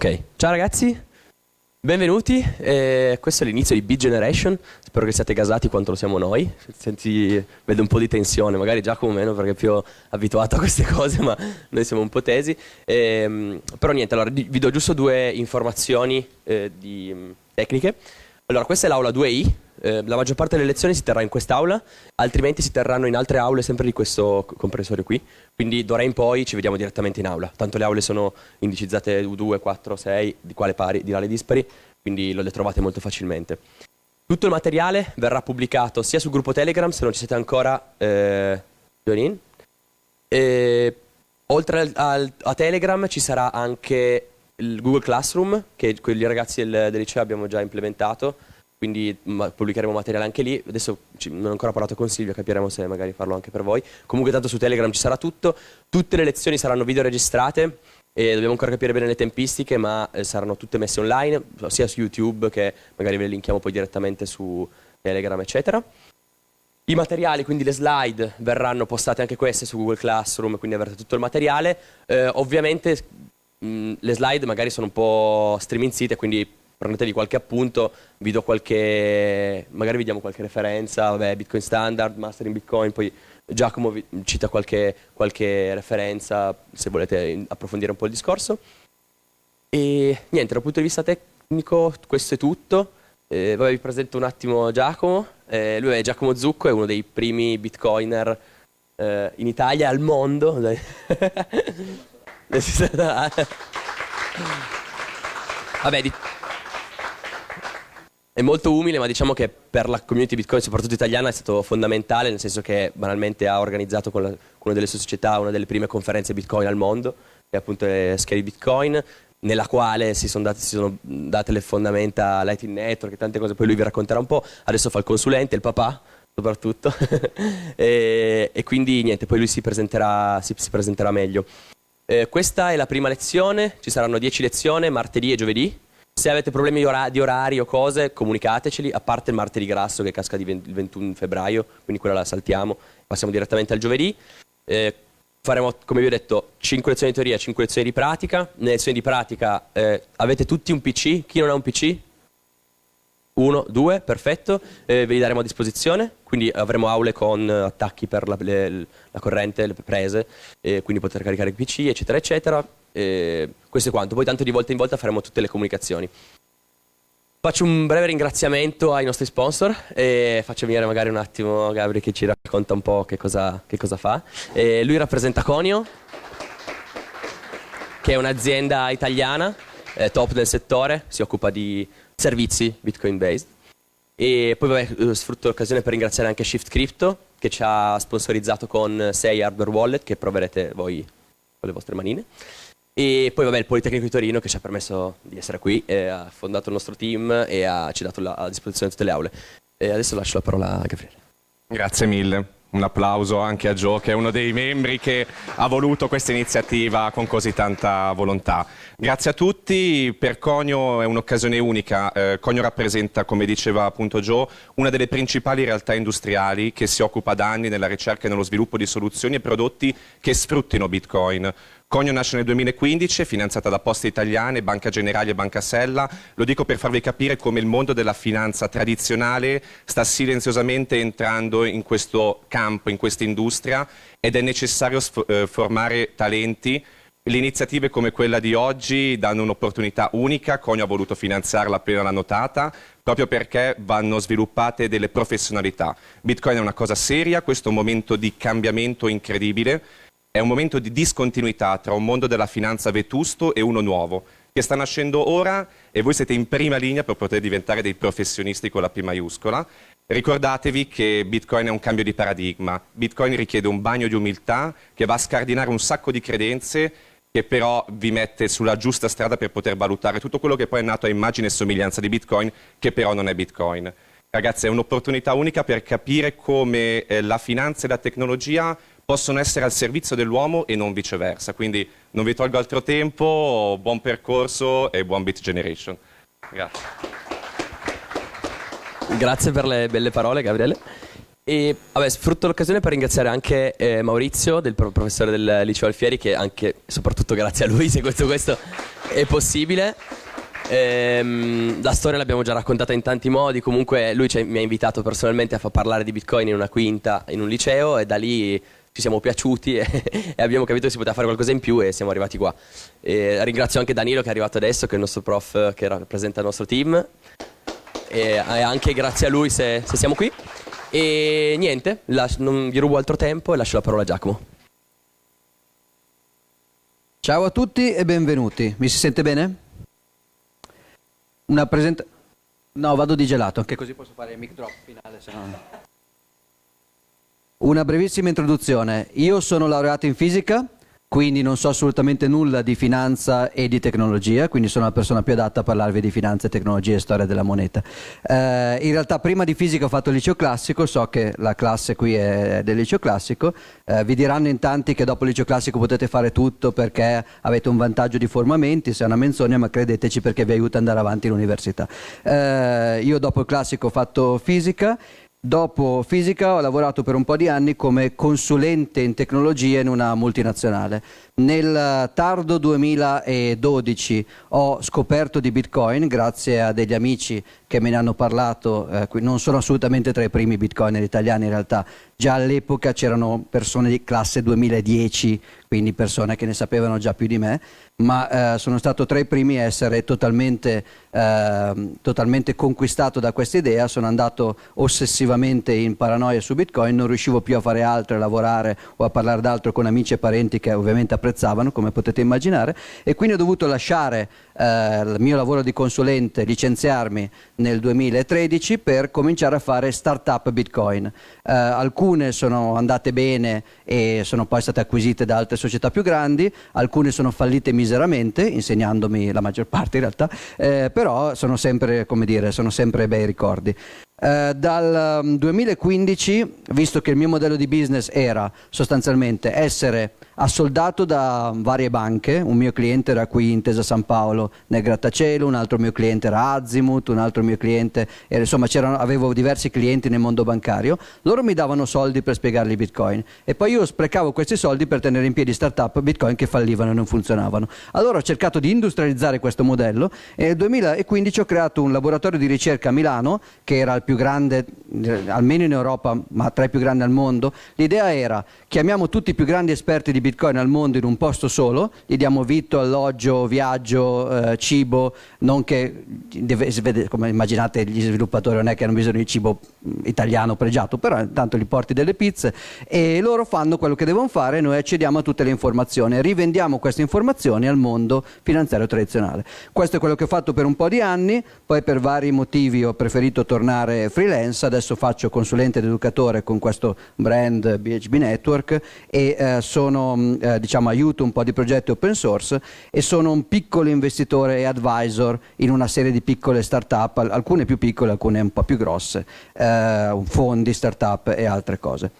Ok, ciao ragazzi, benvenuti. Questo è l'inizio di Beat Generation. Spero che siate gasati quanto lo siamo noi. Vedo un po' di tensione, magari Giacomo meno perché è più abituato a queste cose, ma noi siamo un po' tesi. Però niente, allora vi do giusto due informazioni tecniche. Allora, questa è l'aula 2i. La maggior parte delle lezioni si terrà in quest'aula, altrimenti si terranno in altre aule sempre di questo comprensorio qui. Quindi d'ora in poi ci vediamo direttamente in aula. Tanto le aule sono indicizzate U2, 4, 6, di quale pari, di là le dispari, quindi le trovate molto facilmente. Tutto il materiale verrà pubblicato sia sul gruppo Telegram, se non ci siete ancora, join in. Oltre a Telegram ci sarà anche il Google Classroom, che quelli ragazzi del liceo abbiamo già implementato. Quindi pubblicheremo materiale anche lì. Adesso non ho ancora parlato con Silvia, capiremo se magari farlo anche per voi. Comunque tanto su Telegram ci sarà tutto. Tutte le lezioni saranno video registrate e dobbiamo ancora capire bene le tempistiche, ma saranno tutte messe online, sia su YouTube che magari ve le linkiamo poi direttamente su Telegram, eccetera. I materiali, quindi le slide, verranno postate anche queste su Google Classroom, quindi avrete tutto il materiale. Ovviamente le slide magari sono un po' striminzite, quindi prendetevi qualche appunto, magari vi diamo qualche referenza, vabbè, Bitcoin Standard, Master in Bitcoin, poi Giacomo vi cita qualche referenza se volete approfondire un po' il discorso. E niente, dal punto di vista tecnico questo è tutto. Vabbè, vi presento un attimo Giacomo. Lui è Giacomo Zucco, è uno dei primi bitcoiner in Italia, al mondo. Vabbè, è molto umile, ma diciamo che per la community Bitcoin, soprattutto italiana, è stato fondamentale, nel senso che banalmente ha organizzato con una delle sue società una delle prime conferenze Bitcoin al mondo, che è appunto Scary Bitcoin, nella quale si sono date le fondamenta Lightning Network e tante cose, poi lui vi racconterà un po'. Adesso fa il consulente, il papà soprattutto, e quindi niente, poi lui si presenterà meglio. Questa è la prima lezione, ci saranno 10 lezioni, martedì e giovedì. Se avete problemi di orari o cose, comunicateceli, a parte il martedì grasso che casca il 21 febbraio, quindi quella la saltiamo, passiamo direttamente al giovedì. Faremo, come vi ho detto, 5 lezioni di teoria, 5 lezioni di pratica. Nelle lezioni di pratica avete tutti un PC? Chi non ha un PC? 1, 2, perfetto, ve li daremo a disposizione, quindi avremo aule con attacchi per la corrente, le prese, quindi poter caricare il PC, eccetera, eccetera. Questo è quanto, poi tanto di volta in volta faremo tutte le comunicazioni. Faccio un breve ringraziamento ai nostri sponsor e faccio venire magari un attimo Gabri che ci racconta un po' che cosa fa. Lui rappresenta Conio, che è un'azienda italiana, top del settore, si occupa di servizi Bitcoin based. E poi vabbè, sfrutto l'occasione per ringraziare anche Shift Crypto, che ci ha sponsorizzato con 6 hardware wallet che proverete voi con le vostre manine. E poi vabbè, il Politecnico di Torino, che ci ha permesso di essere qui, ha fondato il nostro team e ci ha dato a disposizione tutte le aule. E adesso lascio la parola a Gabriele. Grazie mille. Un applauso anche a Joe, che è uno dei membri che ha voluto questa iniziativa con così tanta volontà. Grazie a tutti. Per Conio è un'occasione unica. Conio rappresenta, come diceva appunto Joe, una delle principali realtà industriali che si occupa da anni nella ricerca e nello sviluppo di soluzioni e prodotti che sfruttino Bitcoin. Conio nasce nel 2015, è finanziata da Poste Italiane, Banca Generali e Banca Sella. Lo dico per farvi capire come il mondo della finanza tradizionale sta silenziosamente entrando in questo campo, in questa industria, ed è necessario formare talenti. Le iniziative come quella di oggi danno un'opportunità unica. Conio ha voluto finanziarla appena l'ha notata, proprio perché vanno sviluppate delle professionalità. Bitcoin è una cosa seria, questo è un momento di cambiamento incredibile. È un momento di discontinuità tra un mondo della finanza vetusto e uno nuovo, che sta nascendo ora e voi siete in prima linea per poter diventare dei professionisti con la P maiuscola. Ricordatevi che Bitcoin è un cambio di paradigma. Bitcoin richiede un bagno di umiltà che va a scardinare un sacco di credenze, che però vi mette sulla giusta strada per poter valutare tutto quello che poi è nato a immagine e somiglianza di Bitcoin, che però non è Bitcoin. Ragazzi, è un'opportunità unica per capire come la finanza e la tecnologia possono essere al servizio dell'uomo e non viceversa. Quindi non vi tolgo altro tempo, buon percorso e buon Beat Generation. Grazie. Grazie per le belle parole, Gabriele. E vabbè, sfrutto l'occasione per ringraziare anche Maurizio, del professore del liceo Alfieri, che anche soprattutto grazie a lui se questo è possibile. La storia l'abbiamo già raccontata in tanti modi. Comunque lui mi ha invitato personalmente a far parlare di Bitcoin in una quinta in un liceo, e da lì ci siamo piaciuti e abbiamo capito che si poteva fare qualcosa in più, e siamo arrivati qua. Ringrazio anche Danilo, che è arrivato adesso, che è il nostro prof che rappresenta il nostro team, e anche grazie a lui se siamo qui. E niente, non vi rubo altro tempo e lascio la parola a Giacomo. Ciao a tutti e benvenuti. Mi si sente bene? No, vado di gelato, anche così posso fare il mic drop finale, se no. Una brevissima introduzione. Io sono laureato in fisica, quindi non so assolutamente nulla di finanza e di tecnologia, quindi sono la persona più adatta a parlarvi di finanza, tecnologia e storia della moneta. In realtà prima di fisica ho fatto il liceo classico, so che la classe qui è del liceo classico, vi diranno in tanti che dopo il liceo classico potete fare tutto perché avete un vantaggio di formamenti, se è una menzogna, ma credeteci, perché vi aiuta ad andare avanti in università. Io dopo il classico ho fatto fisica. Dopo fisica ho lavorato per un po' di anni come consulente in tecnologia in una multinazionale. Nel tardo 2012 ho scoperto di Bitcoin grazie a degli amici che me ne hanno parlato. Non sono assolutamente tra i primi bitcoiner italiani in realtà, già all'epoca c'erano persone di classe 2010, quindi persone che ne sapevano già più di me, ma sono stato tra i primi a essere totalmente conquistato da questa idea. Sono andato ossessivamente in paranoia su Bitcoin, non riuscivo più a fare altro, a lavorare o a parlare d'altro con amici e parenti che ovviamente apprezzavano, come potete immaginare, e quindi ho dovuto lasciare il mio lavoro di consulente, licenziarmi nel 2013 per cominciare a fare startup Bitcoin. Alcune sono andate bene e sono poi state acquisite da altre società più grandi, alcune sono fallite miseramente, insegnandomi la maggior parte in realtà, però sono sempre, come dire, sono sempre bei ricordi. Dal 2015, visto che il mio modello di business era sostanzialmente essere assoldato da varie banche, un mio cliente era qui Intesa San Paolo nel grattacielo, un altro mio cliente era Azimut, un altro mio cliente era, insomma avevo diversi clienti nel mondo bancario, loro mi davano soldi per spiegargli Bitcoin e poi io sprecavo questi soldi per tenere in piedi startup Bitcoin che fallivano e non funzionavano. Allora ho cercato di industrializzare questo modello e nel 2015 ho creato un laboratorio di ricerca a Milano che era il più grande, almeno in Europa, ma tra i più grandi al mondo. L'idea era: chiamiamo tutti i più grandi esperti di Bitcoin al mondo in un posto solo, gli diamo vitto, alloggio, viaggio, cibo, non che come immaginate gli sviluppatori non è che hanno bisogno di cibo italiano pregiato, però intanto gli porti delle pizze e loro fanno quello che devono fare, noi accediamo a tutte le informazioni e rivendiamo queste informazioni al mondo finanziario tradizionale. Questo è quello che ho fatto per un po' di anni, poi per vari motivi ho preferito tornare freelance, adesso faccio consulente ed educatore con questo brand BHB Network e aiuto un po' di progetti open source e sono un piccolo investitore e advisor in una serie di piccole startup, alcune più piccole, alcune un po' più grosse, fondi, startup e altre cose.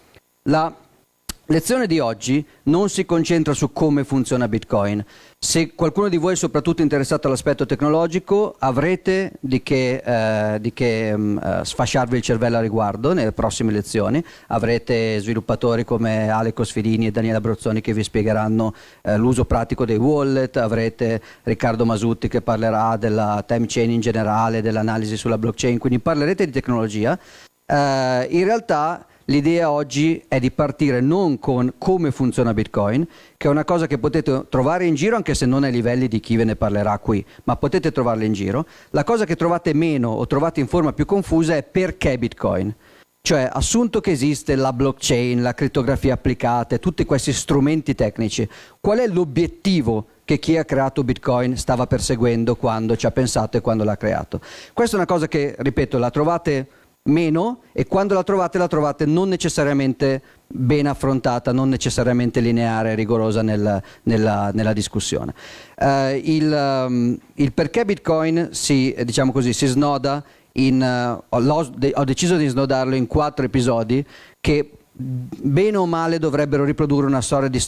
La lezione di oggi non si concentra su come funziona Bitcoin. Se qualcuno di voi è soprattutto interessato all'aspetto tecnologico, avrete di che sfasciarvi il cervello a riguardo nelle prossime lezioni. Avrete sviluppatori come Aleco Sfidini e Daniela Brozzoni che vi spiegheranno l'uso pratico dei wallet, avrete Riccardo Masutti che parlerà della time chain in generale, dell'analisi sulla blockchain, quindi parlerete di tecnologia. In realtà l'idea oggi è di partire non con come funziona Bitcoin, che è una cosa che potete trovare in giro anche se non ai livelli di chi ve ne parlerà qui, ma potete trovarla in giro. La cosa che trovate meno o trovate in forma più confusa è perché Bitcoin. Cioè, assunto che esiste la blockchain, la crittografia applicata, tutti questi strumenti tecnici, qual è l'obiettivo che chi ha creato Bitcoin stava perseguendo quando ci ha pensato e quando l'ha creato? Questa è una cosa che, ripeto, la trovate meno e quando la trovate non necessariamente ben affrontata, non necessariamente lineare e rigorosa nella discussione. Il perché Bitcoin si snoda ho deciso di snodarlo in 4 episodi che bene o male dovrebbero riprodurre una sorta di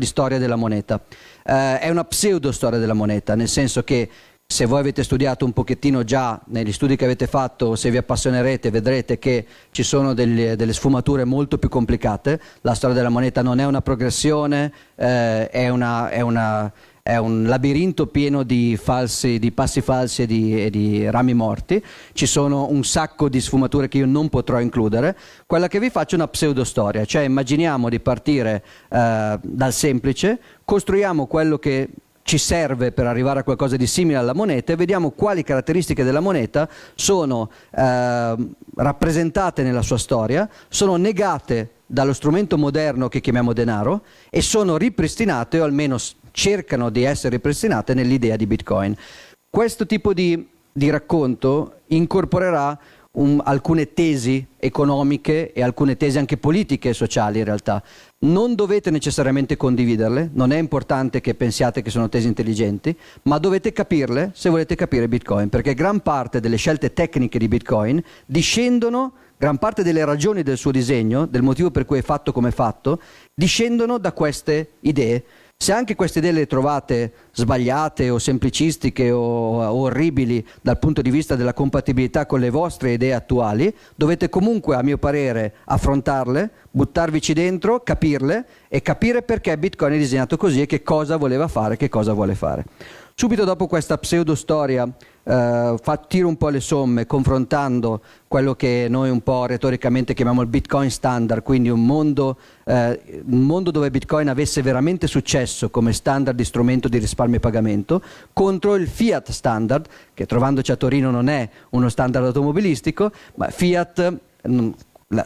storia della moneta. È una pseudo storia della moneta, nel senso che se voi avete studiato un pochettino già negli studi che avete fatto, se vi appassionerete, vedrete che ci sono delle sfumature molto più complicate. La storia della moneta non è una progressione, è un labirinto pieno di passi falsi e di rami morti. Ci sono un sacco di sfumature che io non potrò includere. Quella che vi faccio è una pseudostoria, cioè immaginiamo di partire dal semplice, costruiamo quello che ci serve per arrivare a qualcosa di simile alla moneta e vediamo quali caratteristiche della moneta sono rappresentate nella sua storia, sono negate dallo strumento moderno che chiamiamo denaro e sono ripristinate, o almeno cercano di essere ripristinate, nell'idea di Bitcoin. Questo tipo di racconto incorporerà alcune tesi economiche e alcune tesi anche politiche e sociali in realtà. Non dovete necessariamente condividerle, non è importante che pensiate che sono tesi intelligenti, ma dovete capirle se volete capire Bitcoin, perché gran parte delle scelte tecniche di Bitcoin discendono, gran parte delle ragioni del suo disegno, del motivo per cui è fatto come è fatto, discendono da queste idee. Se anche queste idee le trovate sbagliate o semplicistiche o orribili dal punto di vista della compatibilità con le vostre idee attuali, dovete comunque, a mio parere, affrontarle, buttarvici dentro, capirle e capire perché Bitcoin è disegnato così e che cosa voleva fare, che cosa vuole fare. Subito dopo questa pseudostoria tiro un po' le somme confrontando quello che noi un po' retoricamente chiamiamo il Bitcoin standard, quindi un mondo dove Bitcoin avesse veramente successo come standard di strumento di risparmio e pagamento, contro il Fiat standard, che trovandoci a Torino non è uno standard automobilistico, ma Fiat,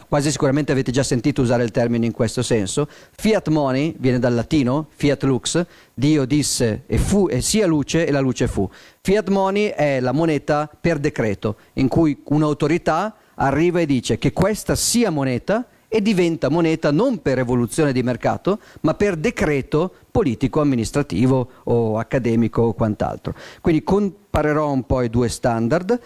quasi sicuramente avete già sentito usare il termine in questo senso. Fiat money viene dal latino, fiat lux, Dio disse e sia luce e la luce fu. Fiat money è la moneta per decreto, in cui un'autorità arriva e dice che questa sia moneta e diventa moneta non per evoluzione di mercato, ma per decreto politico, amministrativo o accademico o quant'altro. Quindi comparerò un po' i due standard,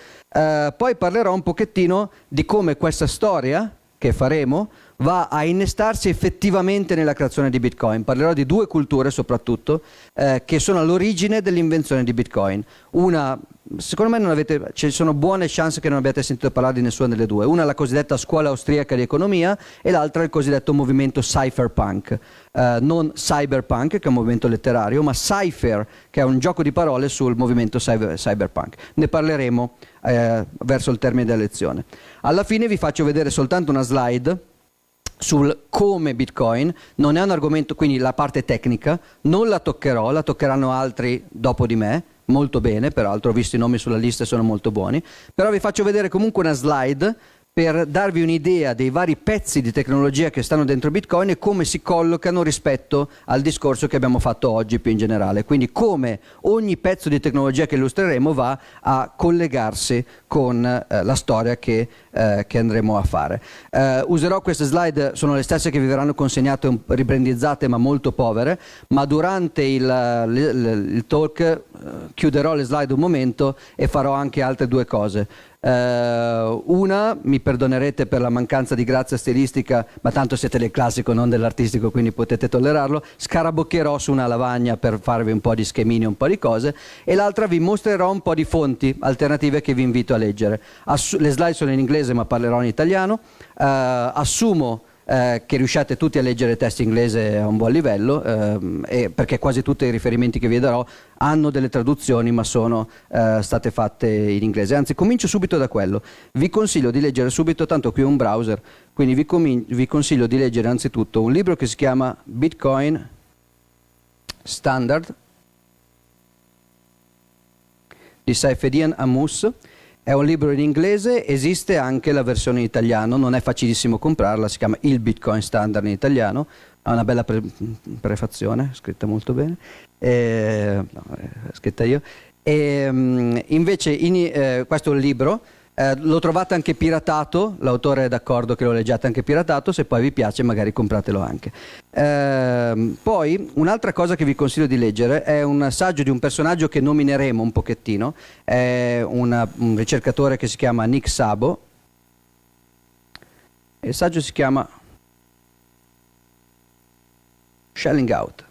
poi parlerò un pochettino di come questa storia che faremo va a innestarsi effettivamente nella creazione di Bitcoin. Parlerò di due culture soprattutto che sono all'origine dell'invenzione di Bitcoin. Una, secondo me ci sono buone chance che non abbiate sentito parlare di nessuna delle due. Una è la cosiddetta scuola austriaca di economia e l'altra è il cosiddetto movimento cypherpunk, non cyberpunk che è un movimento letterario, ma cypher che è un gioco di parole sul movimento cyberpunk. Ne parleremo verso il termine della lezione. Alla fine vi faccio vedere soltanto una slide sul come Bitcoin, non è un argomento, quindi la parte tecnica non la toccherò, la toccheranno altri dopo di me, molto bene, peraltro ho visto i nomi sulla lista e sono molto buoni, però vi faccio vedere comunque una slide per darvi un'idea dei vari pezzi di tecnologia che stanno dentro Bitcoin e come si collocano rispetto al discorso che abbiamo fatto oggi più in generale. Quindi come ogni pezzo di tecnologia che illustreremo va a collegarsi con la storia che andremo a fare. Userò queste slide, sono le stesse che vi verranno consegnate, ribrandizzate ma molto povere, ma durante il talk chiuderò le slide un momento e farò anche altre due cose. Una, mi perdonerete per la mancanza di grazia stilistica, ma tanto siete del classico non dell'artistico, quindi potete tollerarlo, scarabocchierò su una lavagna per farvi un po' di schemini, un po' di cose, e l'altra vi mostrerò un po' di fonti alternative che vi invito a leggere. Le slide sono in inglese ma parlerò in italiano, assumo che riusciate tutti a leggere il testo inglese a un buon livello, perché quasi tutti i riferimenti che vi darò hanno delle traduzioni ma sono state fatte in inglese. Anzi, comincio subito da quello. Vi consiglio di leggere subito, tanto qui è un browser, quindi vi consiglio di leggere anzitutto un libro che si chiama Bitcoin Standard di Saifedean Ammous. È un libro in inglese, esiste anche la versione in italiano, non è facilissimo comprarla, si chiama Il Bitcoin Standard in italiano, ha una bella prefazione, scritta molto bene, scritta io. Invece questo è un libro, lo trovate anche piratato, l'autore è d'accordo che lo leggiate anche piratato, se poi vi piace magari compratelo anche. Poi un'altra cosa che vi consiglio di leggere è un saggio di un personaggio che nomineremo un pochettino, è un ricercatore che si chiama Nick Szabo, e il saggio si chiama Shelling Out.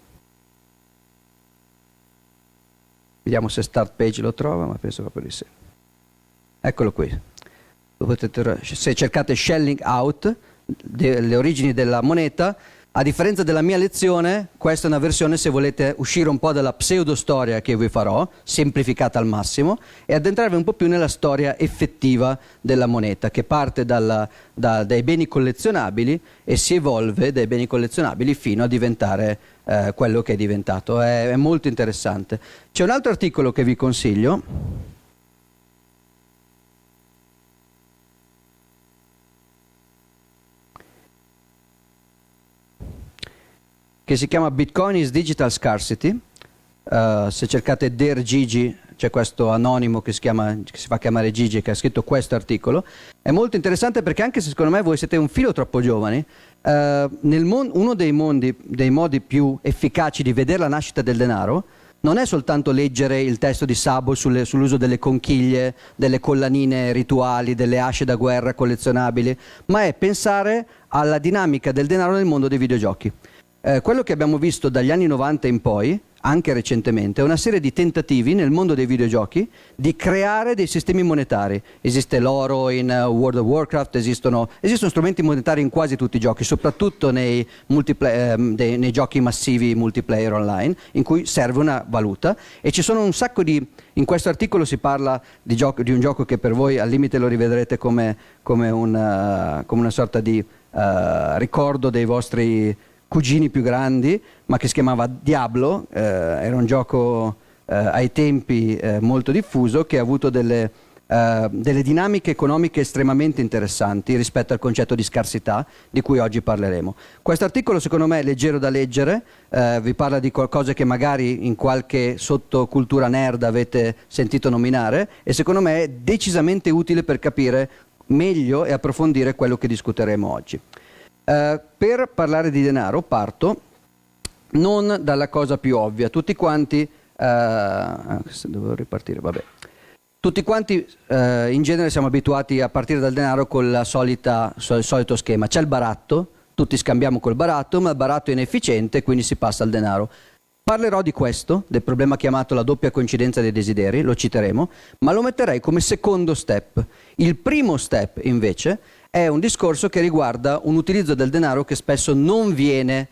Vediamo se Start Page lo trova, ma penso proprio di sì. Eccolo qui. Se cercate Shelling Out, le origini della moneta, a differenza della mia lezione, questa è una versione se volete uscire un po' dalla pseudostoria che vi farò, semplificata al massimo, e addentrarvi un po' più nella storia effettiva della moneta, che parte dai beni collezionabili e si evolve dai beni collezionabili fino a diventare quello che è diventato. È molto interessante. C'è un altro articolo che vi consiglio, che si chiama Bitcoin is Digital Scarcity. Se cercate Dear Gigi, c'è questo anonimo che si fa chiamare Gigi, che ha scritto questo articolo. È molto interessante perché, anche se secondo me voi siete un filo troppo giovani, uno dei modi più efficaci di vedere la nascita del denaro non è soltanto leggere il testo di Szabo sull'uso delle conchiglie, delle collanine rituali, delle asce da guerra collezionabili, ma è pensare alla dinamica del denaro nel mondo dei videogiochi. Quello che abbiamo visto dagli anni 90 in poi, anche recentemente, è una serie di tentativi nel mondo dei videogiochi di creare dei sistemi monetari. Esiste l'oro in World of Warcraft, esistono strumenti monetari in quasi tutti i giochi, soprattutto nei giochi massivi multiplayer online, in cui serve una valuta, e ci sono un sacco in questo articolo si parla di un gioco che per voi al limite lo rivedrete come una sorta di ricordo dei vostri cugini più grandi, ma che si chiamava Diablo. Era un gioco ai tempi molto diffuso, che ha avuto delle dinamiche economiche estremamente interessanti rispetto al concetto di scarsità di cui oggi parleremo. Questo articolo secondo me è leggero da leggere, vi parla di qualcosa che magari in qualche sottocultura nerd avete sentito nominare, e secondo me è decisamente utile per capire meglio e approfondire quello che discuteremo oggi. Per parlare di denaro parto non dalla cosa più ovvia. Tutti quanti devo ripartire, vabbè. Tutti quanti in genere siamo abituati a partire dal denaro con il solito schema. C'è il baratto, tutti scambiamo col baratto, ma il baratto è inefficiente, quindi si passa al denaro. Parlerò di questo, del problema chiamato la doppia coincidenza dei desideri, lo citeremo, ma lo metterei come secondo step. Il primo step, invece, è un discorso che riguarda un utilizzo del denaro che spesso non viene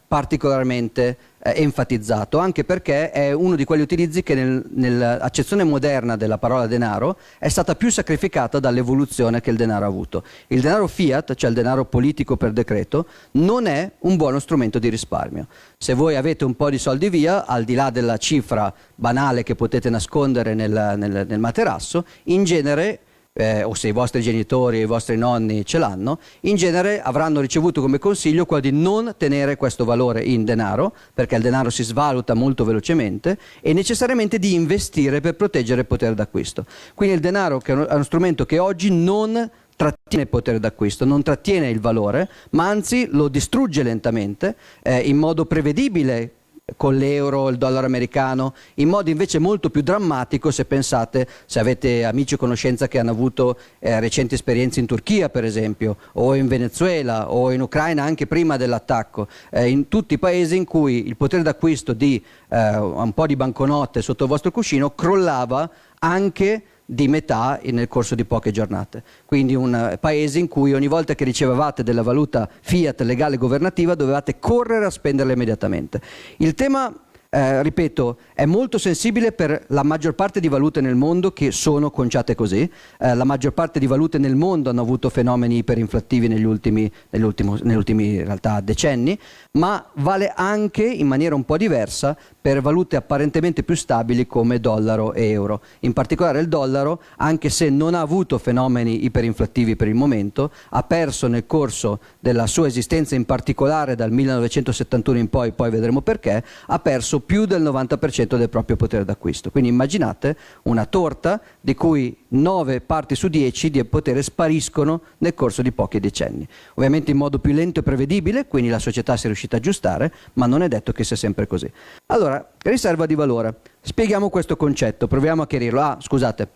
particolarmente enfatizzato, anche perché è uno di quegli utilizzi che nell'accezione moderna della parola denaro è stata più sacrificata dall'evoluzione che il denaro ha avuto. Il denaro fiat, cioè il denaro politico per decreto, non è un buono strumento di risparmio. Se voi avete un po' di soldi via, al di là della cifra banale che potete nascondere nel materasso, in genere o se i vostri genitori e i vostri nonni ce l'hanno, in genere avranno ricevuto come consiglio quello di non tenere questo valore in denaro, perché il denaro si svaluta molto velocemente, e necessariamente di investire per proteggere il potere d'acquisto. Quindi il denaro, che è uno strumento che oggi non trattiene il potere d'acquisto, non trattiene il valore, ma anzi lo distrugge lentamente, in modo prevedibile, con l'euro, il dollaro americano, in modo invece molto più drammatico se pensate, se avete amici o conoscenza che hanno avuto recenti esperienze in Turchia per esempio, o in Venezuela o in Ucraina anche prima dell'attacco, in tutti i paesi in cui il potere d'acquisto di un po' di banconote sotto il vostro cuscino crollava anche di metà nel corso di poche giornate. Quindi un paese in cui ogni volta che ricevevate della valuta fiat legale governativa dovevate correre a spenderla immediatamente. Il tema, ripeto, è molto sensibile per la maggior parte di valute nel mondo che sono conciate così. La maggior parte di valute nel mondo hanno avuto fenomeni iperinflattivi negli ultimi in realtà decenni, ma vale anche in maniera un po' diversa per valute apparentemente più stabili come dollaro e euro. In particolare il dollaro, anche se non ha avuto fenomeni iperinflattivi per il momento, ha perso nel corso della sua esistenza, in particolare dal 1971 in poi vedremo perché, ha perso più del 90% del proprio potere d'acquisto. Quindi immaginate una torta di cui 9 parti su 10 di potere spariscono nel corso di pochi decenni. Ovviamente in modo più lento e prevedibile, quindi la società si è riuscita a aggiustare, ma non è detto che sia sempre così. Allora, riserva di valore. Spieghiamo questo concetto, proviamo a chiarirlo. Scusate.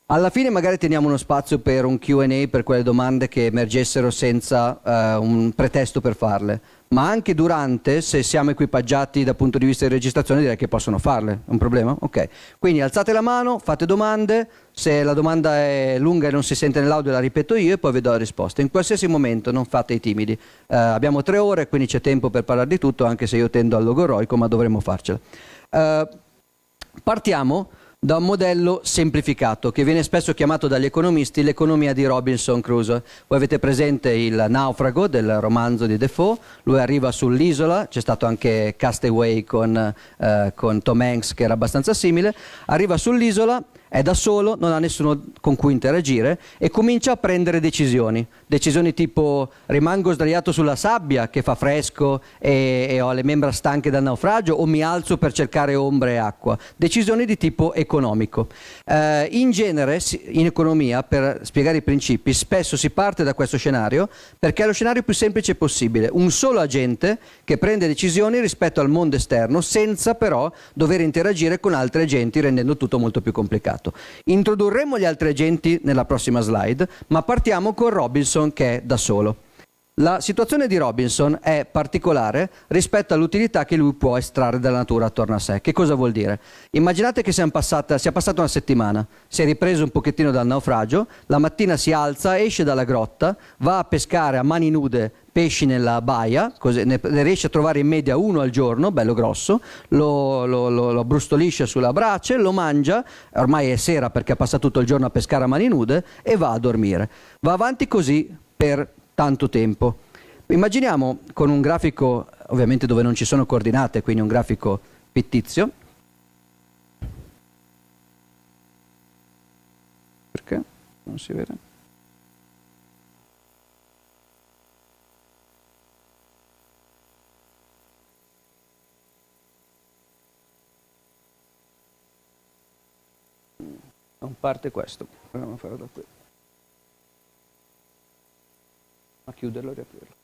Alla fine magari teniamo uno spazio per un Q&A per quelle domande che emergessero senza un pretesto per farle, ma anche durante, se siamo equipaggiati dal punto di vista di registrazione, direi che possono farle. È un problema? Ok. Quindi alzate la mano, fate domande, se la domanda è lunga e non si sente nell'audio la ripeto io e poi vi do la risposta. In qualsiasi momento non fate i timidi. Abbiamo 3 ore, quindi c'è tempo per parlare di tutto, anche se io tendo al logoroico, ma dovremmo farcela. Partiamo da un modello semplificato che viene spesso chiamato dagli economisti l'economia di Robinson Crusoe. Voi avete presente il naufrago del romanzo di Defoe, lui arriva sull'isola, c'è stato anche Castaway con Tom Hanks che era abbastanza simile, arriva sull'isola, è da solo, non ha nessuno con cui interagire e comincia a prendere decisioni tipo rimango sdraiato sulla sabbia che fa fresco e ho le membra stanche dal naufragio o mi alzo per cercare ombre e acqua, decisioni di tipo economico. In genere in economia, per spiegare i principi, spesso si parte da questo scenario perché è lo scenario più semplice possibile, un solo agente che prende decisioni rispetto al mondo esterno senza però dover interagire con altri agenti rendendo tutto molto più complicato. Introdurremo gli altri agenti nella prossima slide, ma partiamo con Robinson che è da solo. La situazione di Robinson è particolare rispetto all'utilità che lui può estrarre dalla natura attorno a sé. Che cosa vuol dire? Immaginate che sia passata una settimana, si è ripreso un pochettino dal naufragio, la mattina si alza, esce dalla grotta, va a pescare a mani nude pesci nella baia, così ne riesce a trovare in media 1 al giorno, bello grosso, lo abrustolisce sulla brace, lo mangia, ormai è sera perché ha passato tutto il giorno a pescare a mani nude e va a dormire. Va avanti così per tanto tempo. Immaginiamo con un grafico, ovviamente dove non ci sono coordinate, quindi un grafico fittizio. Perché? Non si vede? Non parte questo. Proviamo a farlo da qui. A chiuderlo e riaprirlo.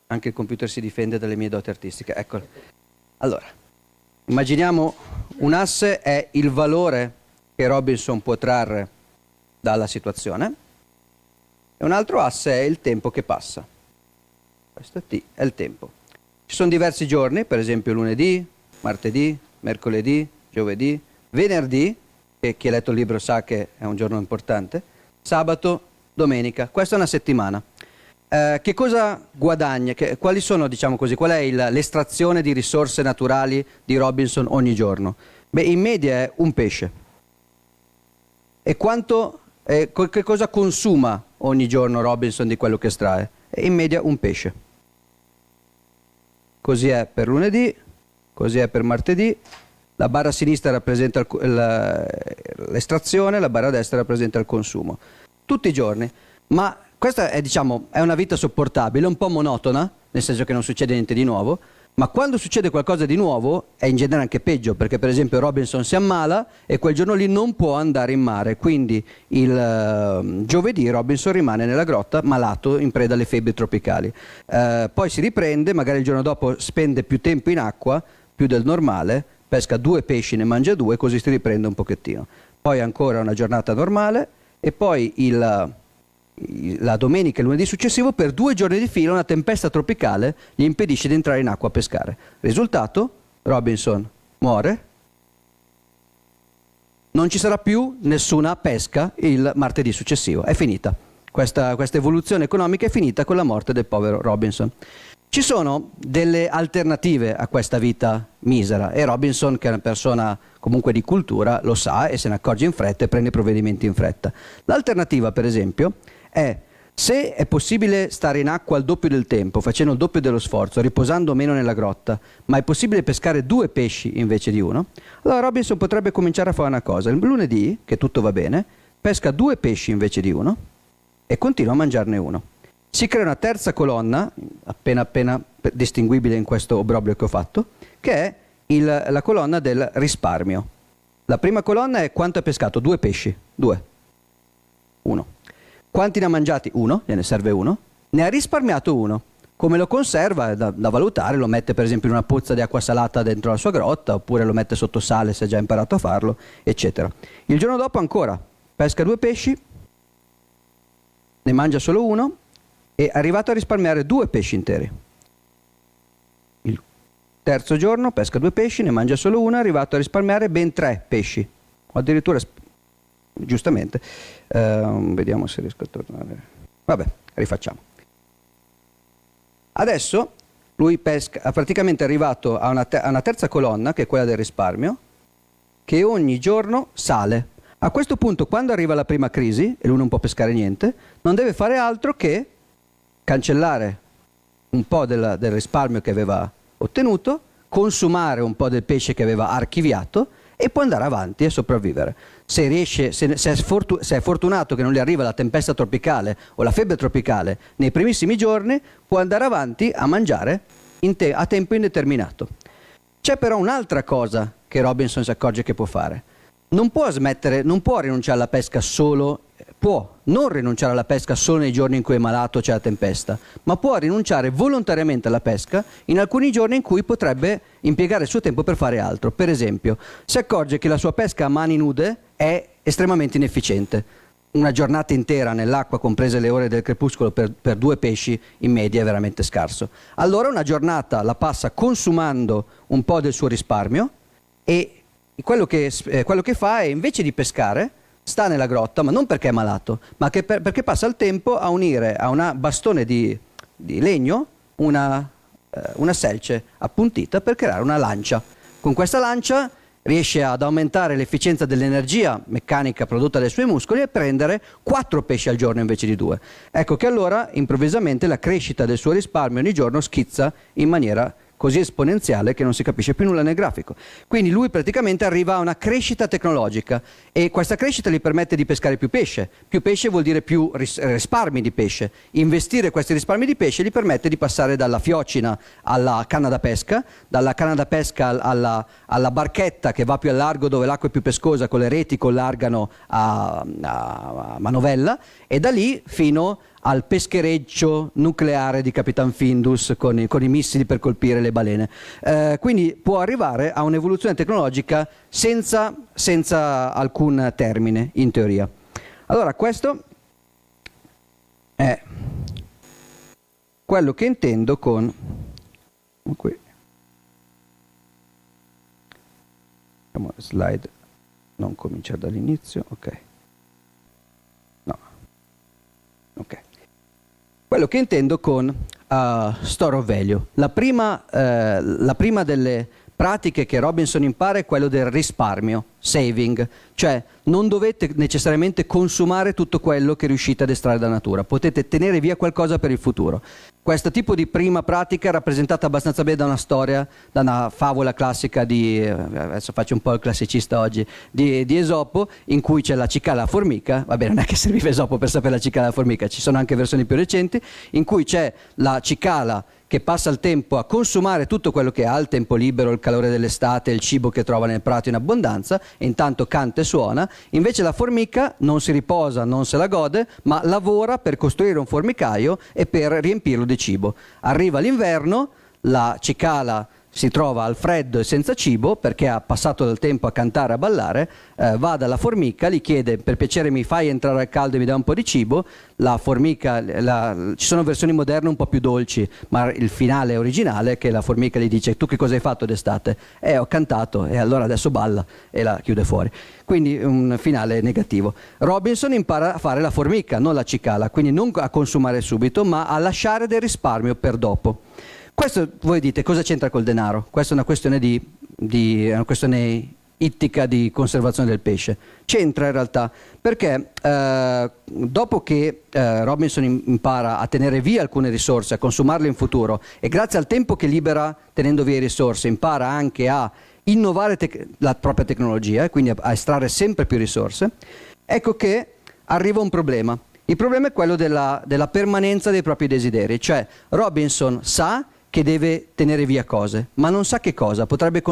Anche il computer si difende dalle mie doti artistiche. Eccolo. Allora, immaginiamo un asse è il valore che Robinson può trarre dalla situazione e un altro asse è il tempo che passa. Questo T è il tempo. Ci sono diversi giorni, per esempio lunedì, martedì, mercoledì, giovedì, venerdì, che chi ha letto il libro sa che è un giorno importante, sabato, domenica. Questa è una settimana. Che cosa guadagna? Quali sono, diciamo così, qual è l'estrazione di risorse naturali di Robinson ogni giorno? Beh, in media è un pesce. E che cosa consuma ogni giorno Robinson di quello che estrae? In media un pesce. Così è per lunedì, così è per martedì. La barra a sinistra rappresenta l'estrazione, la barra a destra rappresenta il consumo. Tutti i giorni, ma questa è, diciamo, è una vita sopportabile, un po' monotona, nel senso che non succede niente di nuovo, ma quando succede qualcosa di nuovo è in genere anche peggio, perché per esempio Robinson si ammala e quel giorno lì non può andare in mare, quindi il giovedì Robinson rimane nella grotta malato in preda alle febbri tropicali. Poi si riprende, magari il giorno dopo spende più tempo in acqua, più del normale, pesca 2 pesci, ne mangia 2, così si riprende un pochettino. Poi ancora una giornata normale e poi la domenica e il lunedì successivo per 2 giorni di fila una tempesta tropicale gli impedisce di entrare in acqua a pescare. Risultato? Robinson muore. Non ci sarà più nessuna pesca il martedì successivo. È finita. Questa evoluzione economica è finita con la morte del povero Robinson. Ci sono delle alternative a questa vita misera e Robinson, che è una persona comunque di cultura, lo sa e se ne accorge in fretta e prende provvedimenti in fretta. L'alternativa, per esempio, è se è possibile stare in acqua al doppio del tempo, facendo il doppio dello sforzo, riposando meno nella grotta, ma è possibile pescare 2 pesci invece di 1, allora Robinson potrebbe cominciare a fare una cosa. Il lunedì, che tutto va bene, pesca 2 pesci invece di 1 e continua a mangiarne 1. Si crea una terza colonna, appena distinguibile in questo obbrobrio che ho fatto, che è la colonna del risparmio. La prima colonna è quanto ha pescato, 2 pesci, 2, 1. Quanti ne ha mangiati? 1, gliene serve 1. Ne ha risparmiato 1. Come lo conserva è da valutare, lo mette per esempio in una pozza di acqua salata dentro la sua grotta, oppure lo mette sotto sale se ha già imparato a farlo, eccetera. Il giorno dopo ancora pesca 2 pesci, ne mangia solo 1, è arrivato a risparmiare 2 pesci interi. Il terzo giorno pesca 2 pesci, ne mangia solo uno, è arrivato a risparmiare ben 3 pesci, o addirittura, giustamente, vediamo se riesco a tornare. Vabbè, rifacciamo. Adesso lui pesca, praticamente è arrivato a una terza colonna, che è quella del risparmio, che ogni giorno sale. A questo punto, quando arriva la prima crisi, e lui non può pescare niente, non deve fare altro che cancellare un po' del risparmio che aveva ottenuto, consumare un po' del pesce che aveva archiviato e può andare avanti e sopravvivere. Se riesce, se è fortunato che non gli arriva la tempesta tropicale o la febbre tropicale nei primissimi giorni, può andare avanti a mangiare a tempo indeterminato. C'è però un'altra cosa che Robinson si accorge che può fare. Non può rinunciare alla pesca può non rinunciare alla pesca solo nei giorni in cui è malato o c'è la tempesta, ma può rinunciare volontariamente alla pesca in alcuni giorni in cui potrebbe impiegare il suo tempo per fare altro. Per esempio, si accorge che la sua pesca a mani nude è estremamente inefficiente. Una giornata intera nell'acqua, comprese le ore del crepuscolo, per 2 pesci in media è veramente scarso. Allora una giornata la passa consumando un po' del suo risparmio e quello che fa è, invece di pescare, sta nella grotta, ma non perché è malato, ma perché passa il tempo a unire a un bastone di legno una selce appuntita per creare una lancia. Con questa lancia riesce ad aumentare l'efficienza dell'energia meccanica prodotta dai suoi muscoli e prendere 4 pesci al giorno invece di 2. Ecco che allora improvvisamente la crescita del suo risparmio ogni giorno schizza in maniera così esponenziale che non si capisce più nulla nel grafico. Quindi lui praticamente arriva a una crescita tecnologica e questa crescita gli permette di pescare più pesce. Più pesce vuol dire più risparmi di pesce. Investire questi risparmi di pesce gli permette di passare dalla fiocina alla canna da pesca, dalla canna da pesca alla barchetta che va più a largo dove l'acqua è più pescosa, con le reti che allargano a manovella, e da lì fino al peschereccio nucleare di Capitan Findus con i missili per colpire le balene. Quindi può arrivare a un'evoluzione tecnologica senza alcun termine, in teoria. Allora, questo è quello che intendo con... Qui. Slide, non cominciare dall'inizio, ok. No. Ok. Quello che intendo con store of value. La prima delle pratiche che Robinson impara è quello del risparmio, saving, cioè non dovete necessariamente consumare tutto quello che riuscite ad estrarre dalla natura, potete tenere via qualcosa per il futuro. Questo tipo di prima pratica è rappresentata abbastanza bene da una storia, da una favola classica adesso faccio un po' il classicista oggi, di Esopo, in cui c'è la cicala e la formica. Va bene, non è che serviva Esopo per sapere la cicala e la formica, ci sono anche versioni più recenti, in cui c'è la cicala che passa il tempo a consumare tutto quello che ha, il tempo libero, il calore dell'estate, il cibo che trova nel prato in abbondanza, e intanto canta e suona. Invece la formica non si riposa, non se la gode, ma lavora per costruire un formicaio e per riempirlo di cibo. Arriva l'inverno, la cicala si trova al freddo e senza cibo perché ha passato del tempo a cantare e a ballare, va dalla formica, gli chiede: per piacere mi fai entrare al caldo e mi dai un po' di cibo. La formica, ci sono versioni moderne un po' più dolci, ma il finale originale è che la formica gli dice: tu che cosa hai fatto d'estate? Ho cantato, e allora adesso balla, e la chiude fuori. Quindi un finale negativo. Robinson impara a fare la formica, non la cicala, quindi non a consumare subito, ma a lasciare del risparmio per dopo. Questo, voi dite, cosa c'entra col denaro? Questa è una questione una questione ittica di conservazione del pesce. C'entra in realtà, perché dopo che Robinson impara a tenere via alcune risorse, a consumarle in futuro, e grazie al tempo che libera tenendo via le risorse impara anche a innovare la propria tecnologia e quindi a estrarre sempre più risorse, ecco che arriva un problema. Il problema è quello della permanenza dei propri desideri, cioè Robinson sa che deve tenere via cose, ma non sa che cosa. Potrebbe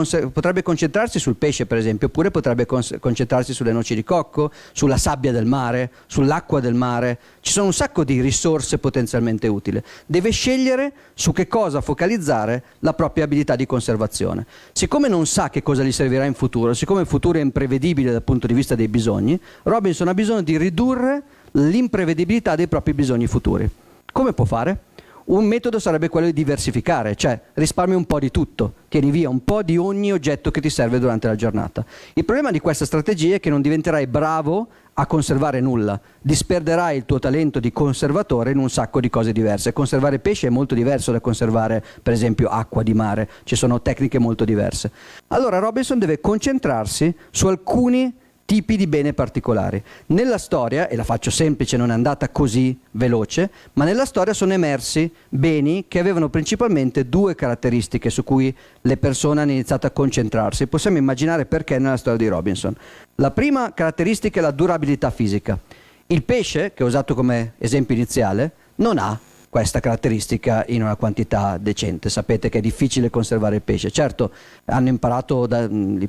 concentrarsi sul pesce, per esempio, oppure potrebbe concentrarsi sulle noci di cocco, sulla sabbia del mare, sull'acqua del mare. Ci sono un sacco di risorse potenzialmente utili. Deve scegliere su che cosa focalizzare la propria abilità di conservazione. Siccome non sa che cosa gli servirà in futuro, siccome il futuro è imprevedibile dal punto di vista dei bisogni, Robinson ha bisogno di ridurre l'imprevedibilità dei propri bisogni futuri. Come può fare? Un metodo sarebbe quello di diversificare, cioè risparmi un po' di tutto, tieni via un po' di ogni oggetto che ti serve durante la giornata. Il problema di questa strategia è che non diventerai bravo a conservare nulla, disperderai il tuo talento di conservatore in un sacco di cose diverse. Conservare pesce è molto diverso da conservare, per esempio, acqua di mare, ci sono tecniche molto diverse. Allora Robinson deve concentrarsi su alcuni tipi di bene particolari. Nella storia, e la faccio semplice, non è andata così veloce, ma nella storia sono emersi beni che avevano principalmente due caratteristiche su cui le persone hanno iniziato a concentrarsi. Possiamo immaginare perché nella storia di Robinson. La prima caratteristica è la durabilità fisica. Il pesce, che ho usato come esempio iniziale, non ha questa caratteristica in una quantità decente. Sapete che è difficile conservare il pesce. Certo,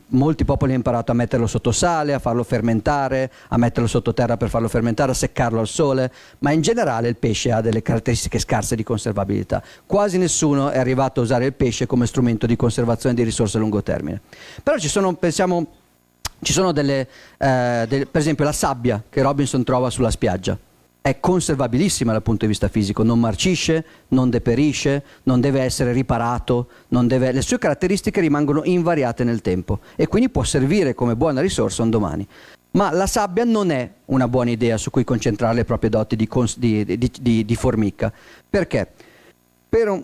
molti popoli hanno imparato a metterlo sotto sale, a farlo fermentare, a metterlo sottoterra per farlo fermentare, a seccarlo al sole, ma in generale il pesce ha delle caratteristiche scarse di conservabilità. Quasi nessuno è arrivato a usare il pesce come strumento di conservazione di risorse a lungo termine. Però ci sono per esempio la sabbia che Robinson trova sulla spiaggia. È conservabilissima dal punto di vista fisico, non marcisce, non deperisce, non deve essere riparato, le sue caratteristiche rimangono invariate nel tempo e quindi può servire come buona risorsa un domani. Ma la sabbia non è una buona idea su cui concentrare le proprie doti di formica. Perché? Per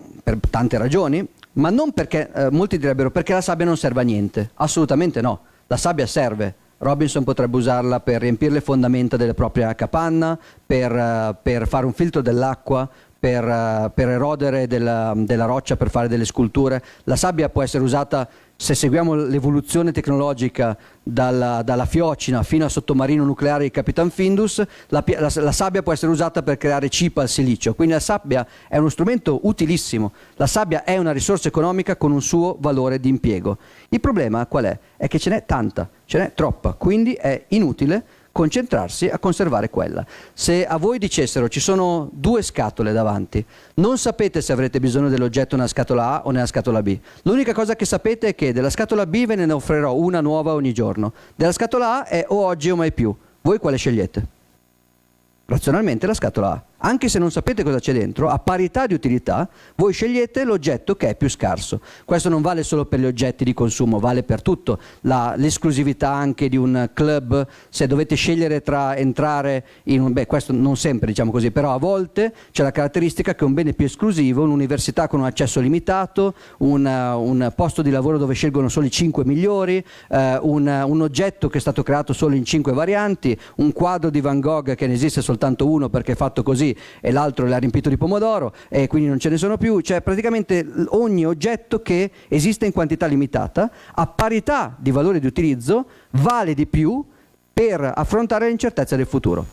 tante ragioni, ma non perché, molti direbbero perché la sabbia non serve a niente. Assolutamente no, la sabbia serve. Robinson potrebbe usarla per riempire le fondamenta della propria capanna, per fare un filtro dell'acqua, per erodere della roccia, per fare delle sculture. La sabbia può essere usata, se seguiamo l'evoluzione tecnologica dalla fiocina fino al sottomarino nucleare di Capitan Findus, la sabbia può essere usata per creare cipa al silicio. Quindi la sabbia è uno strumento utilissimo. La sabbia è una risorsa economica con un suo valore di impiego. Il problema qual è? È che ce n'è tanta, ce n'è troppa, quindi è inutile concentrarsi a conservare quella. Se a voi dicessero ci sono due scatole davanti, non sapete se avrete bisogno dell'oggetto nella scatola A o nella scatola B. L'unica cosa che sapete è che della scatola B ve ne offrirò una nuova ogni giorno. Della scatola A è o oggi o mai più. Voi quale scegliete? Razionalmente la scatola A. Anche se non sapete cosa c'è dentro, a parità di utilità, voi scegliete l'oggetto che è più scarso. Questo non vale solo per gli oggetti di consumo, vale per tutto. L'esclusività anche di un club, se dovete scegliere tra entrare in questo non sempre diciamo così, però a volte c'è la caratteristica che un bene più esclusivo, un'università con un accesso limitato, un posto di lavoro dove scelgono solo i 5 migliori, un oggetto che è stato creato solo in 5 varianti, un quadro di Van Gogh che ne esiste soltanto uno perché è fatto così e l'altro l'ha riempito di pomodoro e quindi non ce ne sono più. Cioè praticamente ogni oggetto che esiste in quantità limitata a parità di valore di utilizzo vale di più per affrontare l'incertezza del futuro.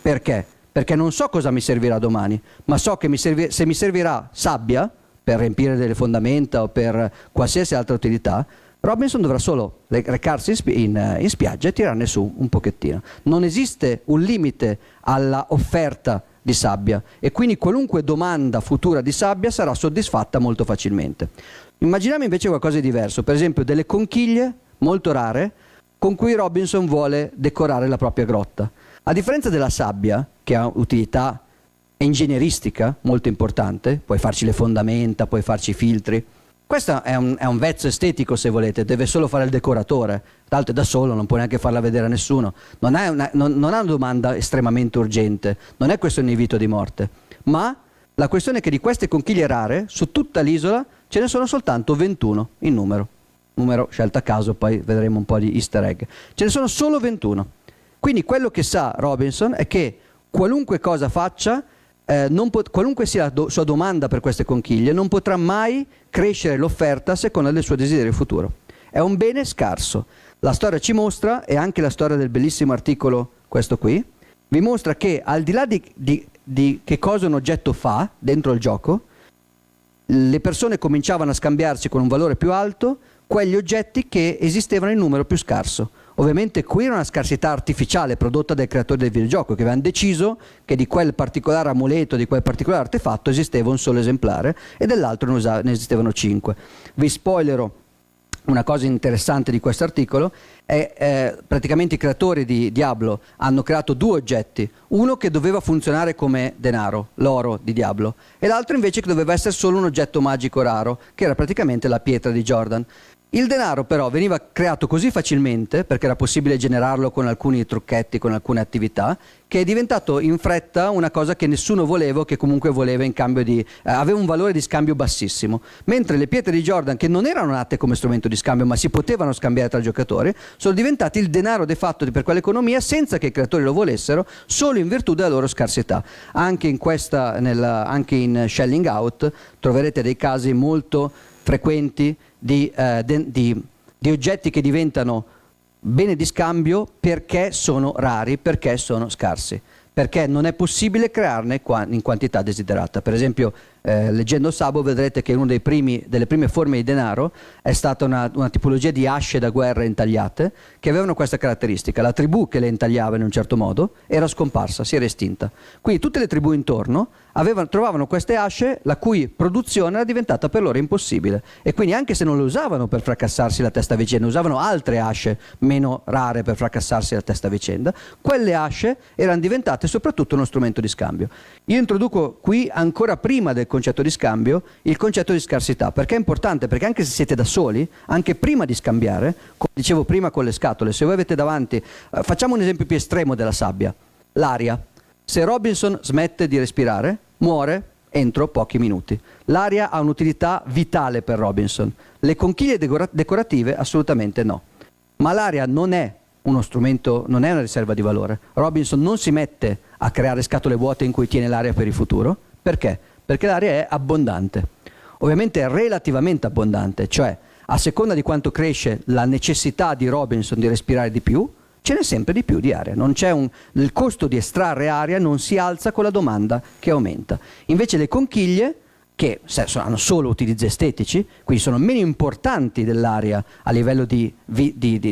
Perché? Perché non so cosa mi servirà domani, ma so che se mi servirà sabbia per riempire delle fondamenta o per qualsiasi altra utilità, Robinson dovrà solo recarsi in spiaggia e tirarne su un pochettino. Non esiste un limite alla offerta di sabbia e quindi qualunque domanda futura di sabbia sarà soddisfatta molto facilmente. Immaginiamo invece qualcosa di diverso, per esempio delle conchiglie molto rare con cui Robinson vuole decorare la propria grotta. A differenza della sabbia, che ha utilità ingegneristica molto importante, puoi farci le fondamenta, puoi farci i filtri. Questo è un vezzo estetico, se volete, deve solo fare il decoratore, tra l'altro è da solo, non può neanche farla vedere a nessuno, non ha una domanda estremamente urgente, non è questo un invito di morte, ma la questione è che di queste conchiglie rare, su tutta l'isola, ce ne sono soltanto 21 in numero scelto a caso, poi vedremo un po' di easter egg, ce ne sono solo 21, quindi quello che sa Robinson è che qualunque cosa faccia, qualunque sia la sua domanda per queste conchiglie, non potrà mai crescere l'offerta a seconda del suo desiderio futuro. È un bene scarso. La storia ci mostra, e anche la storia del bellissimo articolo, questo qui, vi mostra che al di là di che cosa un oggetto fa dentro il gioco, le persone cominciavano a scambiarsi con un valore più alto quegli oggetti che esistevano in numero più scarso. Ovviamente qui era una scarsità artificiale prodotta dai creatori del videogioco, che avevano deciso che di quel particolare amuleto, di quel particolare artefatto esisteva un solo esemplare e dell'altro ne esistevano 5. Vi spoilerò una cosa interessante di questo articolo è praticamente i creatori di Diablo hanno creato due oggetti, uno che doveva funzionare come denaro, l'oro di Diablo, e l'altro invece che doveva essere solo un oggetto magico raro, che era praticamente la pietra di Jordan. Il denaro però veniva creato così facilmente, perché era possibile generarlo con alcuni trucchetti, con alcune attività, che è diventato in fretta una cosa che nessuno voleva, che comunque voleva in cambio di... aveva un valore di scambio bassissimo. Mentre le pietre di Jordan, che non erano nate come strumento di scambio, ma si potevano scambiare tra giocatori, sono diventati il denaro de facto per quell'economia senza che i creatori lo volessero, solo in virtù della loro scarsità. Anche in Shelling Out troverete dei casi molto frequenti di oggetti che diventano bene di scambio perché sono rari, perché sono scarsi, perché non è possibile crearne in quantità desiderata. Per esempio, leggendo Sabo vedrete che una delle prime forme di denaro è stata una tipologia di asce da guerra intagliate che avevano questa caratteristica: la tribù che le intagliava in un certo modo era scomparsa, si era estinta, quindi tutte le tribù intorno trovavano queste asce la cui produzione era diventata per loro impossibile, e quindi anche se non le usavano per fracassarsi la testa a vicenda, usavano altre asce meno rare per fracassarsi la testa a vicenda, quelle asce erano diventate soprattutto uno strumento di scambio. Io introduco qui, ancora prima del concetto di scambio, il concetto di scarsità, perché è importante, perché anche se siete da soli, anche prima di scambiare, come dicevo prima con le scatole, se voi avete davanti, facciamo un esempio più estremo della sabbia, l'aria. Se Robinson smette di respirare, muore entro pochi minuti. L'aria ha un'utilità vitale per Robinson. Le conchiglie decorative assolutamente no. Ma l'aria non è uno strumento, non è una riserva di valore. Robinson non si mette a creare scatole vuote in cui tiene l'aria per il futuro. Perché? Perché l'aria è abbondante. Ovviamente è relativamente abbondante, cioè a seconda di quanto cresce la necessità di Robinson di respirare di più, ce n'è sempre di più di aria. Il costo di estrarre aria non si alza con la domanda che aumenta. Invece le conchiglie, che hanno solo utilizzi estetici, quindi sono meno importanti dell'aria a livello di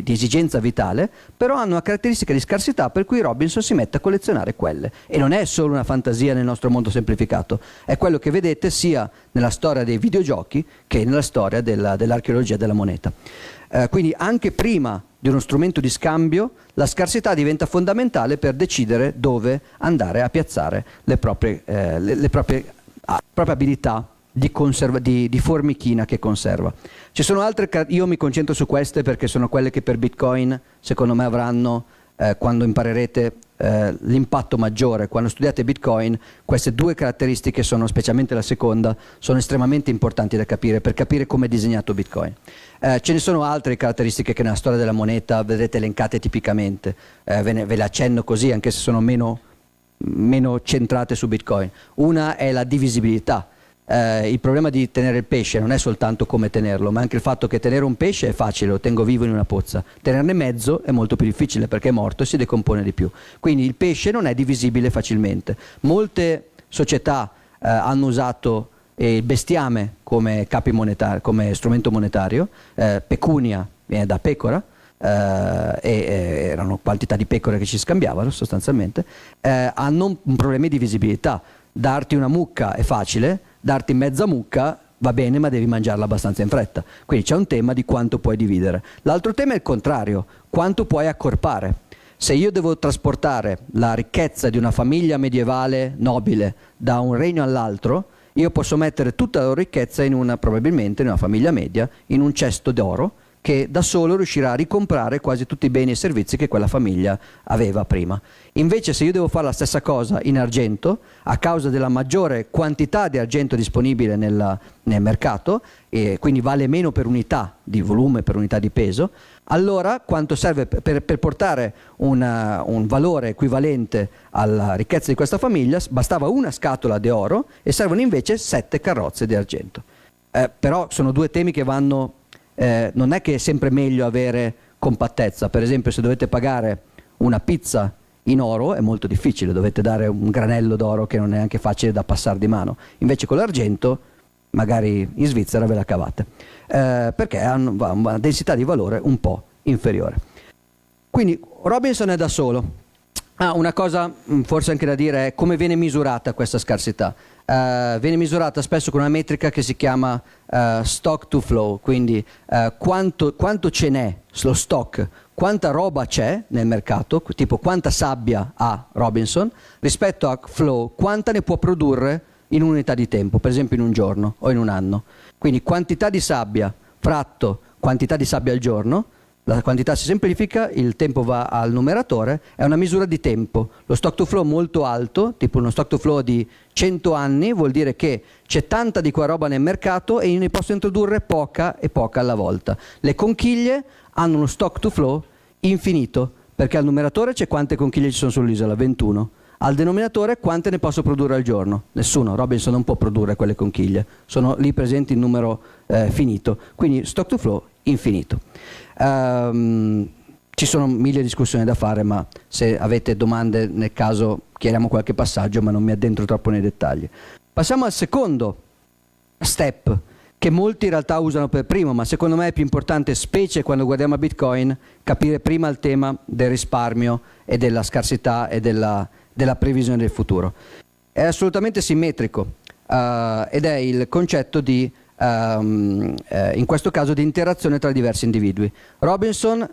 esigenza vitale, però hanno una caratteristica di scarsità per cui Robinson si mette a collezionare quelle. E non è solo una fantasia nel nostro mondo semplificato, è quello che vedete sia nella storia dei videogiochi che nella storia dell'archeologia della moneta. Quindi anche prima di uno strumento di scambio la scarsità diventa fondamentale per decidere dove andare a piazzare le proprie abilità di formichina che conserva. Ci sono altre, io mi concentro su queste perché sono quelle che per Bitcoin secondo me avranno, quando imparerete l'impatto maggiore, quando studiate Bitcoin, queste due caratteristiche sono, specialmente la seconda, sono estremamente importanti da capire per capire come è disegnato Bitcoin. Ce ne sono altre caratteristiche che nella storia della moneta vedrete elencate tipicamente, ve le accenno così anche se sono meno centrate su Bitcoin. Una è la divisibilità. Il problema di tenere il pesce non è soltanto come tenerlo, ma anche il fatto che tenere un pesce è facile, lo tengo vivo in una pozza, tenerne mezzo è molto più difficile perché è morto e si decompone di più. Quindi il pesce non è divisibile facilmente. Molte società hanno usato il bestiame come come strumento monetario, pecunia viene da pecora, erano quantità di pecore che ci scambiavano sostanzialmente, hanno un problema di visibilità. Darti una mucca è facile, darti mezza mucca va bene, ma devi mangiarla abbastanza in fretta. Quindi c'è un tema di quanto puoi dividere. L'altro tema è il contrario: quanto puoi accorpare. Se io devo trasportare la ricchezza di una famiglia medievale nobile da un regno all'altro, io posso mettere tutta la loro ricchezza probabilmente in una famiglia media, in un cesto d'oro, che da solo riuscirà a ricomprare quasi tutti i beni e servizi che quella famiglia aveva prima. Invece se io devo fare la stessa cosa in argento, a causa della maggiore quantità di argento disponibile nel mercato, e quindi vale meno per unità di volume, per unità di peso, allora quanto serve per portare un valore equivalente alla ricchezza di questa famiglia? Bastava una scatola di oro e servono invece 7 carrozze di argento. Però sono due temi che vanno... non è che è sempre meglio avere compattezza. Per esempio, se dovete pagare una pizza in oro è molto difficile, dovete dare un granello d'oro che non è neanche facile da passare di mano. Invece con l'argento magari in Svizzera ve la cavate, perché hanno una densità di valore un po' inferiore. Quindi Robinson è da solo. Una cosa forse anche da dire è come viene misurata questa scarsità. viene misurata spesso con una metrica che si chiama stock to flow, quindi quanto ce n'è, lo stock, quanta roba c'è nel mercato, tipo quanta sabbia ha Robinson, rispetto a flow, quanta ne può produrre in un'unità di tempo, per esempio in un giorno o in un anno. Quindi quantità di sabbia fratto quantità di sabbia al giorno, la quantità si semplifica, il tempo va al numeratore, è una misura di tempo. Lo stock to flow molto alto, tipo uno stock to flow di 100 anni, vuol dire che c'è tanta di quella roba nel mercato e io ne posso introdurre poca e poca alla volta. Le conchiglie hanno uno stock to flow infinito, perché al numeratore c'è quante conchiglie ci sono sull'isola, 21. Al denominatore quante ne posso produrre al giorno? Nessuno, Robinson non può produrre quelle conchiglie, sono lì presenti in numero finito, quindi stock to flow infinito. Ci sono mille discussioni da fare, ma se avete domande nel caso chiariamo qualche passaggio, ma non mi addentro troppo nei dettagli. Passiamo al secondo step che molti in realtà usano per primo, ma secondo me è più importante, specie quando guardiamo a Bitcoin, capire prima il tema del risparmio e della scarsità e della previsione del futuro. È assolutamente simmetrico ed è il concetto di in questo caso di interazione tra diversi individui. Robinson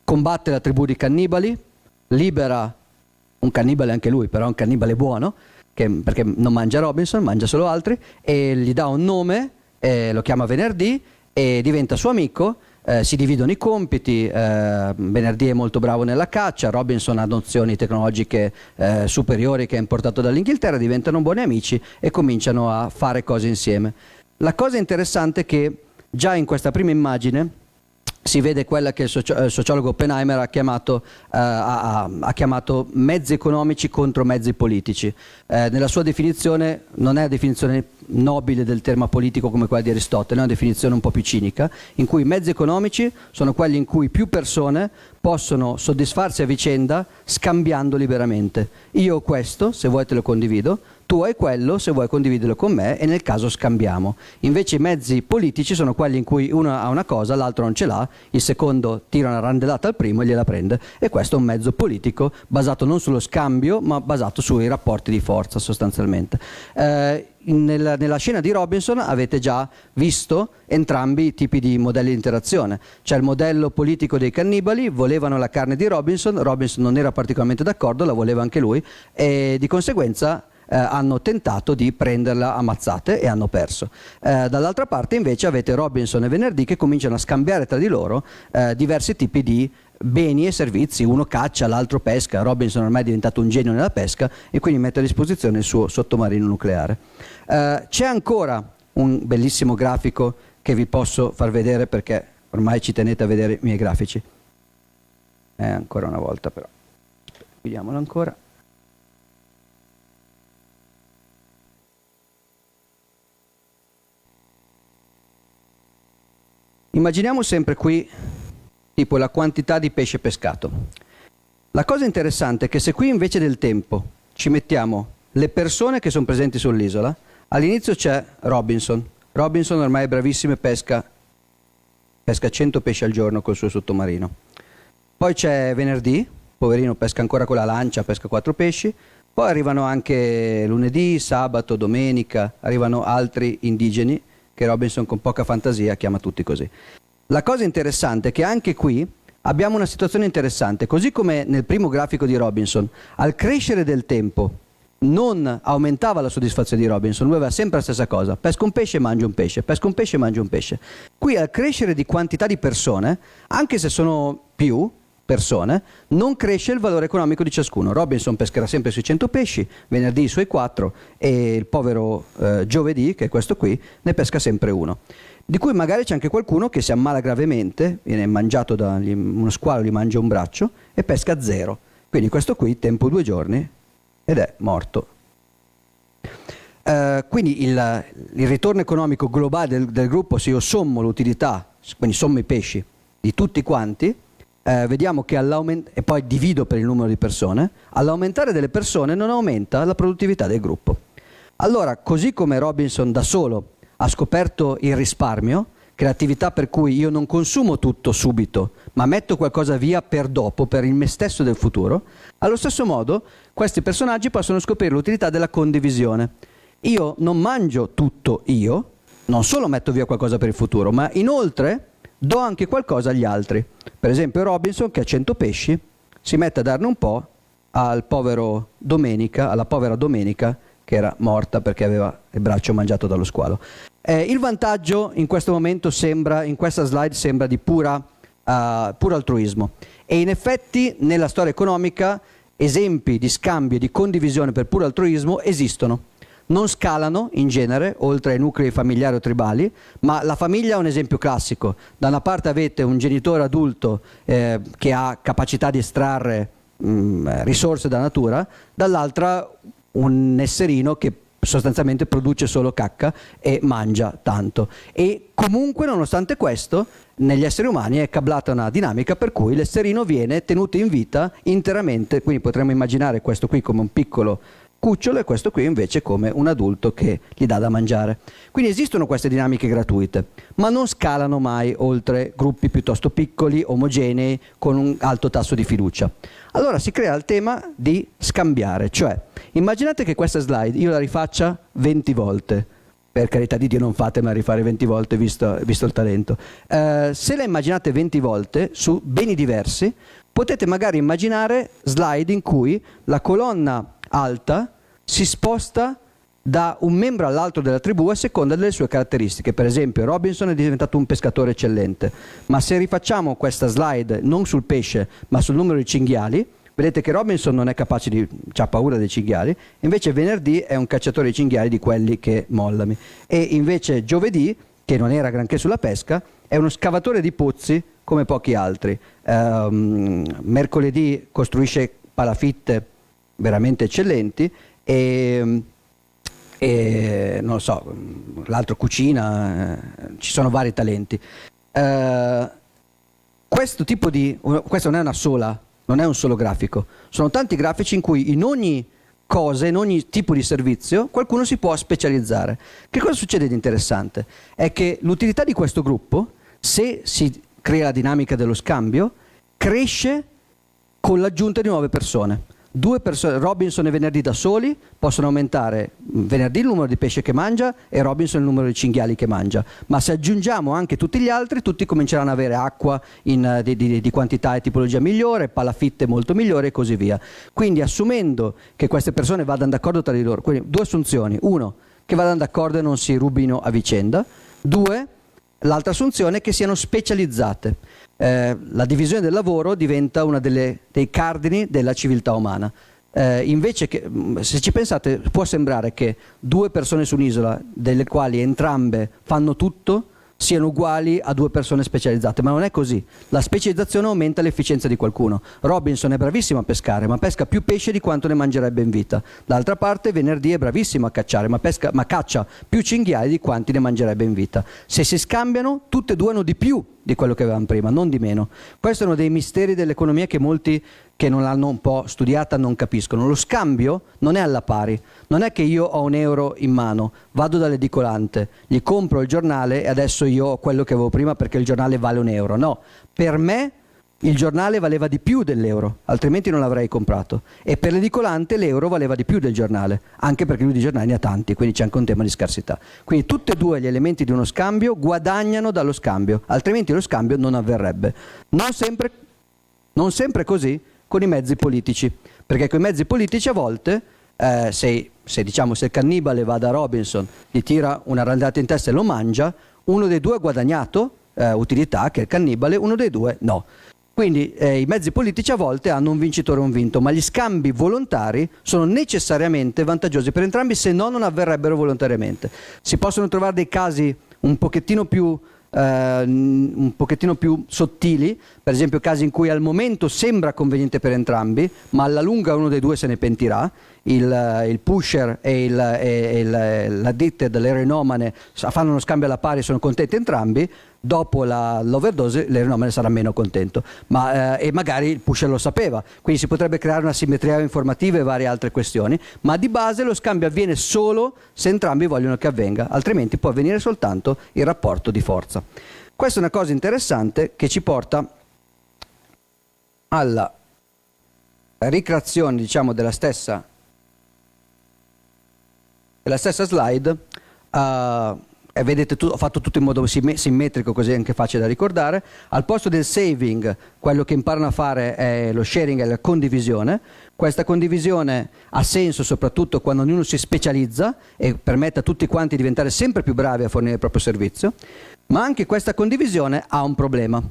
combatte la tribù di cannibali, libera un cannibale anche lui, però un cannibale buono, perché non mangia Robinson, mangia solo altri, e gli dà un nome, lo chiama Venerdì e diventa suo amico. Si dividono i compiti, Venerdì è molto bravo nella caccia, Robinson ha nozioni tecnologiche superiori che ha importato dall'Inghilterra, diventano buoni amici e cominciano a fare cose insieme. La cosa interessante è che già in questa prima immagine si vede quella che il sociologo Oppenheimer ha chiamato mezzi economici contro mezzi politici. Nella sua definizione non è la definizione nobile del termine politico come quella di Aristotele, è una definizione un po' più cinica, in cui i mezzi economici sono quelli in cui più persone possono soddisfarsi a vicenda scambiando liberamente. Io ho questo, se vuoi te lo condivido, tu hai quello, se vuoi condividerlo con me, e nel caso scambiamo. Invece i mezzi politici sono quelli in cui uno ha una cosa, l'altro non ce l'ha, il secondo tira una randellata al primo e gliela prende, e questo è un mezzo politico basato non sullo scambio, ma basato sui rapporti di forza sostanzialmente. Nella scena di Robinson avete già visto entrambi i tipi di modelli di interazione. C'è il modello politico dei cannibali, volevano la carne di Robinson, Robinson non era particolarmente d'accordo, la voleva anche lui, e di conseguenza hanno tentato di prenderla a mazzate e hanno perso. Dall'altra parte invece avete Robinson e Venerdì che cominciano a scambiare tra di loro diversi tipi di beni e servizi. Uno caccia, l'altro pesca. Robinson ormai è diventato un genio nella pesca e quindi mette a disposizione il suo sottomarino nucleare. C'è ancora un bellissimo grafico che vi posso far vedere, perché ormai ci tenete a vedere i miei grafici. Ancora una volta però, vediamolo ancora. Immaginiamo sempre qui tipo la quantità di pesce pescato. La cosa interessante è che se qui invece del tempo ci mettiamo le persone che sono presenti sull'isola, all'inizio c'è Robinson. Robinson ormai è bravissimo e pesca 100 pesci al giorno col suo sottomarino. Poi c'è Venerdì, poverino, pesca ancora con la lancia, pesca 4 pesci. Poi arrivano anche lunedì, sabato, domenica, arrivano altri indigeni che Robinson con poca fantasia chiama tutti così. La cosa interessante è che anche qui abbiamo una situazione interessante, così come nel primo grafico di Robinson, al crescere del tempo non aumentava la soddisfazione di Robinson, lui aveva sempre la stessa cosa, pesca un pesce e mangia un pesce, pesca un pesce e mangia un pesce. Qui al crescere di quantità di persone, anche se sono più persone, non cresce il valore economico di ciascuno. Robinson pescherà sempre sui 100 pesci, Venerdì i suoi 4 e il povero Giovedì, che è questo qui, ne pesca sempre uno. Di cui magari c'è anche qualcuno che si ammala gravemente, viene mangiato da uno squalo, gli mangia un braccio e pesca 0. Quindi questo qui, tempo 2 giorni ed è morto. Quindi il ritorno economico globale del gruppo, se io sommo l'utilità, quindi sommo i pesci di tutti quanti, vediamo che e poi divido per il numero di persone, all'aumentare delle persone non aumenta la produttività del gruppo. Allora, così come Robinson da solo ha scoperto il risparmio, che è l'attività per cui io non consumo tutto subito, ma metto qualcosa via per dopo, per il me stesso del futuro, allo stesso modo questi personaggi possono scoprire l'utilità della condivisione. io non mangio tutto io, non solo metto via qualcosa per il futuro, ma inoltre do anche qualcosa agli altri. Per esempio Robinson, che ha 100 pesci, si mette a darne un po' al povero Domenica, alla povera Domenica, che era morta perché aveva il braccio mangiato dallo squalo. Il vantaggio in questo momento sembra, in questa slide, sembra di puro altruismo. E in effetti nella storia economica esempi di scambio e di condivisione per puro altruismo esistono. Non scalano in genere, oltre ai nuclei familiari o tribali, ma la famiglia è un esempio classico. Da una parte avete un genitore adulto che ha capacità di estrarre risorse dalla natura, dall'altra un esserino che sostanzialmente produce solo cacca e mangia tanto. E comunque, nonostante questo, negli esseri umani è cablata una dinamica per cui l'esserino viene tenuto in vita interamente, quindi potremmo immaginare questo qui come un piccolo cucciolo e questo qui invece come un adulto che gli dà da mangiare. Quindi esistono queste dinamiche gratuite, ma non scalano mai oltre gruppi piuttosto piccoli, omogenei, con un alto tasso di fiducia. Allora si crea il tema di scambiare, cioè immaginate che questa slide io la rifaccia 20 volte. Per carità di Dio non fatemela rifare 20 volte visto il talento. Se la immaginate 20 volte su beni diversi, potete magari immaginare slide in cui la colonna alta si sposta da un membro all'altro della tribù a seconda delle sue caratteristiche. Per esempio Robinson è diventato un pescatore eccellente, ma se rifacciamo questa slide non sul pesce ma sul numero di cinghiali, vedete che Robinson non è capace di, ha paura dei cinghiali, invece venerdì è un cacciatore di cinghiali di quelli che mollami, e invece giovedì, che non era granché sulla pesca, è uno scavatore di pozzi come pochi altri. Mercoledì costruisce palafitte veramente eccellenti e non lo so, l'altro cucina, ci sono vari talenti. Questo non è una sola, non è un solo grafico, sono tanti grafici in cui in ogni cosa, in ogni tipo di servizio qualcuno si può specializzare. Che cosa succede di interessante? È che l'utilità di questo gruppo, se si crea la dinamica dello scambio, cresce con l'aggiunta di nuove persone. Due persone, Robinson e venerdì da soli, possono aumentare venerdì il numero di pesce che mangia e Robinson il numero di cinghiali che mangia, ma se aggiungiamo anche tutti gli altri, tutti cominceranno ad avere acqua di quantità e tipologia migliore, palafitte molto migliori e così via. Quindi assumendo che queste persone vadano d'accordo tra di loro, quindi due assunzioni: uno, che vadano d'accordo e non si rubino a vicenda; due, l'altra assunzione è che siano specializzate. La divisione del lavoro diventa uno dei cardini della civiltà umana. Invece che, se ci pensate, può sembrare che due persone su un'isola, delle quali entrambe fanno tutto, siano uguali a due persone specializzate, ma non è così. La specializzazione aumenta l'efficienza di qualcuno. Robinson è bravissimo a pescare, ma pesca più pesce di quanto ne mangerebbe in vita. D'altra parte venerdì è bravissimo a cacciare, ma caccia più cinghiali di quanti ne mangerebbe in vita. Se si scambiano, tutte e due hanno di più di quello che avevano prima, non di meno. Questo è uno dei misteri dell'economia che molti che non l'hanno un po' studiata non capiscono. Lo scambio non è alla pari, non è che io ho €1 in mano, vado dall'edicolante, gli compro il giornale e adesso io ho quello che avevo prima perché il giornale vale €1. No, per me il giornale valeva di più dell'euro, altrimenti non l'avrei comprato, e per l'edicolante l'euro valeva di più del giornale, anche perché lui di giornali ne ha tanti, quindi c'è anche un tema di scarsità. Quindi tutti e due gli elementi di uno scambio guadagnano dallo scambio, altrimenti lo scambio non avverrebbe. Non sempre così con i mezzi politici, perché con i mezzi politici a volte se il cannibale va da Robinson, gli tira una randata in testa e lo mangia, uno dei due ha guadagnato utilità, che è il cannibale, uno dei due no. Quindi i mezzi politici a volte hanno un vincitore e un vinto, ma gli scambi volontari sono necessariamente vantaggiosi per entrambi, se no non avverrebbero volontariamente. Si possono trovare dei casi un pochettino più sottili, per esempio casi in cui al momento sembra conveniente per entrambi, ma alla lunga uno dei due se ne pentirà. Il pusher e l'addicted, l'eroinomane, fanno uno scambio alla pari e sono contenti entrambi. Dopo l'overdose l'eroinomane sarà meno contento, e magari il pusher lo sapeva, quindi si potrebbe creare una simmetria informativa e varie altre questioni, ma di base lo scambio avviene solo se entrambi vogliono che avvenga, altrimenti può avvenire soltanto il rapporto di forza. Questa è una cosa interessante che ci porta alla ricreazione, diciamo, della stessa della stessa slide, e vedete, ho fatto tutto in modo simmetrico, così è anche facile da ricordare. Al posto del saving, quello che imparano a fare è lo sharing, è la condivisione. Questa condivisione ha senso soprattutto quando ognuno si specializza e permette a tutti quanti di diventare sempre più bravi a fornire il proprio servizio, ma anche questa condivisione ha un problema.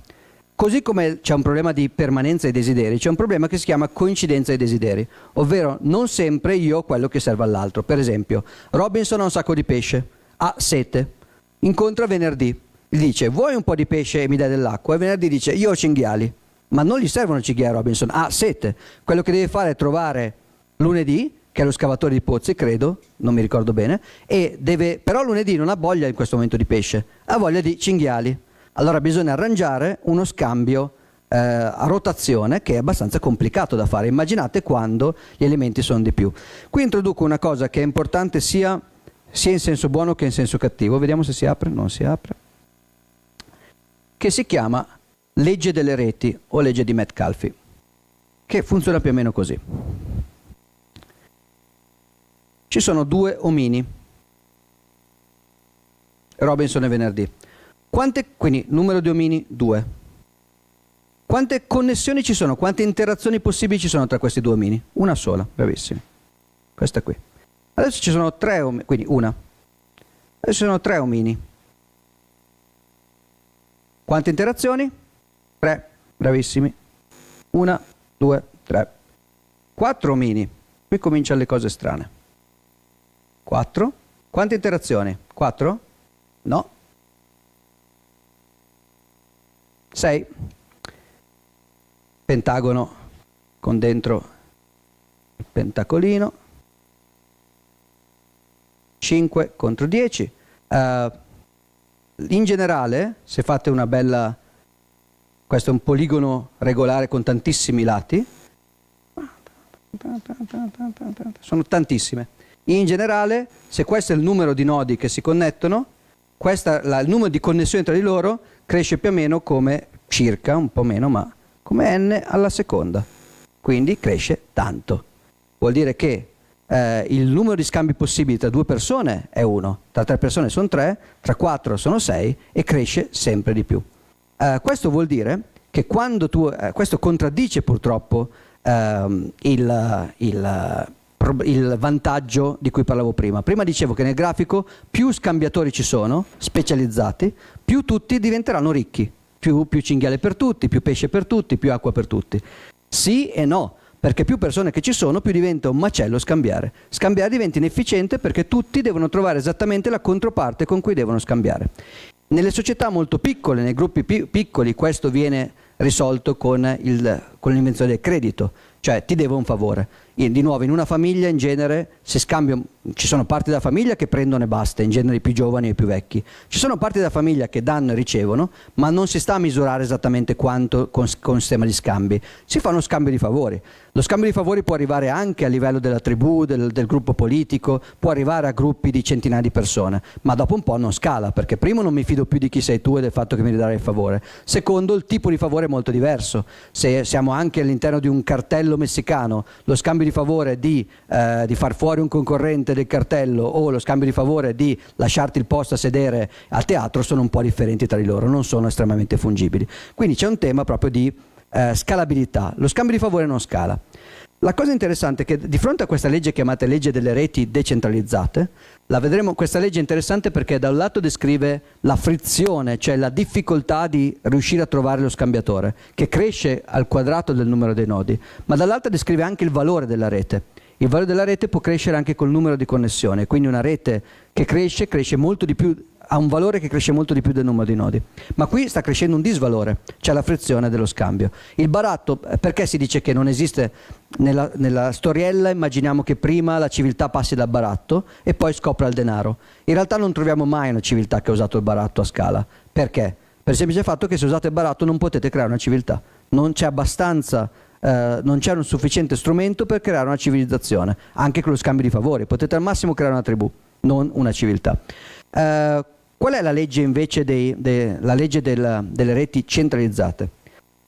Così come c'è un problema di permanenza dei desideri, c'è un problema che si chiama coincidenza dei desideri, ovvero non sempre io ho quello che serve all'altro. Per esempio, Robinson ha un sacco di pesce, ha sete, incontra venerdì, gli dice vuoi un po' di pesce e mi dai dell'acqua, e venerdì dice io ho cinghiali, ma non gli servono cinghiali a Robinson, ha sete. Quello che deve fare è trovare lunedì, che è lo scavatore di pozzi, credo, non mi ricordo bene, però lunedì non ha voglia in questo momento di pesce, ha voglia di cinghiali. Allora bisogna arrangiare uno scambio a rotazione, che è abbastanza complicato da fare. Immaginate quando gli elementi sono di più. Qui introduco una cosa che è importante sia in senso buono che in senso cattivo. Vediamo se si apre. Non si apre. Che si chiama legge delle reti o legge di Metcalfe, che funziona più o meno così. Ci sono due omini, Robinson e venerdì. Quindi numero di omini 2. Quante connessioni ci sono? Quante interazioni possibili ci sono tra questi due omini? Una sola, bravissimi. Questa qui. Adesso ci sono 3 omini, quindi una. Adesso ci sono 3 omini. Quante interazioni? 3, bravissimi. 1, 2, 3. 4 omini. Qui cominciano le cose strane. 4. Quante interazioni? 4? No. 6. Pentagono con dentro il pentacolino. 5 contro 10. In generale, se fate una bella... Questo è un poligono regolare con tantissimi lati. Sono tantissime. In generale, se questo è il numero di nodi che si connettono, il numero di connessioni tra di loro cresce più o meno come, circa, un po' meno, ma come n alla seconda. Quindi cresce tanto. Vuol dire che il numero di scambi possibili tra 2 persone è 1, tra 3 persone sono 3, tra 4 sono 6 e cresce sempre di più. Questo vuol dire che quando questo contraddice purtroppo il vantaggio di cui parlavo prima. Prima dicevo che nel grafico più scambiatori ci sono, specializzati, più tutti diventeranno ricchi. Più cinghiale per tutti, più pesce per tutti, più acqua per tutti. Sì e no, perché più persone che ci sono, più diventa un macello scambiare. Scambiare diventa inefficiente perché tutti devono trovare esattamente la controparte con cui devono scambiare. Nelle società molto piccole, nei gruppi piccoli, questo viene risolto con l'invenzione del credito, cioè ti devo un favore. Di nuovo, in una famiglia in genere ci sono parti della famiglia che prendono e basta, in genere i più giovani e i più vecchi. Ci sono parti della famiglia che danno e ricevono, ma non si sta a misurare esattamente quanto con sistema di scambi. Si fa uno scambio di favori. Lo scambio di favori può arrivare anche a livello della tribù, del gruppo politico, può arrivare a gruppi di centinaia di persone, ma dopo un po' non scala, perché primo non mi fido più di chi sei tu e del fatto che mi darai il favore. Secondo, il tipo di favore è molto diverso. Se siamo anche all'interno di un cartello messicano, lo scambio di favore di far fuori un concorrente del cartello o lo scambio di favore di lasciarti il posto a sedere al teatro sono un po' differenti tra di loro, non sono estremamente fungibili. Quindi c'è un tema proprio di scalabilità. Lo scambio di favore non scala. La cosa interessante è che di fronte a questa legge chiamata legge delle reti decentralizzate, la vedremo, questa legge è interessante perché da un lato descrive la frizione, cioè la difficoltà di riuscire a trovare lo scambiatore, che cresce al quadrato del numero dei nodi, ma dall'altro descrive anche il valore della rete. Il valore della rete può crescere anche col numero di connessioni, quindi una rete che cresce molto di più, ha un valore che cresce molto di più del numero di nodi. Ma qui sta crescendo un disvalore, cioè la frizione dello scambio. Il baratto, perché si dice che non esiste nella storiella, immaginiamo che prima la civiltà passi dal baratto e poi scopra il denaro. In realtà non troviamo mai una civiltà che ha usato il baratto a scala. Perché? Per il semplice fatto che se usate il baratto non potete creare una civiltà. Non c'è abbastanza... non c'è un sufficiente strumento per creare una civilizzazione, anche con lo scambio di favori. Potete al massimo creare una tribù, non una civiltà. Qual è la legge invece la legge delle reti centralizzate?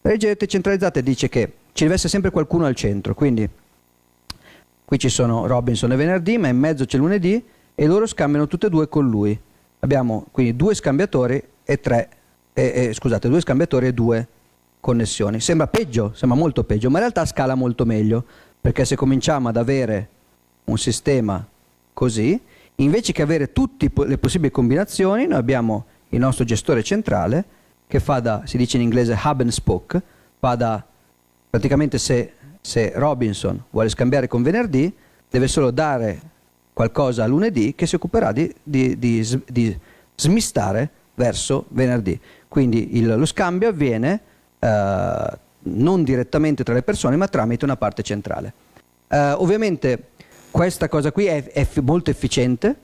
La legge delle reti centralizzate dice che ci deve essere sempre qualcuno al centro, quindi qui ci sono Robinson e venerdì, ma in mezzo c'è lunedì e loro scambiano tutte e due con lui. Abbiamo quindi due scambiatori e due scambiatori e due connessioni. Sembra peggio, sembra molto peggio, ma in realtà scala molto meglio, perché se cominciamo ad avere un sistema così, invece che avere tutte le possibili combinazioni, noi abbiamo il nostro gestore centrale che fa da, si dice in inglese hub and spoke, fa da, praticamente se Robinson vuole scambiare con venerdì, deve solo dare qualcosa a lunedì che si occuperà di smistare verso venerdì. Quindi lo scambio avviene non direttamente tra le persone, ma tramite una parte centrale. Ovviamente questa cosa qui è molto efficiente.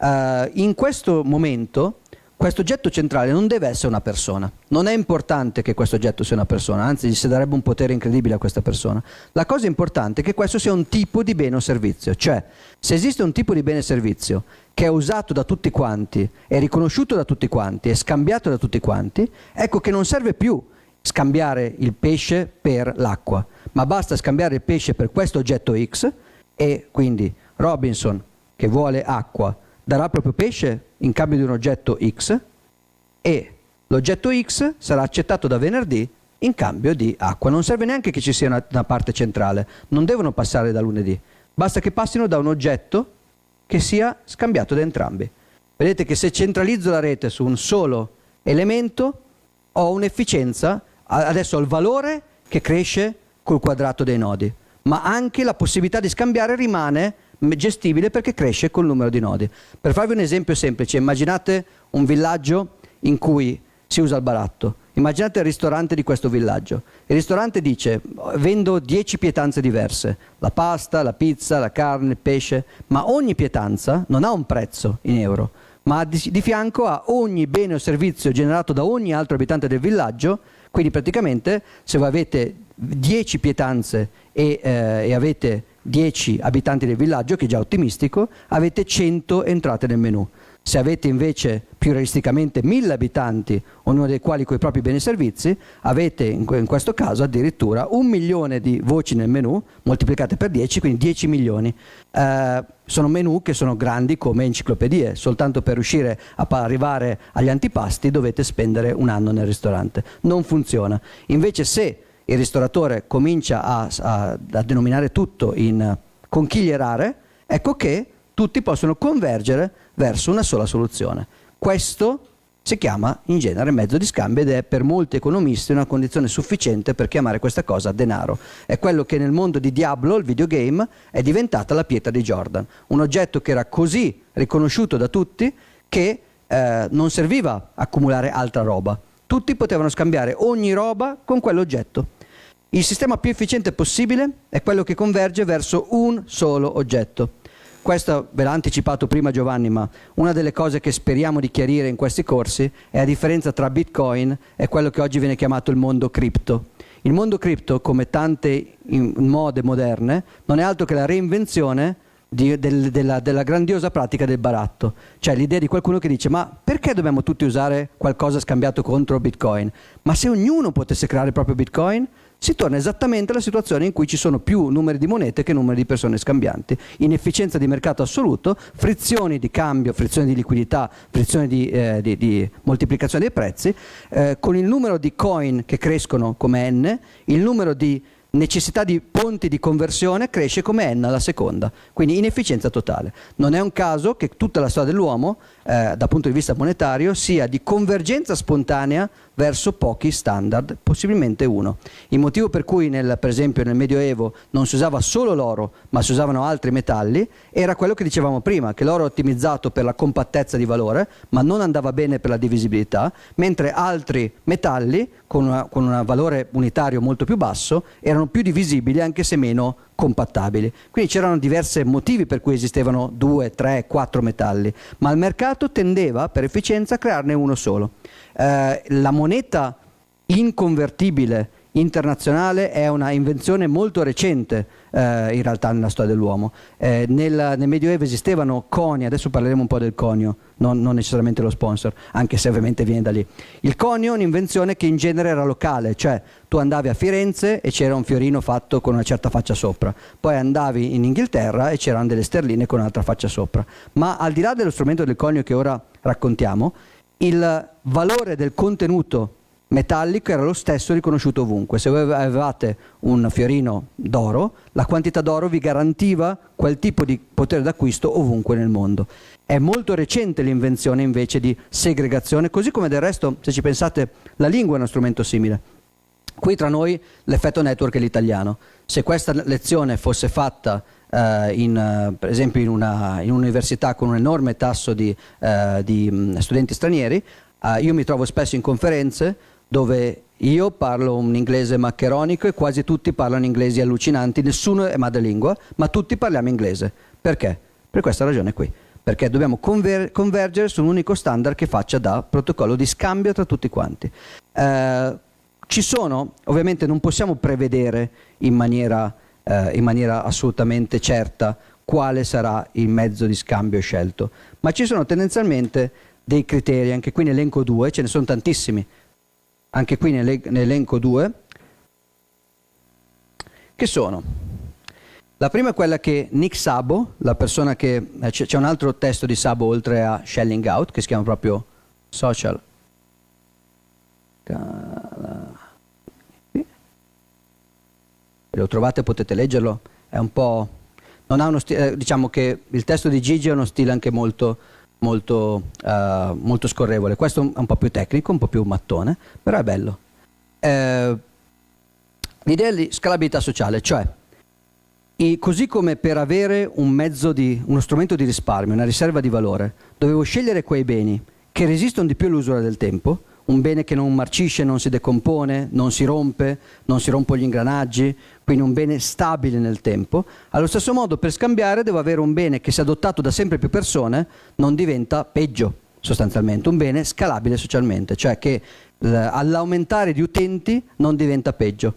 In questo momento questo oggetto centrale non deve essere una persona. Non è importante che questo oggetto sia una persona, anzi gli si darebbe un potere incredibile a questa persona. La cosa importante è che questo sia un tipo di bene o servizio, cioè se esiste un tipo di bene o servizio che è usato da tutti quanti, è riconosciuto da tutti quanti, è scambiato da tutti quanti, ecco che non serve più scambiare il pesce per l'acqua, ma basta scambiare il pesce per questo oggetto X, e quindi Robinson, che vuole acqua, darà proprio pesce in cambio di un oggetto X, e l'oggetto X sarà accettato da venerdì in cambio di acqua. Non serve neanche che ci sia una parte centrale, non devono passare da lunedì, basta che passino da un oggetto che sia scambiato da entrambi. Vedete che se centralizzo la rete su un solo elemento ho un'efficienza, adesso ho il valore che cresce col quadrato dei nodi, ma anche la possibilità di scambiare rimane gestibile perché cresce col numero di nodi. Per farvi un esempio semplice, immaginate un villaggio in cui si usa il baratto, immaginate il ristorante di questo villaggio. Il ristorante dice: vendo 10 pietanze diverse, la pasta, la pizza, la carne, il pesce, ma ogni pietanza non ha un prezzo in euro, ma di fianco ha ogni bene o servizio generato da ogni altro abitante del villaggio. Quindi praticamente se voi avete 10 pietanze e avete 10 abitanti del villaggio, che è già ottimistico, avete 100 entrate nel menu. Se avete invece più realisticamente 1000 abitanti, ognuno dei quali con i propri beni e servizi, avete in questo caso addirittura 1 milione di voci nel menu moltiplicate per 10, quindi 10 milioni. Sono menu che sono grandi come enciclopedie, soltanto per riuscire a arrivare agli antipasti dovete spendere un anno nel ristorante. Non funziona. Invece se il ristoratore comincia a denominare tutto in conchiglie rare, ecco che tutti possono convergere verso una sola soluzione. Questo si chiama in genere mezzo di scambio ed è per molti economisti una condizione sufficiente per chiamare questa cosa denaro. È quello che nel mondo di Diablo, il videogame, è diventata la pietra di Jordan, un oggetto che era così riconosciuto da tutti che non serviva accumulare altra roba. Tutti potevano scambiare ogni roba con quell'oggetto. Il sistema più efficiente possibile è quello che converge verso un solo oggetto. Questo ve l'ha anticipato prima Giovanni, ma una delle cose che speriamo di chiarire in questi corsi è la differenza tra Bitcoin e quello che oggi viene chiamato il mondo cripto. Il mondo cripto, come tante mode moderne, non è altro che la reinvenzione della grandiosa pratica del baratto, cioè l'idea di qualcuno che dice: ma perché dobbiamo tutti usare qualcosa scambiato contro Bitcoin? Ma se ognuno potesse creare il proprio Bitcoin, si torna esattamente alla situazione in cui ci sono più numeri di monete che numeri di persone scambianti, inefficienza di mercato assoluto, frizioni di cambio, frizioni di liquidità, frizioni di moltiplicazione dei prezzi, con il numero di coin che crescono come n, il numero di necessità di ponti di conversione cresce come n alla seconda, quindi inefficienza totale. Non è un caso che tutta la storia dell'uomo dal punto di vista monetario sia di convergenza spontanea verso pochi standard, possibilmente uno. Il motivo per cui per esempio nel Medioevo non si usava solo l'oro ma si usavano altri metalli era quello che dicevamo prima, che l'oro è ottimizzato per la compattezza di valore ma non andava bene per la divisibilità, mentre altri metalli con un valore unitario molto più basso erano più divisibili anche se meno compattabili. Quindi c'erano diversi motivi per cui esistevano 2, 3, 4 metalli, ma il mercato tendeva per efficienza a crearne uno solo. La moneta inconvertibile internazionale, è una invenzione molto recente in realtà nella storia dell'uomo. Nel Medioevo esistevano coni, adesso parleremo un po' del conio, non necessariamente lo sponsor, anche se ovviamente viene da lì. Il conio è un'invenzione che in genere era locale, cioè tu andavi a Firenze e c'era un fiorino fatto con una certa faccia sopra, poi andavi in Inghilterra e c'erano delle sterline con un'altra faccia sopra. Ma al di là dello strumento del conio che ora raccontiamo, il valore del contenuto metallico era lo stesso, riconosciuto ovunque. Se voi avevate un fiorino d'oro, la quantità d'oro vi garantiva quel tipo di potere d'acquisto ovunque nel mondo. È molto recente l'invenzione invece di segregazione, così come del resto, se ci pensate, la lingua è uno strumento simile. Qui tra noi l'effetto network è l'italiano. Se questa lezione fosse fatta per esempio in un'università con un enorme tasso di studenti stranieri, io mi trovo spesso in conferenze dove io parlo un inglese maccheronico e quasi tutti parlano inglesi allucinanti, nessuno è madrelingua, ma tutti parliamo inglese. Perché? Per questa ragione qui. Perché dobbiamo convergere su un unico standard che faccia da protocollo di scambio tra tutti quanti. Ci sono, ovviamente non possiamo prevedere in maniera assolutamente certa quale sarà il mezzo di scambio scelto, ma ci sono tendenzialmente dei criteri, anche qui nell'elenco 2, ce ne sono tantissimi, anche qui nell'elenco 2, che sono: la prima è quella che Nick Szabo, la persona che c'è un altro testo di Szabo oltre a Shelling Out che si chiama proprio Social. Lo trovate, potete leggerlo, è un po', non ha uno stile, diciamo che il testo di Gigi ha uno stile anche molto scorrevole. Questo è un po' più tecnico, un po' più mattone, però è bello. L'idea di scalabilità sociale, cioè così come per avere uno strumento di risparmio, una riserva di valore, dovevo scegliere quei beni che resistono di più all'usura del tempo, un bene che non marcisce, non si decompone, non si rompe, non si rompono gli ingranaggi, quindi un bene stabile nel tempo. Allo stesso modo, per scambiare devo avere un bene che, se adottato da sempre più persone, non diventa peggio, sostanzialmente, un bene scalabile socialmente, cioè che all'aumentare di utenti non diventa peggio.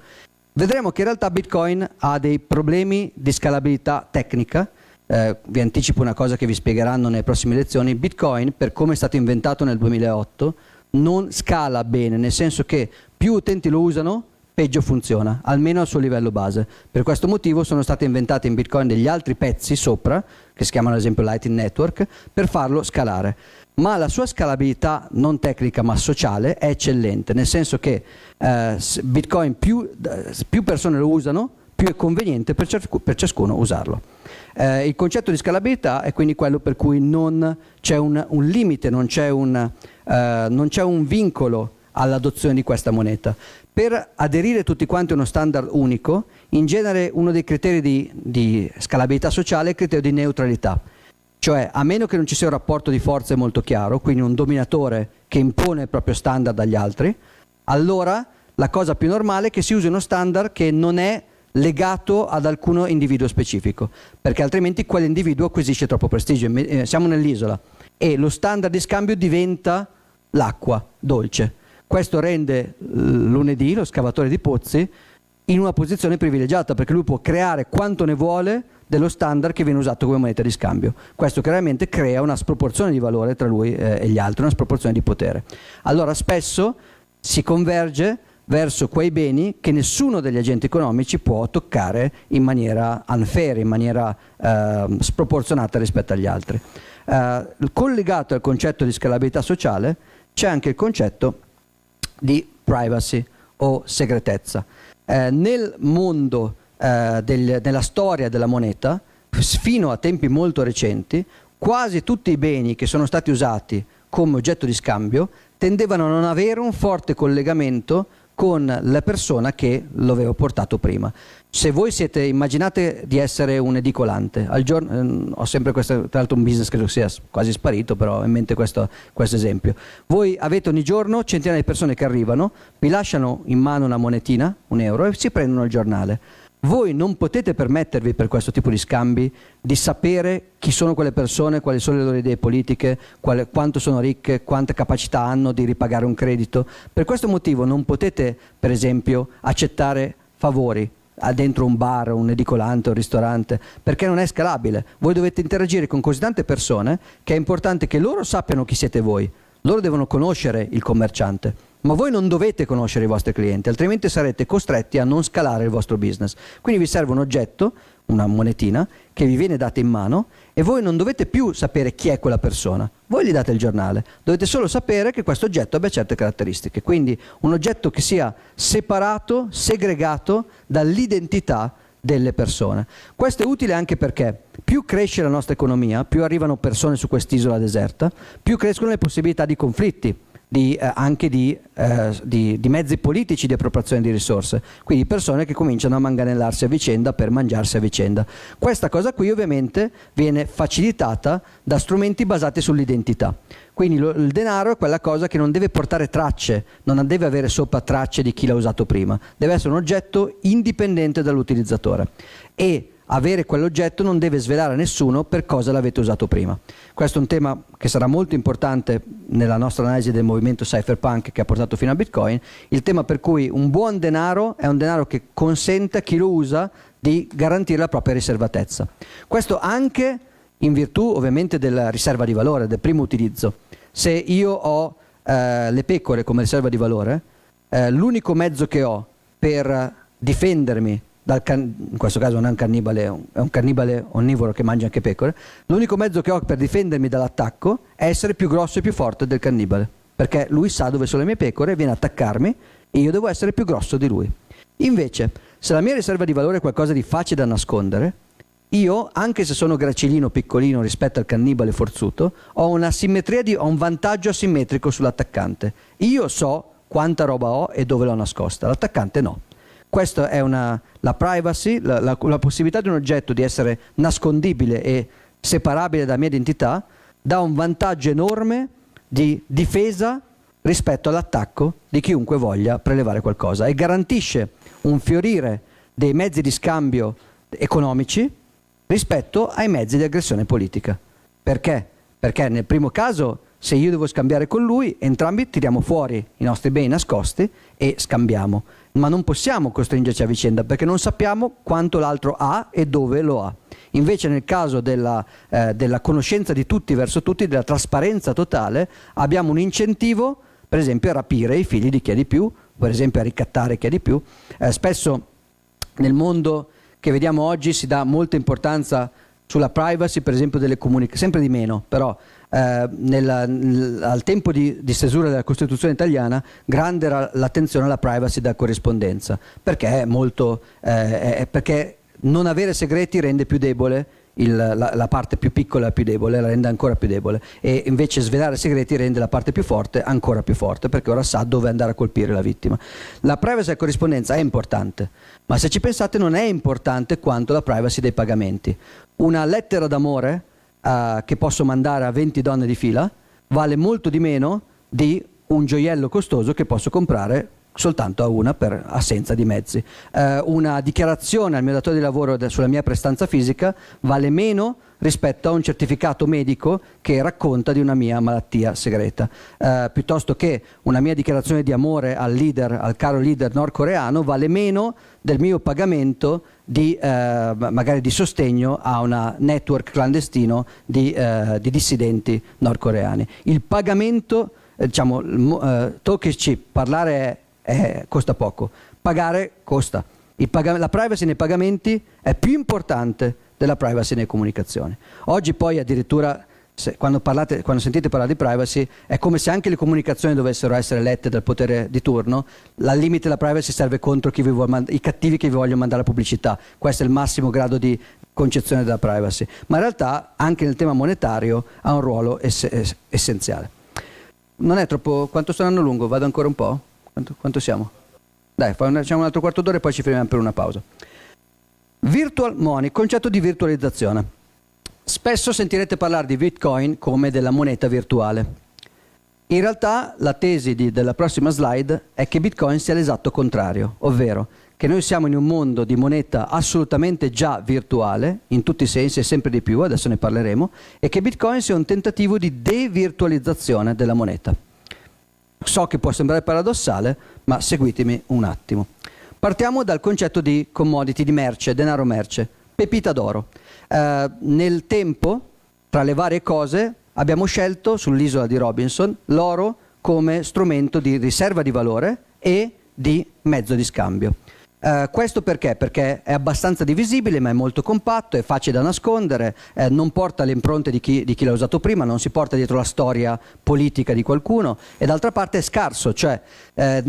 Vedremo che in realtà Bitcoin ha dei problemi di scalabilità tecnica. Vi anticipo una cosa che vi spiegheranno nelle prossime lezioni. Bitcoin, per come è stato inventato nel 2008, non scala bene, nel senso che più utenti lo usano, peggio funziona, almeno al suo livello base. Per questo motivo sono state inventate in Bitcoin degli altri pezzi sopra, che si chiamano ad esempio Lightning Network, per farlo scalare. Ma la sua scalabilità non tecnica ma sociale è eccellente, nel senso che Bitcoin più persone lo usano, più è conveniente per ciascuno usarlo. Il concetto di scalabilità è quindi quello per cui non c'è un limite, non c'è un vincolo all'adozione di questa moneta. Per aderire tutti quanti a uno standard unico, in genere uno dei criteri di scalabilità sociale è il criterio di neutralità. Cioè, a meno che non ci sia un rapporto di forze molto chiaro, quindi un dominatore che impone il proprio standard agli altri, allora la cosa più normale è che si usi uno standard che non è legato ad alcun individuo specifico, perché altrimenti quell'individuo acquisisce troppo prestigio. Siamo nell'isola e lo standard di scambio diventa l'acqua dolce. Questo rende Lunedì, lo scavatore di pozzi, in una posizione privilegiata, perché lui può creare quanto ne vuole dello standard che viene usato come moneta di scambio. Questo chiaramente crea una sproporzione di valore tra lui e gli altri, una sproporzione di potere. Allora spesso si converge verso quei beni che nessuno degli agenti economici può toccare in maniera unfair, in maniera sproporzionata rispetto agli altri. Collegato al concetto di scalabilità sociale c'è anche il concetto di privacy o segretezza. Nel mondo, nella storia della moneta, fino a tempi molto recenti, quasi tutti i beni che sono stati usati come oggetto di scambio tendevano a non avere un forte collegamento con la persona che lo aveva portato prima. Se voi immaginate di essere un edicolante, ho sempre questo, tra l'altro un business che sia quasi sparito, però ho in mente questo esempio. Voi avete ogni giorno centinaia di persone che arrivano, vi lasciano in mano una monetina, €1, e si prendono il giornale. Voi non potete permettervi per questo tipo di scambi di sapere chi sono quelle persone, quali sono le loro idee politiche, quanto sono ricche, quante capacità hanno di ripagare un credito. Per questo motivo non potete, per esempio, accettare favori dentro un bar, un edicolante, un ristorante, perché non è scalabile. Voi dovete interagire con così tante persone che è importante che loro sappiano chi siete voi. Loro devono conoscere il commerciante, ma voi non dovete conoscere i vostri clienti, altrimenti sarete costretti a non scalare il vostro business. Quindi vi serve un oggetto, una monetina, che vi viene data in mano e voi non dovete più sapere chi è quella persona. Voi gli date il giornale, dovete solo sapere che questo oggetto abbia certe caratteristiche. Quindi un oggetto che sia separato, segregato dall'identità delle persone. Questo è utile anche perché più cresce la nostra economia, più arrivano persone su quest'isola deserta, più crescono le possibilità di conflitti, anche di mezzi politici di appropriazione di risorse, quindi persone che cominciano a manganellarsi a vicenda per mangiarsi a vicenda. Questa cosa qui ovviamente viene facilitata da strumenti basati sull'identità. Quindi il denaro è quella cosa che non deve portare tracce, non deve avere sopra tracce di chi l'ha usato prima, deve essere un oggetto indipendente dall'utilizzatore e avere quell'oggetto non deve svelare a nessuno per cosa l'avete usato prima. Questo è un tema che sarà molto importante nella nostra analisi del movimento cypherpunk che ha portato fino a Bitcoin, il tema per cui un buon denaro è un denaro che consente a chi lo usa di garantire la propria riservatezza. Questo anche in virtù ovviamente della riserva di valore, del primo utilizzo. Se io ho le pecore come riserva di valore, l'unico mezzo che ho per difendermi in questo caso non è un cannibale, è un cannibale onnivoro che mangia anche pecore, l'unico mezzo che ho per difendermi dall'attacco è essere più grosso e più forte del cannibale, perché lui sa dove sono le mie pecore, viene a attaccarmi e io devo essere più grosso di lui. Invece, se la mia riserva di valore è qualcosa di facile da nascondere, io, anche se sono gracilino, piccolino rispetto al cannibale forzuto, ho ho un vantaggio asimmetrico sull'attaccante. Io so quanta roba ho e dove l'ho nascosta, l'attaccante no. Questa è la privacy, la possibilità di un oggetto di essere nascondibile e separabile dalla mia identità, dà un vantaggio enorme di difesa rispetto all'attacco di chiunque voglia prelevare qualcosa e garantisce un fiorire dei mezzi di scambio economici rispetto ai mezzi di aggressione politica. Perché? Perché nel primo caso, se io devo scambiare con lui, entrambi tiriamo fuori i nostri beni nascosti e scambiamo. Ma non possiamo costringerci a vicenda perché non sappiamo quanto l'altro ha e dove lo ha. Invece nel caso della conoscenza di tutti verso tutti, della trasparenza totale, abbiamo un incentivo, per esempio, a rapire i figli di chi ha di più, per esempio a ricattare chi ha di più. Spesso nel mondo che vediamo oggi si dà molta importanza sulla privacy, per esempio delle comunicazioni, sempre di meno, però al tempo di stesura della Costituzione italiana grande era l'attenzione alla privacy da corrispondenza, perché perché non avere segreti rende più debole la parte più piccola più debole, la rende ancora più debole, e invece svelare segreti rende la parte più forte ancora più forte, perché ora sa dove andare a colpire la vittima. La privacy a corrispondenza è importante, ma se ci pensate non è importante quanto la privacy dei pagamenti. Una lettera d'amore che posso mandare a 20 donne di fila vale molto di meno di un gioiello costoso che posso comprare soltanto a una per assenza di mezzi. Una dichiarazione al mio datore di lavoro sulla mia prestanza fisica vale meno rispetto a un certificato medico che racconta di una mia malattia segreta, piuttosto che una mia dichiarazione di amore al caro leader nordcoreano vale meno del mio pagamento magari di sostegno a una network clandestino di dissidenti nordcoreani. Il pagamento, talk is cheap, parlare costa poco, pagare costa. La privacy nei pagamenti è più importante della privacy nelle comunicazioni. Oggi poi addirittura quando sentite parlare di privacy è come se anche le comunicazioni dovessero essere lette dal potere di turno. Al limite la privacy serve contro i cattivi che vi vogliono mandare la pubblicità. Questo è il massimo grado di concezione della privacy, ma in realtà anche nel tema monetario ha un ruolo essenziale. Non è troppo, quanto sto andando lungo? Vado ancora un po'? Quanto siamo? Dai, facciamo un altro quarto d'ora e poi ci fermiamo per una pausa. Virtual money, concetto di virtualizzazione. Spesso sentirete parlare di Bitcoin come della moneta virtuale. In realtà la tesi della prossima slide è che Bitcoin sia l'esatto contrario, ovvero che noi siamo in un mondo di moneta assolutamente già virtuale, in tutti i sensi e sempre di più, adesso ne parleremo, e che Bitcoin sia un tentativo di devirtualizzazione della moneta. So che può sembrare paradossale, ma seguitemi un attimo. Partiamo dal concetto di commodity, di merce, denaro merce, pepita d'oro. Nel tempo, tra le varie cose, abbiamo scelto sull'isola di Robinson l'oro come strumento di riserva di valore e di mezzo di scambio. Questo perché? Perché è abbastanza divisibile, ma è molto compatto, è facile da nascondere, non porta le impronte di chi l'ha usato prima, non si porta dietro la storia politica di qualcuno, e d'altra parte è scarso, cioè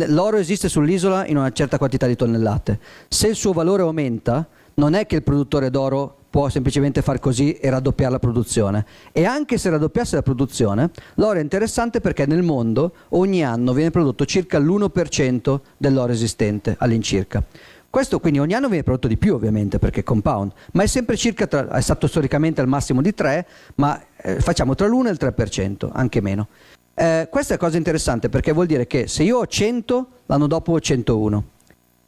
l'oro esiste sull'isola in una certa quantità di tonnellate. Se il suo valore aumenta, non è che il produttore d'oro può semplicemente far così e raddoppiare la produzione. E anche se raddoppiasse la produzione, l'oro è interessante perché nel mondo ogni anno viene prodotto circa l'1% dell'oro esistente all'incirca. Questo quindi ogni anno viene prodotto di più ovviamente perché è compound, ma è sempre circa, è stato storicamente al massimo di 3, ma facciamo tra l'1 e il 3%, anche meno. Questa è cosa interessante perché vuol dire che se io ho 100, l'anno dopo ho 101.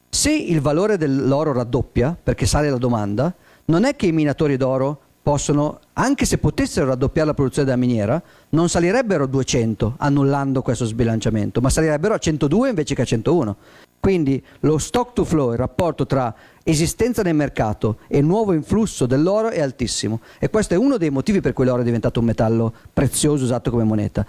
Se il valore dell'oro raddoppia, perché sale la domanda, non è che i minatori d'oro possono, anche se potessero raddoppiare la produzione della miniera, non salirebbero a 200 annullando questo sbilanciamento, ma salirebbero a 102 invece che a 101. Quindi lo stock to flow, il rapporto tra esistenza nel mercato e nuovo influsso dell'oro è altissimo, e questo è uno dei motivi per cui l'oro è diventato un metallo prezioso usato come moneta.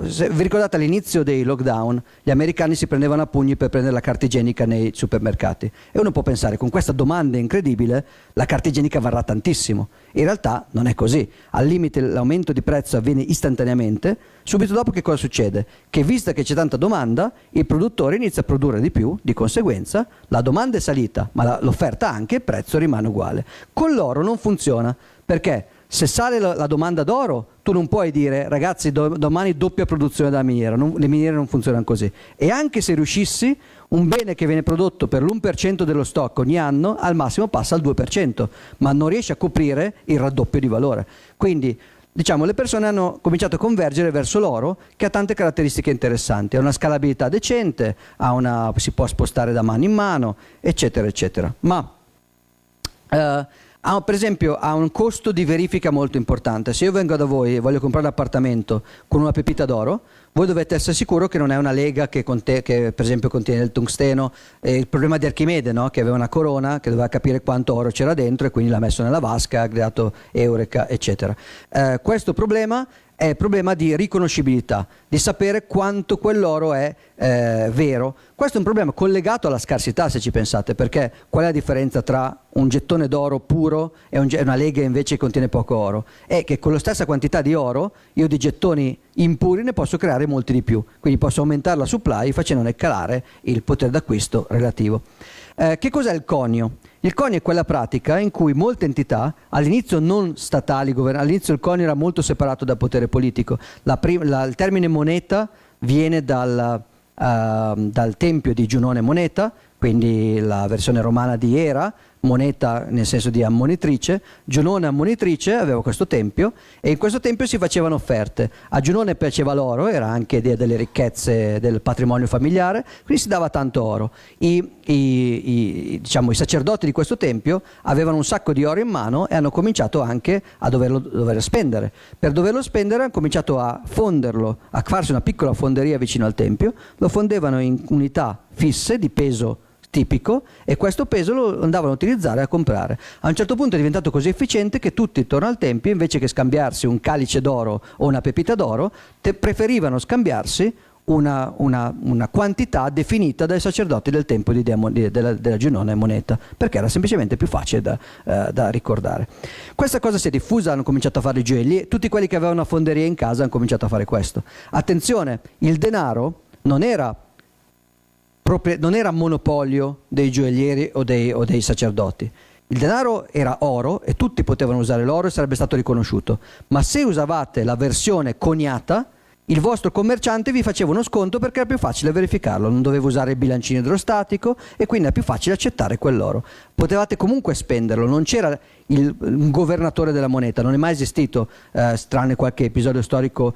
Se vi ricordate all'inizio dei lockdown gli americani si prendevano a pugni per prendere la carta igienica nei supermercati, e uno può pensare con questa domanda incredibile la carta igienica varrà tantissimo. In realtà non è così, al limite l'aumento di prezzo avviene istantaneamente, subito dopo che cosa succede? Che vista che c'è tanta domanda il produttore inizia a produrre di più, di conseguenza la domanda è salita ma l'offerta anche, il prezzo rimane uguale. Con l'oro non funziona perché se sale la domanda d'oro, tu non puoi dire ragazzi domani doppia produzione della miniera, le miniere non funzionano così. E anche se riuscissi, un bene che viene prodotto per l'1% dello stock ogni anno, al massimo passa al 2%, ma non riesce a coprire il raddoppio di valore. Quindi diciamo le persone hanno cominciato a convergere verso l'oro, che ha tante caratteristiche interessanti, ha una scalabilità decente, si può spostare da mano in mano, eccetera, eccetera. Ma per esempio ha un costo di verifica molto importante. Se io vengo da voi e voglio comprare un appartamento con una pepita d'oro, voi dovete essere sicuro che non è una lega che per esempio contiene il tungsteno. Il problema di Archimede, no? Che aveva una corona che doveva capire quanto oro c'era dentro e quindi l'ha messo nella vasca, ha creato Eureka, eccetera. Questo problema è il problema di riconoscibilità, di sapere quanto quell'oro è vero. Questo è un problema collegato alla scarsità, se ci pensate, perché qual è la differenza tra un gettone d'oro puro e una lega invece che contiene poco oro? È che con la stessa quantità di oro io di gettoni impuri ne posso creare molti di più, quindi posso aumentare la supply facendone calare il potere d'acquisto relativo. Che cos'è il conio? Il conio è quella pratica in cui molte entità, all'inizio non statali, all'inizio il conio era molto separato dal potere politico. Il termine moneta viene dal tempio di Giunone Moneta, quindi la versione romana di Era, moneta nel senso di ammonitrice. Giunone ammonitrice aveva questo tempio e in questo tempio si facevano offerte. A Giunone piaceva l'oro, era anche delle ricchezze del patrimonio familiare, quindi si dava tanto oro. I sacerdoti di questo tempio avevano un sacco di oro in mano e hanno cominciato anche a doverlo spendere. Per doverlo spendere hanno cominciato a fonderlo, a farsi una piccola fonderia vicino al tempio, lo fondevano in unità fisse di peso tipico e questo peso lo andavano a utilizzare a comprare. A un certo punto è diventato così efficiente che tutti intorno al tempio, invece che scambiarsi un calice d'oro o una pepita d'oro, preferivano scambiarsi una quantità definita dai sacerdoti del tempio della Giunone Moneta, perché era semplicemente più facile da ricordare. Questa cosa si è diffusa, hanno cominciato a fare i gioielli, tutti quelli che avevano una fonderia in casa hanno cominciato a fare questo. Attenzione, il denaro non era monopolio dei gioiellieri o dei sacerdoti. Il denaro era oro e tutti potevano usare l'oro e sarebbe stato riconosciuto, ma se usavate la versione coniata, il vostro commerciante vi faceva uno sconto perché era più facile verificarlo, non doveva usare il bilancino idrostatico e quindi era più facile accettare quell'oro. Potevate comunque spenderlo, non c'era un governatore della moneta, non è mai esistito, tranne qualche episodio storico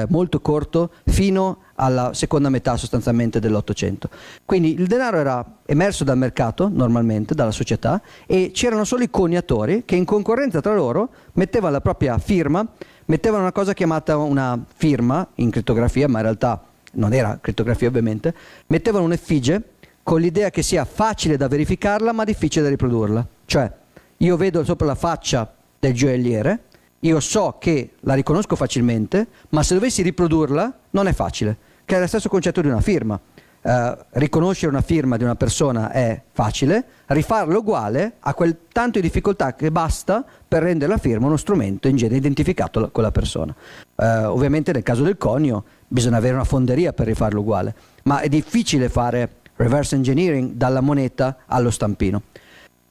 molto corto, fino alla seconda metà sostanzialmente dell'Ottocento. Quindi il denaro era emerso dal mercato, normalmente, dalla società, e c'erano solo i coniatori che in concorrenza tra loro mettevano la propria firma, mettevano una cosa chiamata una firma in crittografia, ma in realtà non era crittografia ovviamente, mettevano un'effigie con l'idea che sia facile da verificarla ma difficile da riprodurla. Cioè, io vedo sopra la faccia del gioielliere, io so che la riconosco facilmente, ma se dovessi riprodurla non è facile, che è lo stesso concetto di una firma. Riconoscere una firma di una persona è facile, rifarla uguale ha quel tanto di difficoltà che basta per rendere la firma uno strumento in genere identificato con la persona. Ovviamente nel caso del conio bisogna avere una fonderia per rifarlo uguale, ma è difficile fare reverse engineering dalla moneta allo stampino.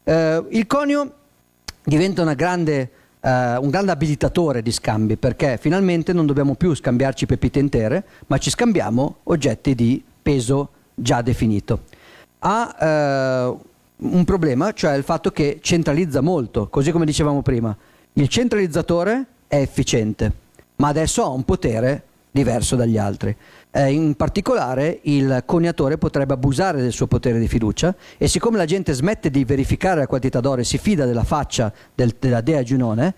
Il conio diventa un grande abilitatore di scambi, perché finalmente non dobbiamo più scambiarci pepite intere, ma ci scambiamo oggetti di peso già definito. Ha un problema, cioè il fatto che centralizza molto, così come dicevamo prima. Il centralizzatore è efficiente, ma adesso ha un potere diverso dagli altri. In particolare il coniatore potrebbe abusare del suo potere di fiducia, e siccome la gente smette di verificare la quantità d'oro e si fida della faccia della dea Giunone,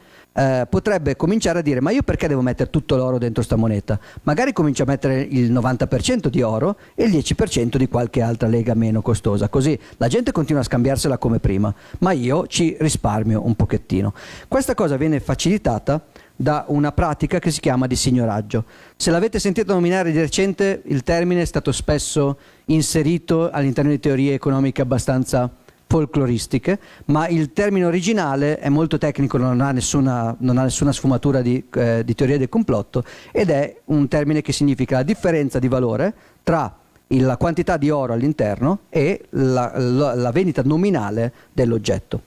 potrebbe cominciare a dire: ma io perché devo mettere tutto l'oro dentro sta moneta? Magari comincia a mettere il 90% di oro e il 10% di qualche altra lega meno costosa, così la gente continua a scambiarsela come prima, ma io ci risparmio un pochettino. Questa cosa viene facilitata da una pratica che si chiama di signoraggio. Se l'avete sentito nominare di recente, il termine è stato spesso inserito all'interno di teorie economiche abbastanza folcloristiche, ma il termine originale è molto tecnico, non ha nessuna sfumatura di teoria del complotto, ed è un termine che significa la differenza di valore tra la quantità di oro all'interno e la vendita nominale dell'oggetto.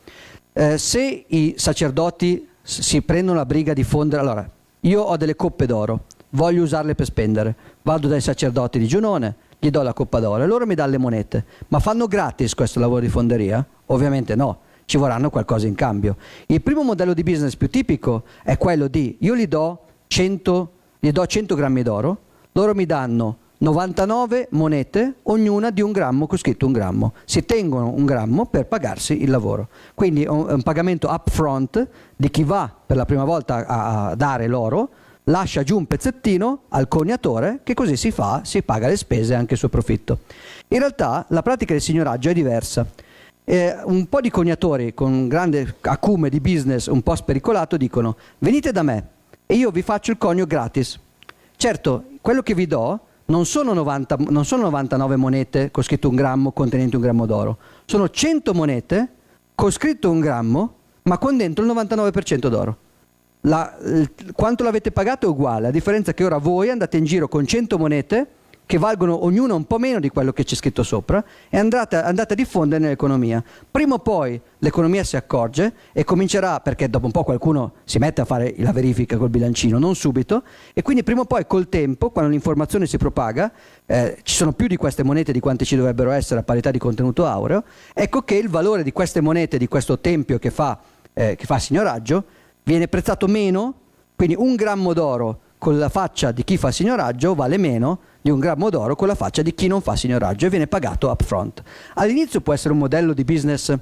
Se i sacerdoti si prendono la briga di fondere, allora, io ho delle coppe d'oro, voglio usarle per spendere, vado dai sacerdoti di Giunone, gli do la coppa d'oro e loro mi danno le monete, ma fanno gratis questo lavoro di fonderia? Ovviamente no, ci vorranno qualcosa in cambio. Il primo modello di business più tipico è quello di: io gli do 100 grammi d'oro, loro mi danno 99 monete, ognuna di 1 grammo con scritto 1 grammo. Si tengono 1 grammo per pagarsi il lavoro. Quindi è un pagamento upfront di chi va per la prima volta a dare l'oro, lascia giù un pezzettino al coniatore, che così si paga le spese e anche il suo profitto. In realtà la pratica del signoraggio è diversa. Un po' di coniatori con un grande acume di business un po' spericolato dicono: venite da me e io vi faccio il conio gratis. Certo, quello che vi do non sono 99 monete con scritto 1 grammo contenenti 1 grammo d'oro, sono 100 monete con scritto 1 grammo ma con dentro il 99% d'oro. Quanto l'avete pagato è uguale, a differenza che ora voi andate in giro con 100 monete che valgono ognuna un po' meno di quello che c'è scritto sopra, e andate a diffondere nell'economia. Prima o poi l'economia si accorge e comincerà, perché dopo un po' qualcuno si mette a fare la verifica col bilancino, non subito, e quindi prima o poi col tempo, quando l'informazione si propaga, ci sono più di queste monete di quante ci dovrebbero essere a parità di contenuto aureo, ecco che il valore di queste monete, di questo tempio che fa signoraggio, viene prezzato meno. Quindi 1 grammo d'oro con la faccia di chi fa signoraggio vale meno di 1 grammo d'oro con la faccia di chi non fa signoraggio, e viene pagato upfront. All'inizio può essere un modello di business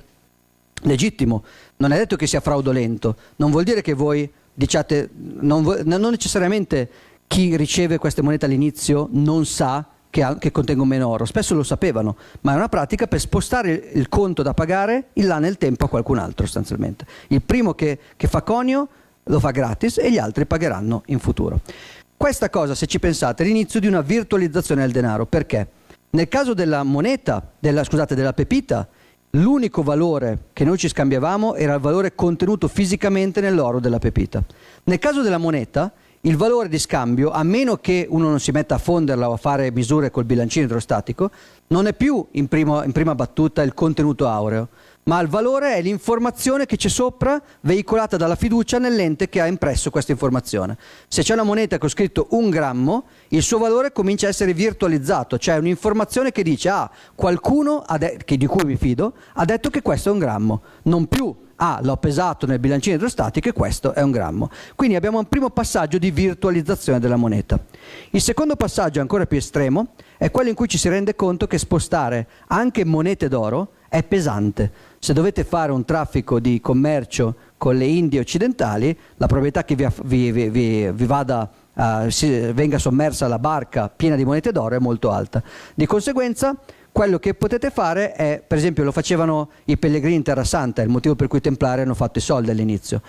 legittimo, non è detto che sia fraudolento, non vuol dire che voi diciate, non necessariamente chi riceve queste monete all'inizio non sa che contengono meno oro, spesso lo sapevano, ma è una pratica per spostare il conto da pagare in là nel tempo a qualcun altro sostanzialmente. Il primo che fa conio lo fa gratis e gli altri pagheranno in futuro. Questa cosa, se ci pensate, è l'inizio di una virtualizzazione del denaro. Perché? Nel caso della moneta, della pepita, l'unico valore che noi ci scambiavamo era il valore contenuto fisicamente nell'oro della pepita. Nel caso della moneta, il valore di scambio, a meno che uno non si metta a fonderla o a fare misure col bilancino idrostatico, non è più in prima battuta il contenuto aureo, ma il valore è l'informazione che c'è sopra, veicolata dalla fiducia nell'ente che ha impresso questa informazione. Se c'è una moneta con scritto 1 grammo, il suo valore comincia a essere virtualizzato, cioè un'informazione che dice qualcuno di cui mi fido ha detto che questo è 1 grammo, non più l'ho pesato nel bilancino idrostatico e questo è 1 grammo. Quindi abbiamo un primo passaggio di virtualizzazione della moneta. Il secondo passaggio, ancora più estremo, è quello in cui ci si rende conto che spostare anche monete d'oro è pesante. Se dovete fare un traffico di commercio con le Indie occidentali, la probabilità che venga sommersa la barca piena di monete d'oro è molto alta. Di conseguenza, quello che potete fare è, per esempio, lo facevano i pellegrini in Terra Santa, è il motivo per cui i Templari hanno fatto i soldi all'inizio.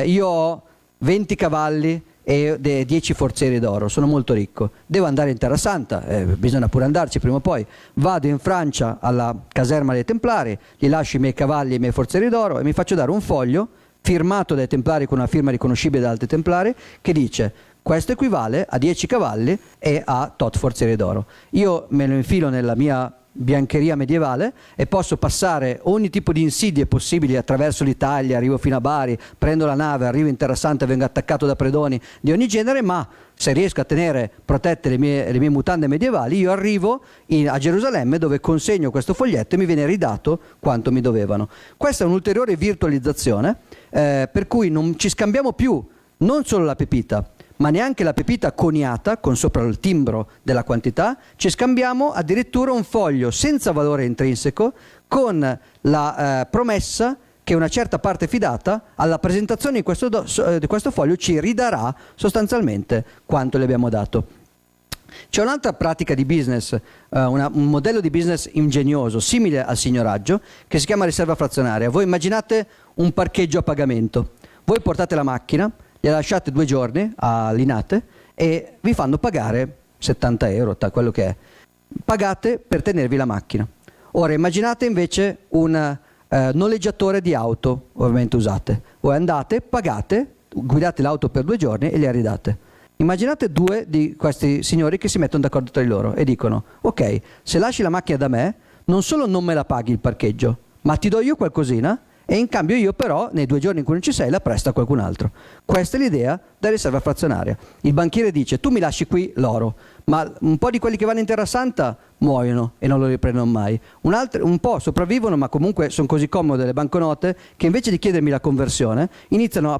Io ho 20 cavalli e 10 forzieri d'oro, sono molto ricco, devo andare in Terra Santa, bisogna pure andarci prima o poi, vado in Francia alla caserma dei Templari, gli lascio i miei cavalli e i miei forzieri d'oro e mi faccio dare un foglio firmato dai Templari con una firma riconoscibile da altri Templari che dice: questo equivale a 10 cavalli e a tot forzieri d'oro. Io me lo infilo nella mia biancheria medievale e posso passare ogni tipo di insidie possibili attraverso l'Italia, arrivo fino a Bari, prendo la nave, arrivo in Terra Santa e vengo attaccato da predoni di ogni genere, ma se riesco a tenere protette le mie mutande medievali, io arrivo a Gerusalemme dove consegno questo foglietto e mi viene ridato quanto mi dovevano. Questa è un'ulteriore virtualizzazione per cui non ci scambiamo più non solo la pepita, ma neanche la pepita coniata con sopra il timbro della quantità, ci scambiamo addirittura un foglio senza valore intrinseco con la promessa che una certa parte fidata alla presentazione di questo foglio ci ridarà sostanzialmente quanto le abbiamo dato. C'è un'altra pratica di business, un modello di business ingegnoso, simile al signoraggio, che si chiama riserva frazionaria. Voi immaginate un parcheggio a pagamento, voi portate la macchina, gliela lasciate 2 giorni a Linate e vi fanno pagare 70 euro, quello che è. Pagate per tenervi la macchina. Ora immaginate invece un noleggiatore di auto, ovviamente usate. Voi andate, pagate, guidate l'auto per 2 giorni e le ridate. Immaginate 2 di questi signori che si mettono d'accordo tra di loro e dicono: ok, se lasci la macchina da me, non solo non me la paghi il parcheggio, ma ti do io qualcosina e in cambio io però nei 2 giorni in cui non ci sei la presto a qualcun altro. Questa è l'idea della riserva frazionaria. Il banchiere dice: tu mi lasci qui l'oro, ma un po' di quelli che vanno in Terra Santa muoiono e non lo riprendono mai. Un po' sopravvivono, ma comunque sono così comode le banconote che invece di chiedermi la conversione iniziano a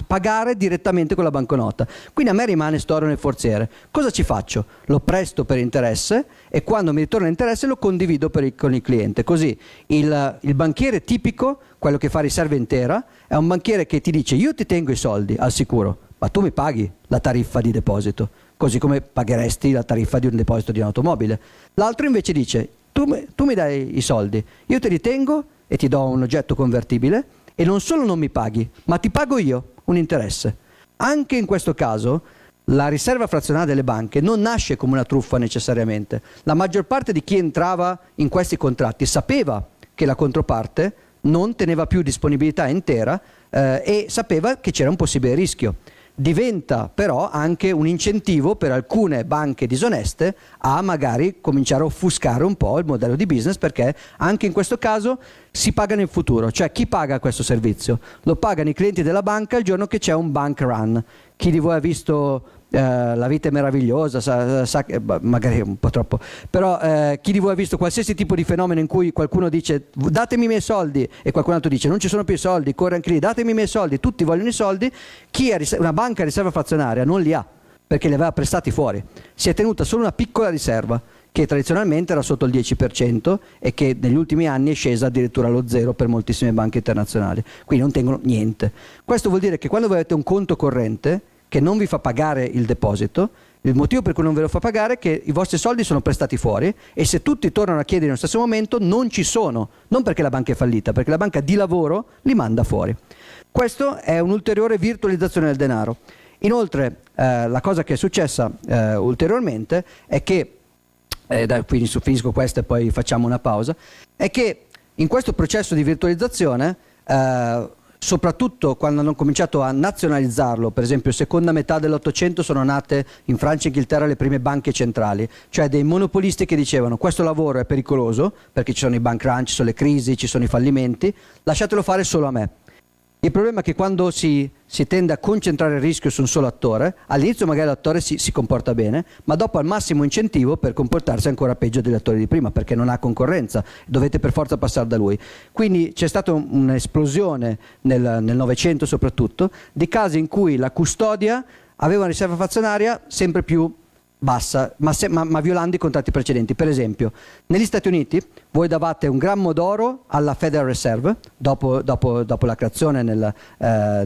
pagare direttamente con la banconota. Quindi a me rimane sto oro nel forziere. Cosa ci faccio? Lo presto per interesse e quando mi ritorna l'interesse lo condivido con il cliente. Così il banchiere tipico, quello che fa riserva intera, è un banchiere che ti dice: io ti tengo i soldi al sicuro, ma tu mi paghi la tariffa di deposito, così come pagheresti la tariffa di un deposito di un'automobile. L'altro invece dice: tu mi dai i soldi, io te li tengo e ti do un oggetto convertibile e non solo non mi paghi, ma ti pago io un interesse. Anche in questo caso la riserva frazionaria delle banche non nasce come una truffa necessariamente. La maggior parte di chi entrava in questi contratti sapeva che la controparte non teneva più disponibilità intera e sapeva che c'era un possibile rischio. Diventa però anche un incentivo per alcune banche disoneste a magari cominciare a offuscare un po' il modello di business, perché anche in questo caso si paga nel futuro. Cioè, chi paga questo servizio? Lo pagano i clienti della banca il giorno che c'è un bank run. Chi di voi ha visto La vita è meravigliosa, sa che, magari un po' troppo, però chi di voi ha visto qualsiasi tipo di fenomeno in cui qualcuno dice datemi i miei soldi e qualcun altro dice non ci sono più i soldi, corre anche lì, datemi i miei soldi, tutti vogliono i soldi, una banca riserva frazionaria non li ha perché li aveva prestati fuori, si è tenuta solo una piccola riserva che tradizionalmente era sotto il 10% e che negli ultimi anni è scesa addirittura allo 0 per moltissime banche internazionali, quindi non tengono niente. Questo vuol dire che quando voi avete un conto corrente che non vi fa pagare il deposito, il motivo per cui non ve lo fa pagare è che i vostri soldi sono prestati fuori e se tutti tornano a chiedere nello stesso momento non ci sono, non perché la banca è fallita, perché la banca di lavoro li manda fuori. Questo è un'ulteriore virtualizzazione del denaro. Inoltre la cosa che è successa ulteriormente è che, quindi finisco questo e poi facciamo una pausa, è che in questo processo di virtualizzazione soprattutto quando hanno cominciato a nazionalizzarlo, per esempio seconda metà dell'Ottocento sono nate in Francia e Inghilterra le prime banche centrali, cioè dei monopolisti che dicevano questo lavoro è pericoloso perché ci sono i bank run, ci sono le crisi, ci sono i fallimenti, lasciatelo fare solo a me. Il problema è che quando si tende a concentrare il rischio su un solo attore, all'inizio magari l'attore si comporta bene, ma dopo ha il massimo incentivo per comportarsi ancora peggio degli attori di prima, perché non ha concorrenza, dovete per forza passare da lui. Quindi c'è stata un'esplosione nel Novecento soprattutto, di casi in cui la custodia aveva una riserva fazionaria sempre più bassa, ma violando i contratti precedenti. Per esempio, negli Stati Uniti voi davate un grammo d'oro alla Federal Reserve dopo la creazione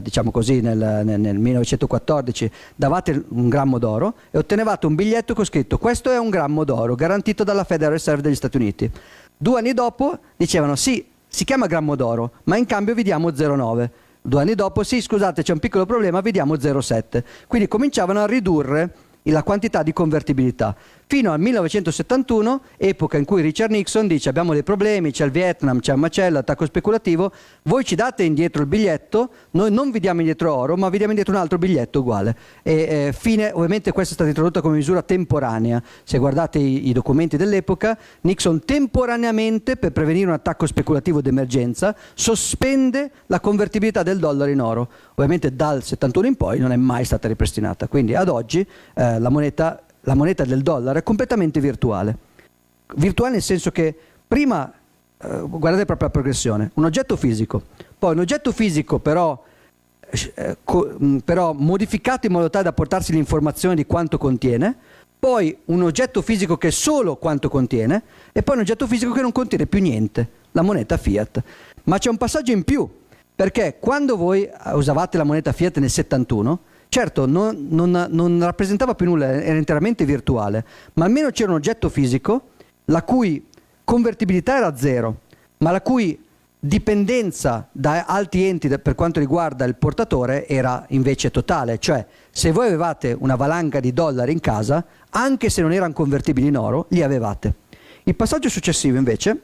diciamo così, nel 1914 davate un grammo d'oro e ottenevate un biglietto con scritto questo è un grammo d'oro garantito dalla Federal Reserve degli Stati Uniti. 2 anni dopo dicevano sì, si chiama grammo d'oro, ma in cambio vi diamo 0,9. 2 anni dopo sì, scusate, c'è un piccolo problema, vi diamo 0,7. Quindi cominciavano a ridurre la quantità di convertibilità fino al 1971, epoca in cui Richard Nixon dice abbiamo dei problemi, c'è il Vietnam, c'è un macello, attacco speculativo, voi ci date indietro il biglietto, noi non vi diamo indietro oro ma vi diamo indietro un altro biglietto uguale e fine. Ovviamente questa è stata introdotta come misura temporanea, se guardate i documenti dell'epoca, Nixon temporaneamente per prevenire un attacco speculativo d'emergenza sospende la convertibilità del dollaro in oro. Ovviamente dal 71 in poi non è mai stata ripristinata, quindi ad oggi la moneta del dollaro è completamente virtuale. Virtuale nel senso che prima, guardate proprio la progressione, un oggetto fisico, poi un oggetto fisico però modificato in modo tale da portarsi l'informazione di quanto contiene, poi un oggetto fisico che è solo quanto contiene e poi un oggetto fisico che non contiene più niente, la moneta fiat. Ma c'è un passaggio in più, perché quando voi usavate la moneta fiat nel 71, certo, non rappresentava più nulla, era interamente virtuale, ma almeno c'era un oggetto fisico la cui convertibilità era zero, ma la cui dipendenza da altri enti per quanto riguarda il portatore era invece totale. Cioè, se voi avevate una valanga di dollari in casa, anche se non erano convertibili in oro, li avevate. Il passaggio successivo invece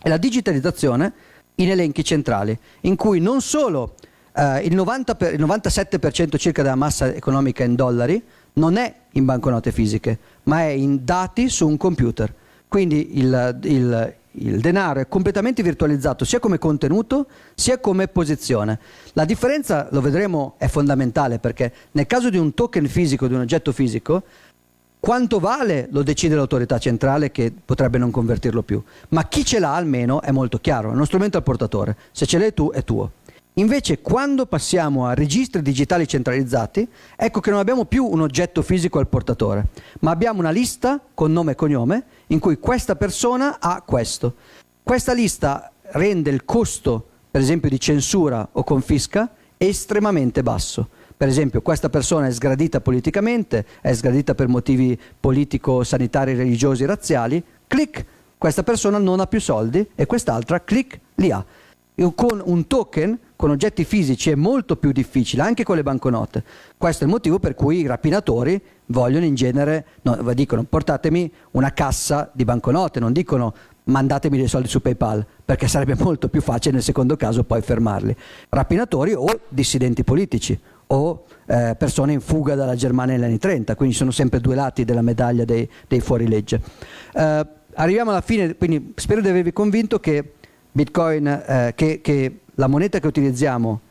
è la digitalizzazione in elenchi centrali, in cui non solo il 97% circa della massa economica in dollari non è in banconote fisiche, ma è in dati su un computer. Quindi il denaro è completamente virtualizzato sia come contenuto sia come posizione. La differenza, lo vedremo, è fondamentale, perché nel caso di un token fisico, di un oggetto fisico, quanto vale lo decide l'autorità centrale che potrebbe non convertirlo più, ma chi ce l'ha almeno è molto chiaro, è uno strumento al portatore, se ce l'hai tu è tuo. Invece quando passiamo a registri digitali centralizzati, ecco che non abbiamo più un oggetto fisico al portatore, ma abbiamo una lista con nome e cognome in cui questa persona ha questo. Questa lista rende il costo, per esempio, di censura o confisca estremamente basso. Per esempio, questa persona è sgradita politicamente, è sgradita per motivi politico-sanitari, religiosi, razziali, clic, questa persona non ha più soldi e quest'altra, clic, li ha. Con un token, con oggetti fisici è molto più difficile, anche con le banconote. Questo è il motivo per cui i rapinatori vogliono in genere, dicono portatemi una cassa di banconote, non dicono mandatemi dei soldi su PayPal, perché sarebbe molto più facile nel secondo caso poi fermarli. Rapinatori o dissidenti politici o persone in fuga dalla Germania negli anni 30, quindi sono sempre due lati della medaglia dei fuorilegge. Arriviamo alla fine, quindi spero di avervi convinto che Bitcoin, che la moneta che utilizziamo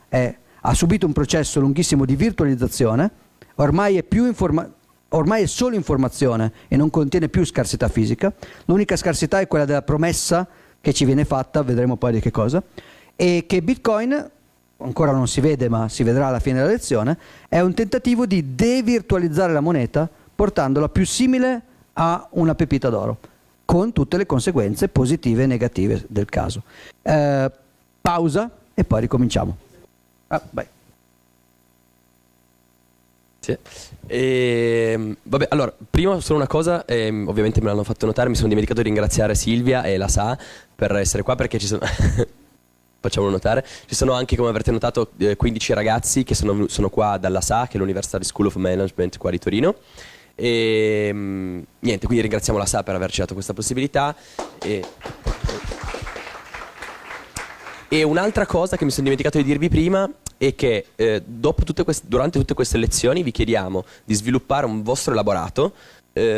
ha subito un processo lunghissimo di virtualizzazione, ormai è solo informazione e non contiene più scarsità fisica. L'unica scarsità è quella della promessa che ci viene fatta, vedremo poi di che cosa, e che Bitcoin, ancora non si vede ma si vedrà alla fine della lezione, è un tentativo di devirtualizzare la moneta portandola più simile a una pepita d'oro, con tutte le conseguenze positive e negative del caso. Pausa e poi ricominciamo. Sì. Vabbè, allora, prima solo una cosa, ovviamente me l'hanno fatto notare, mi sono dimenticato di ringraziare Silvia e la SA per essere qua, perché ci sono facciamolo notare, ci sono anche, come avrete notato, 15 ragazzi che sono qua dalla SA, che è l'University School of Management qua di Torino. E niente, quindi ringraziamo la SA per averci dato questa possibilità E un'altra cosa che mi sono dimenticato di dirvi prima è che durante tutte queste lezioni vi chiediamo di sviluppare un vostro elaborato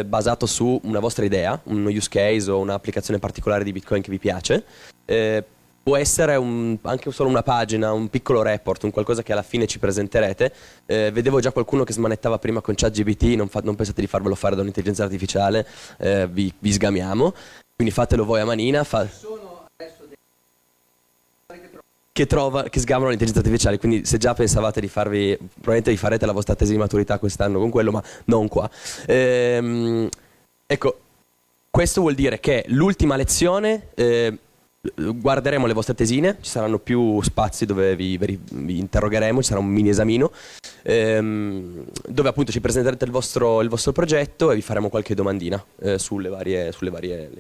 basato su una vostra idea, uno use case o un'applicazione particolare di Bitcoin che vi piace. Può essere anche solo una pagina, un piccolo report, un qualcosa che alla fine ci presenterete. Vedevo già qualcuno che smanettava prima con ChatGPT, non pensate di farvelo fare da un'intelligenza artificiale, vi sgamiamo, quindi fatelo voi a manina. Che sgamano l'intelligenza artificiale, quindi se già pensavate di farvi, probabilmente vi farete la vostra tesi di maturità quest'anno con quello, ma non qua. Ecco, questo vuol dire che l'ultima lezione guarderemo le vostre tesine, ci saranno più spazi dove vi interrogheremo, ci sarà un mini esamino dove appunto ci presenterete il vostro progetto e vi faremo qualche domandina sulle varie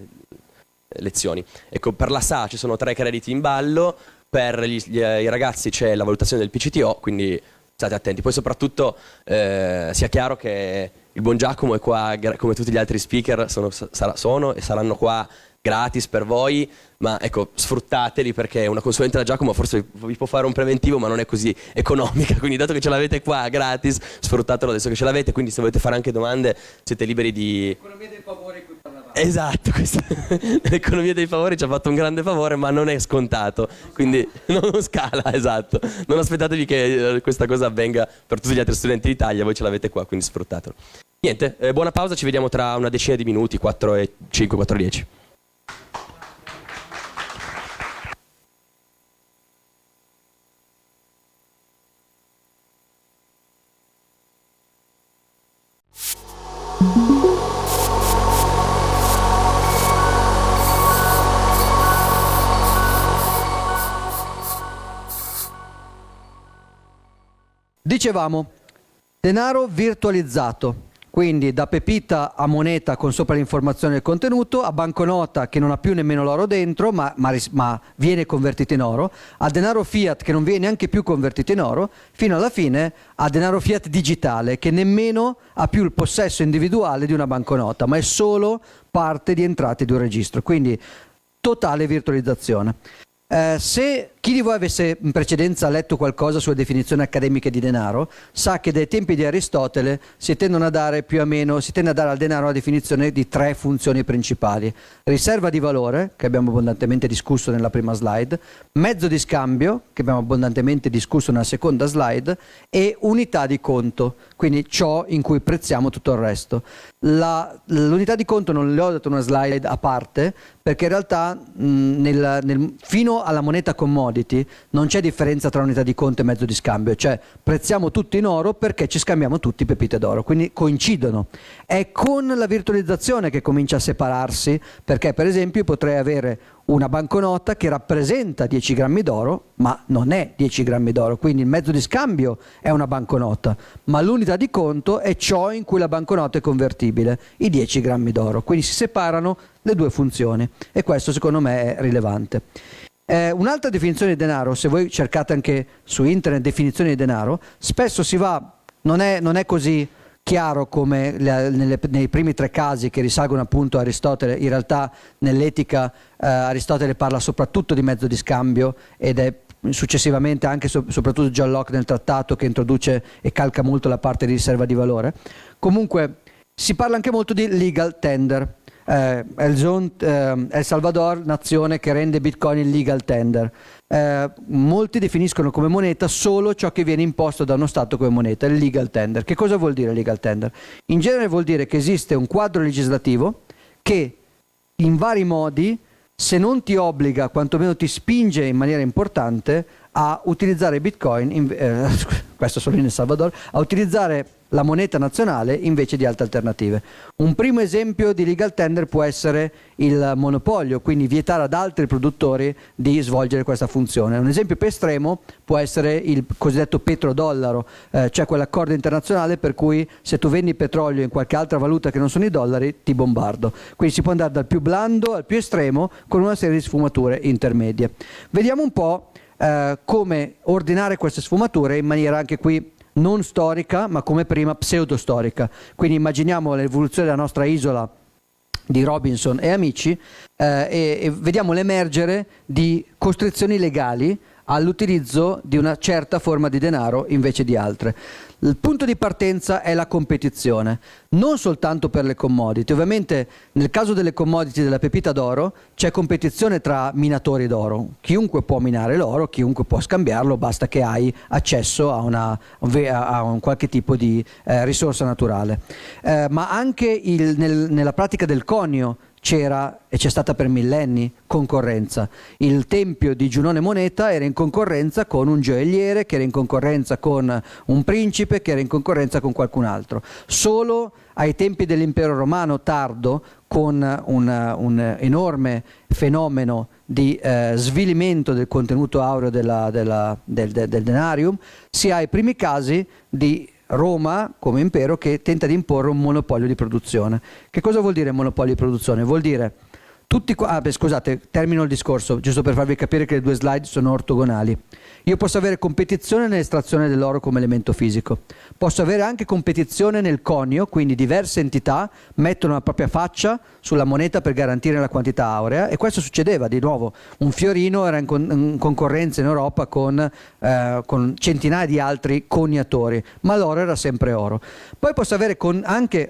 lezioni. Ecco, per la SA ci sono 3 crediti in ballo, per i ragazzi c'è la valutazione del PCTO, quindi state attenti. Poi soprattutto sia chiaro che il buon Giacomo è qua, come tutti gli altri speaker, sono e saranno qua gratis per voi, ma ecco, sfruttateli, perché una consulenza da Giacomo forse vi può fare un preventivo, ma non è così economica, quindi dato che ce l'avete qua gratis, sfruttatelo adesso che ce l'avete, quindi se volete fare anche domande siete liberi di... L'economia dei favori di cui parlavamo. Esatto, l'economia dei favori ci ha fatto un grande favore, ma non è scontato, quindi non scala, esatto. Non aspettatevi che questa cosa avvenga per tutti gli altri studenti d'Italia, voi ce l'avete qua, quindi sfruttatelo. Niente, buona pausa, ci vediamo tra una decina di minuti, 4:05, 4:10. Dicevamo, denaro virtualizzato, quindi da pepita a moneta con sopra l'informazione del contenuto, a banconota che non ha più nemmeno l'oro dentro ma viene convertito in oro, a denaro fiat che non viene neanche più convertito in oro, fino alla fine a denaro fiat digitale che nemmeno ha più il possesso individuale di una banconota, ma è solo parte di entrate di un registro, quindi totale virtualizzazione. Se chi di voi avesse in precedenza letto qualcosa sulle definizioni accademiche di denaro, sa che dai tempi di Aristotele si tende a dare al denaro la definizione di 3 funzioni principali: riserva di valore, che abbiamo abbondantemente discusso nella prima slide, mezzo di scambio, che abbiamo abbondantemente discusso nella seconda slide, e unità di conto, quindi ciò in cui prezziamo tutto il resto. L'unità di conto non le ho dato una slide a parte, perché in realtà fino alla moneta commodity non c'è differenza tra unità di conto e mezzo di scambio, cioè prezziamo tutto in oro perché ci scambiamo tutti pepite d'oro, quindi coincidono. È con la virtualizzazione che comincia a separarsi, perché per esempio potrei avere una banconota che rappresenta 10 grammi d'oro, ma non è 10 grammi d'oro, quindi il mezzo di scambio è una banconota, ma l'unità di conto è ciò in cui la banconota è convertibile, i 10 grammi d'oro, quindi si separano le 2 funzioni e questo secondo me è rilevante. Un'altra definizione di denaro, se voi cercate anche su internet definizioni di denaro, spesso non è così chiaro come nei primi 3 casi che risalgono appunto a Aristotele. In realtà nell'etica Aristotele parla soprattutto di mezzo di scambio ed è successivamente anche soprattutto John Locke nel trattato che introduce e calca molto la parte di riserva di valore. Comunque si parla anche molto di legal tender. El Salvador, nazione che rende Bitcoin il legal tender. Molti definiscono come moneta solo ciò che viene imposto da uno Stato come moneta, il legal tender. Che cosa vuol dire legal tender? In genere vuol dire che esiste un quadro legislativo che in vari modi, se non ti obbliga, quantomeno ti spinge in maniera importante a utilizzare Bitcoin, questo solo in El Salvador, a utilizzare la moneta nazionale invece di altre alternative. Un primo esempio di legal tender può essere il monopolio, quindi vietare ad altri produttori di svolgere questa funzione. Un esempio più estremo può essere il cosiddetto petrodollaro, cioè quell'accordo internazionale per cui se tu vendi petrolio in qualche altra valuta che non sono i dollari ti bombardo. Quindi si può andare dal più blando al più estremo con una serie di sfumature intermedie. Vediamo un po' come ordinare queste sfumature in maniera anche qui non storica, ma come prima pseudostorica. Quindi immaginiamo l'evoluzione della nostra isola di Robinson e amici, e vediamo l'emergere di costrizioni legali all'utilizzo di una certa forma di denaro invece di altre. Il punto di partenza è la competizione, non soltanto per le commodity. Ovviamente nel caso delle commodity della pepita d'oro c'è competizione tra minatori d'oro. Chiunque può minare l'oro, chiunque può scambiarlo, basta che hai accesso a un qualche tipo di risorsa naturale. Ma anche nella pratica del conio c'era e c'è stata per millenni concorrenza. Il tempio di Giunone Moneta era in concorrenza con un gioielliere, che era in concorrenza con un principe, che era in concorrenza con qualcun altro. Solo ai tempi dell'impero romano tardo, con un enorme fenomeno di svilimento del contenuto aureo del denarium, si ha i primi casi di Roma come impero che tenta di imporre un monopolio di produzione. Che cosa vuol dire monopolio di produzione? Vuol dire scusate, termino il discorso giusto per farvi capire che le due slide sono ortogonali. Io posso avere competizione nell'estrazione dell'oro come elemento fisico, posso avere anche competizione nel conio, quindi diverse entità mettono la propria faccia sulla moneta per garantire la quantità aurea, e questo succedeva di nuovo. Un fiorino era in concorrenza in Europa con centinaia di altri coniatori, ma l'oro era sempre oro. Poi posso avere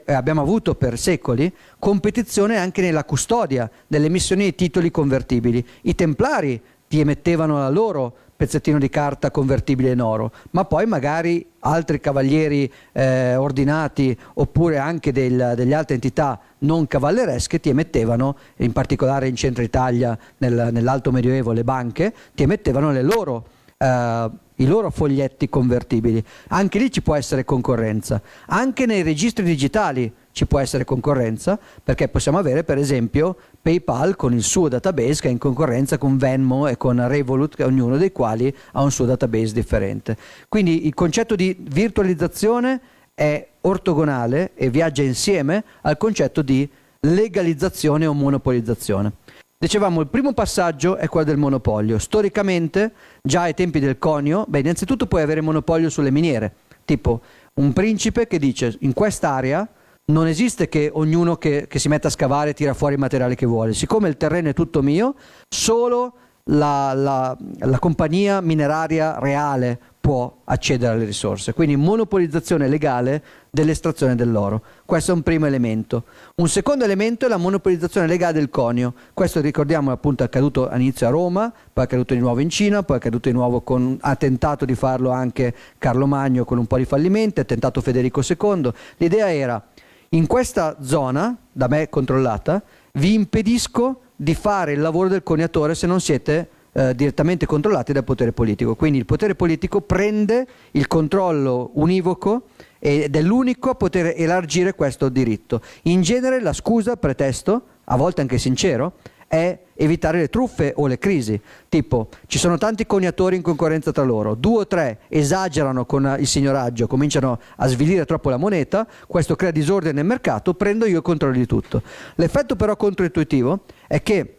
abbiamo avuto per secoli competizione anche nella custodia delle emissioni di titoli convertibili. I Templari ti emettevano la loro pezzettino di carta convertibile in oro, ma poi magari altri cavalieri ordinati, oppure anche delle altre entità non cavalleresche ti emettevano, in particolare in centro Italia nell'alto medioevo le banche ti emettevano i loro foglietti convertibili. Anche lì ci può essere concorrenza, anche nei registri digitali ci può essere concorrenza, perché possiamo avere per esempio PayPal con il suo database che è in concorrenza con Venmo e con Revolut, ognuno dei quali ha un suo database differente. Quindi il concetto di virtualizzazione è ortogonale e viaggia insieme al concetto di legalizzazione o monopolizzazione. Dicevamo, il primo passaggio è quello del monopolio. Storicamente, già ai tempi del conio, innanzitutto puoi avere monopolio sulle miniere, tipo un principe che dice: in quest'area non esiste che ognuno che si metta a scavare tira fuori il materiale che vuole. Siccome il terreno è tutto mio, solo la compagnia mineraria reale può accedere alle risorse. Quindi monopolizzazione legale dell'estrazione dell'oro. Questo è un primo elemento. Un secondo elemento è la monopolizzazione legale del conio. Questo, ricordiamo, appunto è accaduto all'inizio a Roma, poi è accaduto di nuovo in Cina, poi è accaduto di nuovo ha tentato di farlo anche Carlo Magno con un po' di fallimenti, ha tentato Federico II. L'idea era: in questa zona, da me controllata, vi impedisco di fare il lavoro del coniatore se non siete direttamente controllati dal potere politico. Quindi il potere politico prende il controllo univoco ed è l'unico a poter elargire questo diritto. In genere la scusa, pretesto, a volte anche sincero, è evitare le truffe o le crisi. Tipo, ci sono tanti coniatori in concorrenza tra loro, 2 o 3 esagerano con il signoraggio, cominciano a svilire troppo la moneta, questo crea disordine nel mercato, prendo io il controllo di tutto. L'effetto però controintuitivo è che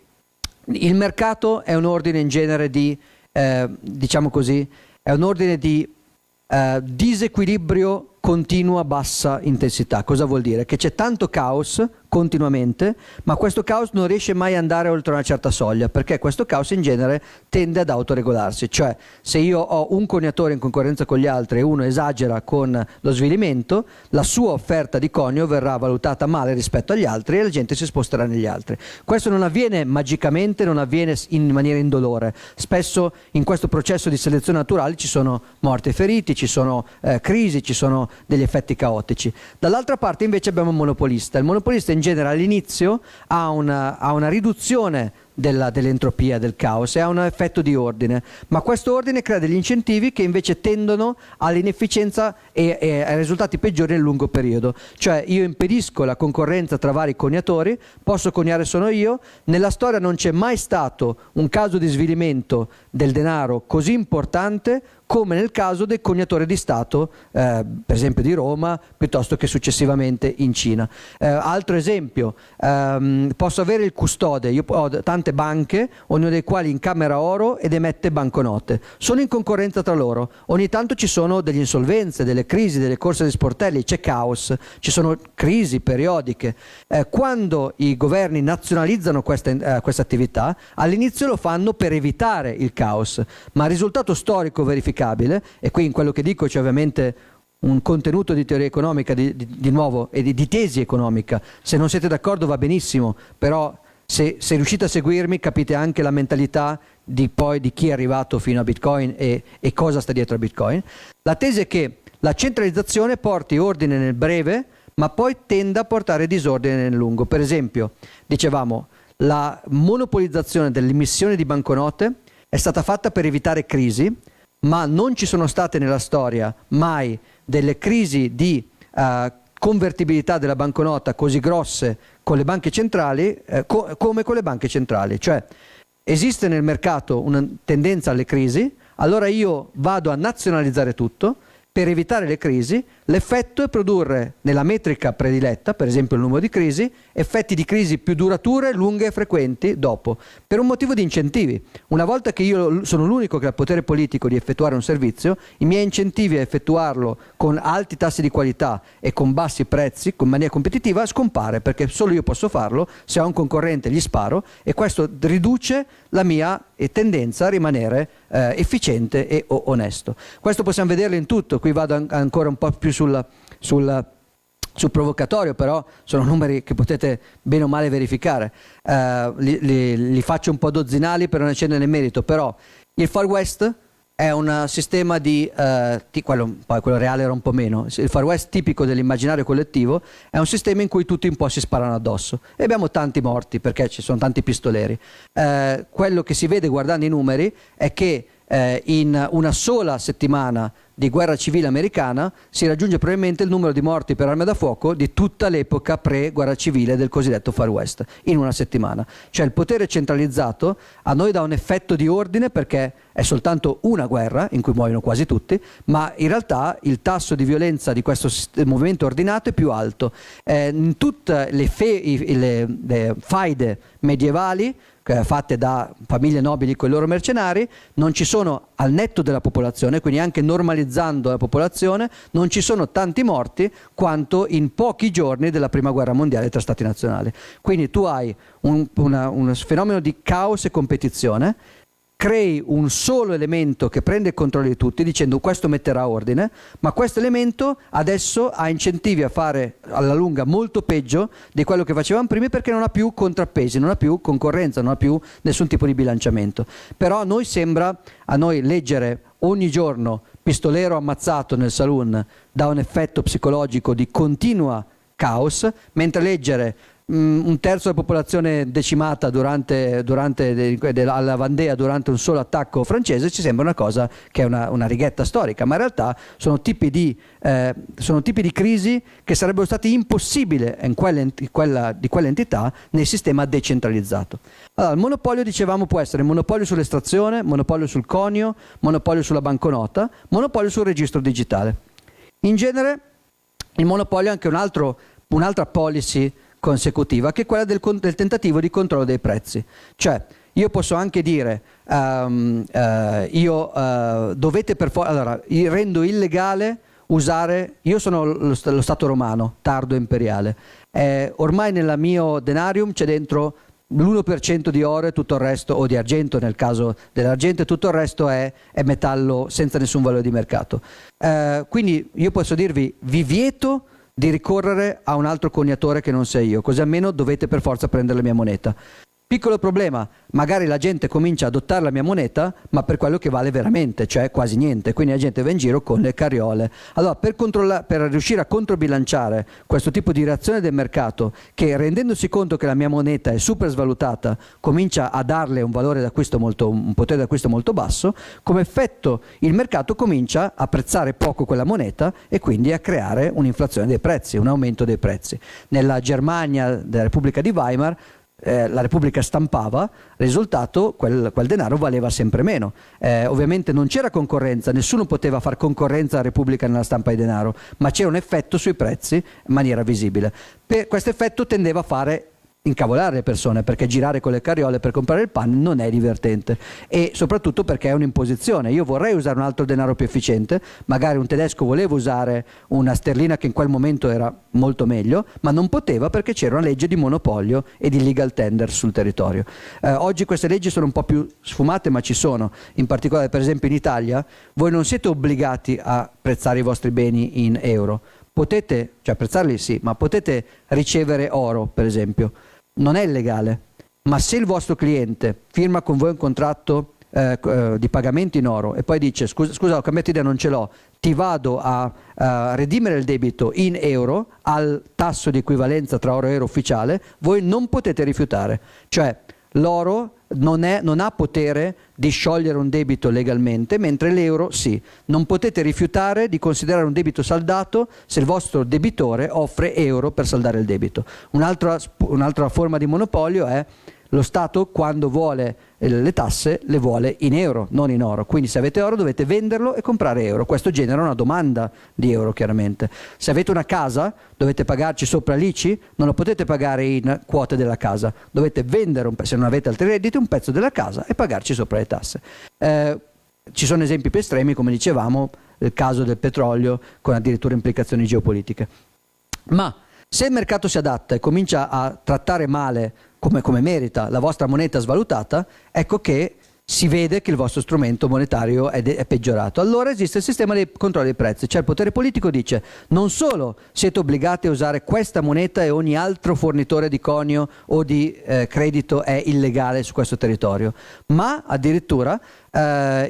il mercato è un ordine in genere di, diciamo così, è un ordine di disequilibrio continuo a bassa intensità. Cosa vuol dire? Che c'è tanto caos continuamente, ma questo caos non riesce mai ad andare oltre una certa soglia, perché questo caos in genere tende ad autoregolarsi. Cioè, se io ho un coniatore in concorrenza con gli altri e uno esagera con lo svilimento, la sua offerta di conio verrà valutata male rispetto agli altri e la gente si sposterà negli altri. Questo non avviene magicamente, non avviene in maniera indolore. Spesso in questo processo di selezione naturale ci sono morti e feriti, ci sono crisi, ci sono degli effetti caotici. Dall'altra parte invece abbiamo un monopolista. Il monopolista in genere all'inizio ha una riduzione dell'entropia, del caos, e ha un effetto di ordine, ma questo ordine crea degli incentivi che invece tendono all'inefficienza e ai risultati peggiori nel lungo periodo. Cioè, io impedisco la concorrenza tra vari coniatori, posso coniare solo io. Nella storia non c'è mai stato un caso di svilimento del denaro così importante come nel caso del cognatore di Stato, per esempio di Roma, piuttosto che successivamente in Cina. Altro esempio, posso avere il custode, io ho tante banche, ognuna delle quali incamera oro ed emette banconote, sono in concorrenza tra loro, ogni tanto ci sono delle insolvenze, delle crisi, delle corse di sportelli, c'è caos, ci sono crisi periodiche. Quando i governi nazionalizzano questa attività, all'inizio lo fanno per evitare il caos, ma il risultato storico verificabile, e qui in quello che dico c'è ovviamente un contenuto di teoria economica di nuovo e di tesi economica, se non siete d'accordo va benissimo, però se riuscite a seguirmi capite anche la mentalità di chi è arrivato fino a Bitcoin e cosa sta dietro a Bitcoin. La tesi è che la centralizzazione porti ordine nel breve, ma poi tenda a portare disordine nel lungo. Per esempio, dicevamo, la monopolizzazione dell'emissione di banconote è stata fatta per evitare crisi, ma non ci sono state nella storia mai delle crisi di convertibilità della banconota così grosse con le banche centrali come con le banche centrali. Cioè esiste nel mercato una tendenza alle crisi, allora io vado a nazionalizzare tutto per evitare le crisi. L'effetto è produrre nella metrica prediletta, per esempio il numero di crisi, effetti di crisi più durature, lunghe e frequenti dopo, per un motivo di incentivi. Una volta che io sono l'unico che ha il potere politico di effettuare un servizio, i miei incentivi a effettuarlo con alti tassi di qualità e con bassi prezzi, in maniera competitiva, scompare, perché solo io posso farlo, se ho un concorrente gli sparo, e questo riduce la mia tendenza a rimanere efficiente e onesto. Questo possiamo vederlo in tutto, qui vado ancora un po' più sul provocatorio, però sono numeri che potete bene o male verificare. Li faccio un po' dozzinali per non accendere nel merito, però il Far West è un sistema quello reale era un po' meno, il Far West tipico dell'immaginario collettivo è un sistema in cui tutti un po' si sparano addosso e abbiamo tanti morti perché ci sono tanti pistoleri. Quello che si vede guardando i numeri è che in una sola settimana di guerra civile americana si raggiunge probabilmente il numero di morti per arma da fuoco di tutta l'epoca pre-guerra civile del cosiddetto Far West, in una settimana. Cioè il potere centralizzato a noi dà un effetto di ordine perché è soltanto una guerra in cui muoiono quasi tutti, ma in realtà il tasso di violenza di questo movimento ordinato è più alto. In tutte le faide medievali fatte da famiglie nobili con i loro mercenari, non ci sono, al netto della popolazione, quindi anche normalizzando la popolazione, non ci sono tanti morti quanto in pochi giorni della prima guerra mondiale tra stati nazionali. Quindi tu hai un fenomeno di caos e competizione, crei un solo elemento che prende il controllo di tutti dicendo questo metterà ordine, ma questo elemento adesso ha incentivi a fare alla lunga molto peggio di quello che facevano prima perché non ha più contrappesi, non ha più concorrenza, non ha più nessun tipo di bilanciamento. Però a noi leggere ogni giorno pistolero ammazzato nel saloon dà un effetto psicologico di continua caos, mentre leggere un terzo della popolazione decimata alla Vandea durante un solo attacco francese ci sembra una cosa che è una righetta storica, ma in realtà sono tipi di crisi che sarebbero stati impossibili di quell'entità nel sistema decentralizzato. Allora, il monopolio, dicevamo, può essere monopolio sull'estrazione, monopolio sul conio, monopolio sulla banconota, monopolio sul registro digitale. In genere il monopolio è anche un'altra policy consecutiva, che è quella del tentativo di controllo dei prezzi. Cioè io posso anche dire dovete allora rendo illegale usare, io sono lo Stato romano tardo imperiale, ormai nel mio denarium c'è dentro l'1% di oro e tutto il resto, o di argento nel caso dell'argento, e tutto il resto è metallo senza nessun valore di mercato. Quindi io posso dirvi, vi vieto di ricorrere a un altro coniatore che non sia io, così almeno dovete per forza prendere la mia moneta. Piccolo problema, magari la gente comincia ad adottare la mia moneta, ma per quello che vale veramente, cioè quasi niente, quindi la gente va in giro con le carriole. Allora, per riuscire a controbilanciare questo tipo di reazione del mercato, che rendendosi conto che la mia moneta è super svalutata, comincia a darle un potere d'acquisto molto basso, come effetto il mercato comincia a prezzare poco quella moneta e quindi a creare un'inflazione dei prezzi, un aumento dei prezzi. Nella Germania della Repubblica di Weimar la Repubblica stampava, risultato quel denaro valeva sempre meno. Ovviamente non c'era concorrenza, nessuno poteva far concorrenza alla Repubblica nella stampa di denaro, ma c'era un effetto sui prezzi in maniera visibile. Questo effetto tendeva a fare incavolare le persone, perché girare con le carriole per comprare il pane non è divertente, e soprattutto perché è un'imposizione. Io vorrei usare un altro denaro più efficiente, magari un tedesco voleva usare una sterlina che in quel momento era molto meglio, ma non poteva perché c'era una legge di monopolio e di legal tender sul territorio. Oggi queste leggi sono un po' più sfumate, ma ci sono. In particolare, per esempio, in Italia voi non siete obbligati a prezzare i vostri beni in euro. Potete, cioè prezzarli sì, ma potete ricevere oro, per esempio. Non è illegale, ma se il vostro cliente firma con voi un contratto di pagamento in oro e poi dice scusa, ho cambiato idea, non ce l'ho, ti vado a redimere il debito in euro al tasso di equivalenza tra oro e euro ufficiale, voi non potete rifiutare. Cioè l'oro non ha potere di sciogliere un debito legalmente, mentre l'euro sì. Non potete rifiutare di considerare un debito saldato se il vostro debitore offre euro per saldare il debito. Un'altra forma di monopolio è lo Stato, quando vuole le tasse, le vuole in euro, non in oro. Quindi se avete oro dovete venderlo e comprare euro. Questo genera una domanda di euro, chiaramente. Se avete una casa dovete pagarci sopra l'ICI, non lo potete pagare in quote della casa. Dovete vendere, se non avete altri redditi, un pezzo della casa e pagarci sopra le tasse. Ci sono esempi più estremi, come dicevamo, il caso del petrolio, con addirittura implicazioni geopolitiche. Ma se il mercato si adatta e comincia a trattare male, come merita, la vostra moneta svalutata, ecco che si vede che il vostro strumento monetario è peggiorato. Allora esiste il sistema dei controlli dei prezzi, cioè il potere politico dice: non solo siete obbligati a usare questa moneta e ogni altro fornitore di conio o di credito è illegale su questo territorio, ma addirittura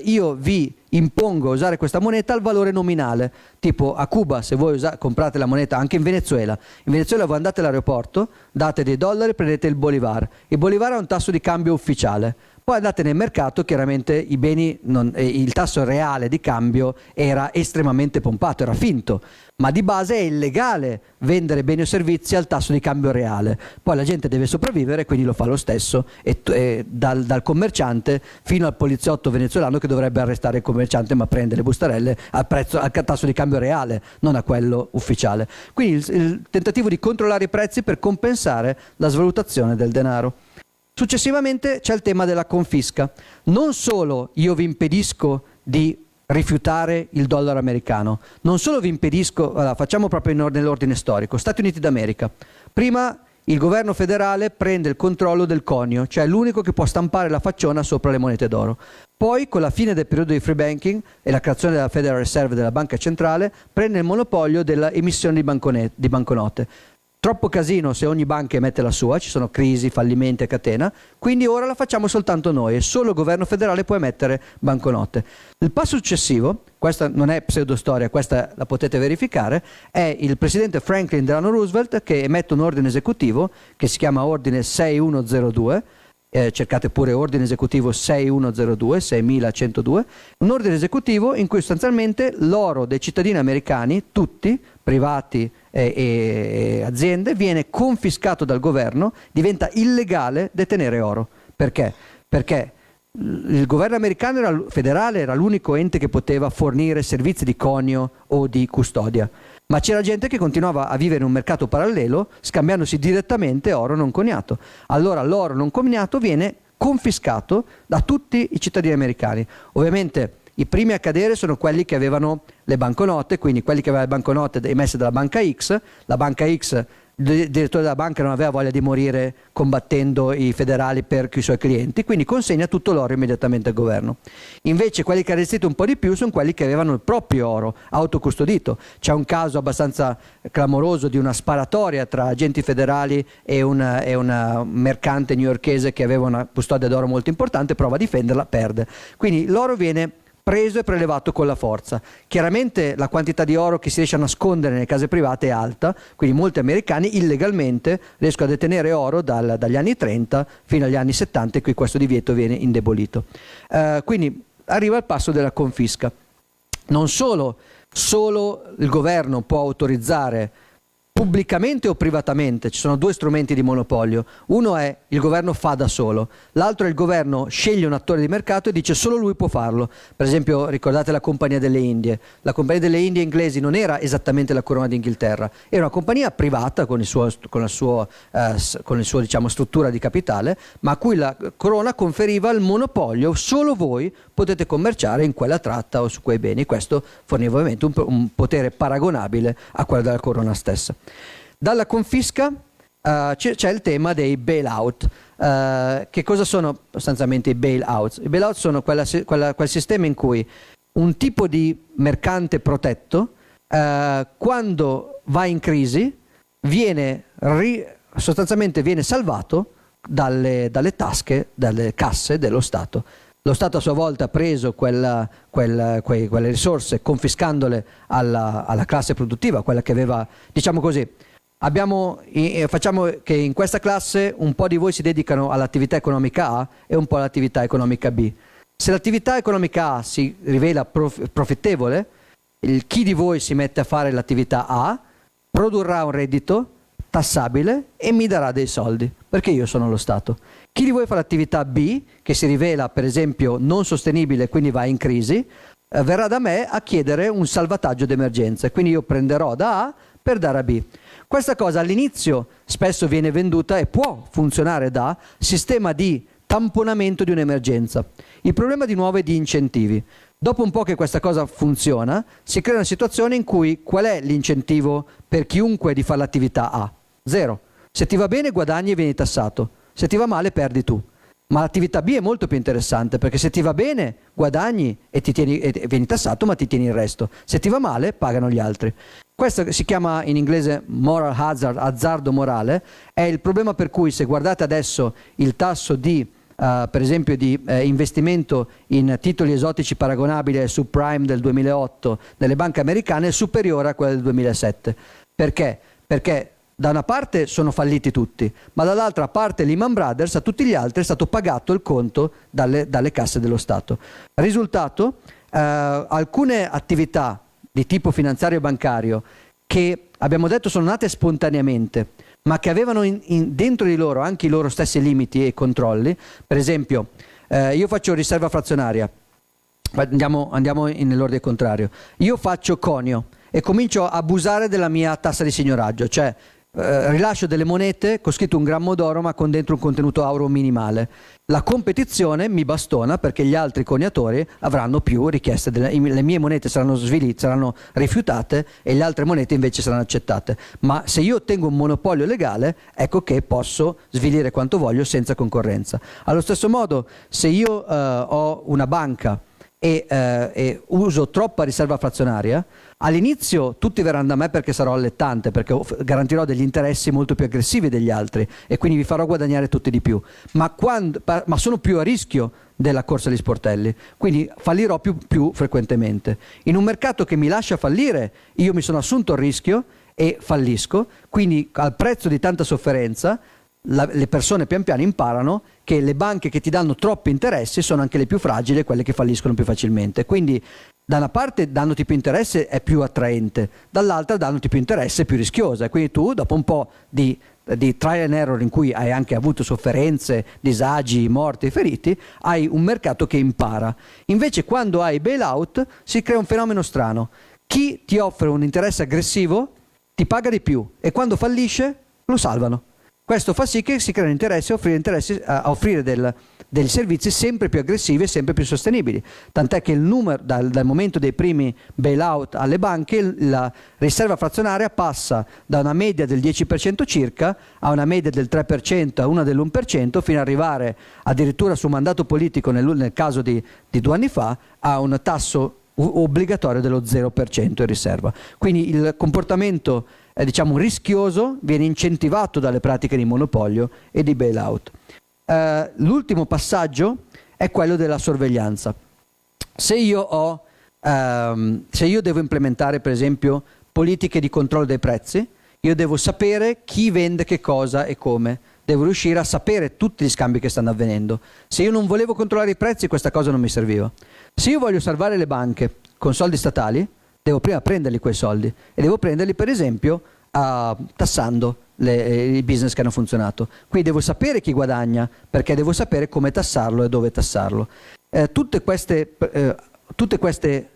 io vi impongo a usare questa moneta al valore nominale. Tipo a Cuba, se voi comprate la moneta, anche in Venezuela voi andate all'aeroporto, date dei dollari, prendete il bolivar ha un tasso di cambio ufficiale. Poi andate nel mercato, chiaramente i beni il tasso reale di cambio era estremamente pompato, era finto, ma di base è illegale vendere beni o servizi al tasso di cambio reale. Poi la gente deve sopravvivere, quindi lo fa lo stesso, e dal commerciante fino al poliziotto venezuelano che dovrebbe arrestare il commerciante, ma prende le bustarelle al tasso di cambio reale, non a quello ufficiale. Quindi il tentativo di controllare i prezzi per compensare la svalutazione del denaro. Successivamente c'è il tema della confisca. Non solo io vi impedisco di rifiutare il dollaro americano, non solo vi impedisco, facciamo proprio nell'ordine storico, Stati Uniti d'America. Prima il governo federale prende il controllo del conio, cioè l'unico che può stampare la facciona sopra le monete d'oro. Poi, con la fine del periodo di free banking e la creazione della Federal Reserve, della banca centrale, prende il monopolio della emissione di banconote. Troppo casino se ogni banca emette la sua, ci sono crisi, fallimenti a catena, quindi ora la facciamo soltanto noi e solo il governo federale può emettere banconote. Il passo successivo, questa non è pseudostoria, questa la potete verificare, è il presidente Franklin Delano Roosevelt che emette un ordine esecutivo che si chiama ordine 6102, cercate pure ordine esecutivo 6102, 6102, un ordine esecutivo in cui sostanzialmente l'oro dei cittadini americani, tutti, privati e aziende, viene confiscato dal governo, diventa illegale detenere oro. Perché? Perché il governo americano federale era l'unico ente che poteva fornire servizi di conio o di custodia, ma c'era gente che continuava a vivere in un mercato parallelo scambiandosi direttamente oro non coniato. Allora l'oro non coniato viene confiscato da tutti i cittadini americani. Ovviamente i primi a cadere sono quelli che avevano le banconote, quindi quelli che avevano le banconote emesse dalla banca X. La banca X, il direttore della banca non aveva voglia di morire combattendo i federali per i suoi clienti, quindi consegna tutto l'oro immediatamente al governo. Invece quelli che hanno resistito un po' di più sono quelli che avevano il proprio oro autocustodito. C'è un caso abbastanza clamoroso di una sparatoria tra agenti federali e una mercante newyorkese che aveva una custodia d'oro molto importante, prova a difenderla, perde. Quindi l'oro viene preso e prelevato con la forza. Chiaramente la quantità di oro che si riesce a nascondere nelle case private è alta, quindi molti americani illegalmente riescono a detenere oro dagli anni 30 fino agli anni 70 e qui questo divieto viene indebolito. Quindi arriva il passo della confisca. Non solo il governo può autorizzare pubblicamente o privatamente. Ci sono due strumenti di monopolio. Uno è il governo fa da solo, l'altro è il governo sceglie un attore di mercato e dice solo lui può farlo. Per esempio, ricordate la Compagnia delle Indie. La Compagnia delle Indie inglesi non era esattamente la Corona d'Inghilterra, era una compagnia privata con la sua diciamo, struttura di capitale, ma a cui la Corona conferiva il monopolio: solo voi potete commerciare in quella tratta o su quei beni. Questo forniva ovviamente un potere paragonabile a quello della Corona stessa. Dalla confisca c'è il tema dei bailout. Che cosa sono sostanzialmente i bailout? I bailout sono quel sistema in cui un tipo di mercante protetto, quando va in crisi, sostanzialmente viene salvato dalle tasche, dalle casse dello Stato. Lo Stato a sua volta ha preso quelle risorse, confiscandole alla classe produttiva, quella che aveva, diciamo così, facciamo che in questa classe un po' di voi si dedicano all'attività economica A e un po' all'attività economica B. Se l'attività economica A si rivela profittevole, chi di voi si mette a fare l'attività A produrrà un reddito tassabile e mi darà dei soldi, perché io sono lo Stato. Chi di voi fa l'attività B, che si rivela per esempio non sostenibile, quindi va in crisi, verrà da me a chiedere un salvataggio d'emergenza, quindi io prenderò da A per dare a B. Questa cosa all'inizio spesso viene venduta e può funzionare da sistema di tamponamento di un'emergenza. Il problema di nuovo è di incentivi. Dopo un po' che questa cosa funziona, si crea una situazione in cui qual è l'incentivo per chiunque di fare l'attività A? Zero. Se ti va bene guadagni e vieni tassato, se ti va male perdi tu. Ma l'attività B è molto più interessante, perché se ti va bene guadagni e vieni tassato, ma ti tieni il resto. Se ti va male pagano gli altri. Questo si chiama in inglese moral hazard, azzardo morale. È il problema per cui, se guardate adesso il tasso di per esempio di investimento in titoli esotici paragonabile al subprime del 2008 nelle banche americane, è superiore a quello del 2007. Perché? Perché da una parte sono falliti tutti, ma dall'altra parte Lehman Brothers, a tutti gli altri è stato pagato il conto dalle casse dello Stato. Risultato, alcune attività di tipo finanziario e bancario che abbiamo detto sono nate spontaneamente, ma che avevano dentro di loro anche i loro stessi limiti e controlli. Per esempio, io faccio riserva frazionaria, andiamo nell'ordine contrario. Io faccio conio e comincio a abusare della mia tassa di signoraggio, cioè rilascio delle monete con scritto 1 grammo d'oro ma con dentro un contenuto aureo minimale. La competizione mi bastona perché gli altri coniatori avranno più richieste, le mie monete saranno rifiutate e le altre monete invece saranno accettate. Ma se io ottengo un monopolio legale, ecco che posso svilire quanto voglio senza concorrenza. Allo stesso modo, se io ho una banca e uso troppa riserva frazionaria, all'inizio tutti verranno da me perché sarò allettante, perché garantirò degli interessi molto più aggressivi degli altri e quindi vi farò guadagnare tutti di più, ma sono più a rischio della corsa agli sportelli, quindi fallirò più frequentemente. In un mercato che mi lascia fallire, io mi sono assunto il rischio e fallisco, quindi al prezzo di tanta sofferenza le persone pian piano imparano che le banche che ti danno troppi interessi sono anche le più fragili e quelle che falliscono più facilmente. Quindi da una parte dandoti più interesse è più attraente, dall'altra dandoti più interesse è più rischiosa, e quindi tu dopo un po' di trial and error in cui hai anche avuto sofferenze, disagi, morti e feriti, hai un mercato che impara. Invece quando hai bailout si crea un fenomeno strano: chi ti offre un interesse aggressivo ti paga di più e quando fallisce lo salvano. Questo fa sì che si creano interessi a offrire dei servizi sempre più aggressivi e sempre più sostenibili. Tant'è che il numero, dal momento dei primi bailout alle banche, la riserva frazionaria passa da una media del 10% circa a una media del 3%, a una dell'1%, fino ad arrivare addirittura su mandato politico nel caso di 2 anni fa a un tasso obbligatorio dello 0% in riserva. Quindi il comportamento rischioso viene incentivato dalle pratiche di monopolio e di bailout. L'ultimo passaggio è quello della sorveglianza. Se io devo implementare per esempio politiche di controllo dei prezzi, io devo sapere chi vende che cosa e come, devo riuscire a sapere tutti gli scambi che stanno avvenendo. Se io non volevo controllare i prezzi, questa cosa non mi serviva. Se io voglio salvare le banche con soldi statali, devo prima prenderli quei soldi, e devo prenderli per esempio tassando i business che hanno funzionato. Qui devo sapere chi guadagna, perché devo sapere come tassarlo e dove tassarlo. Tutte queste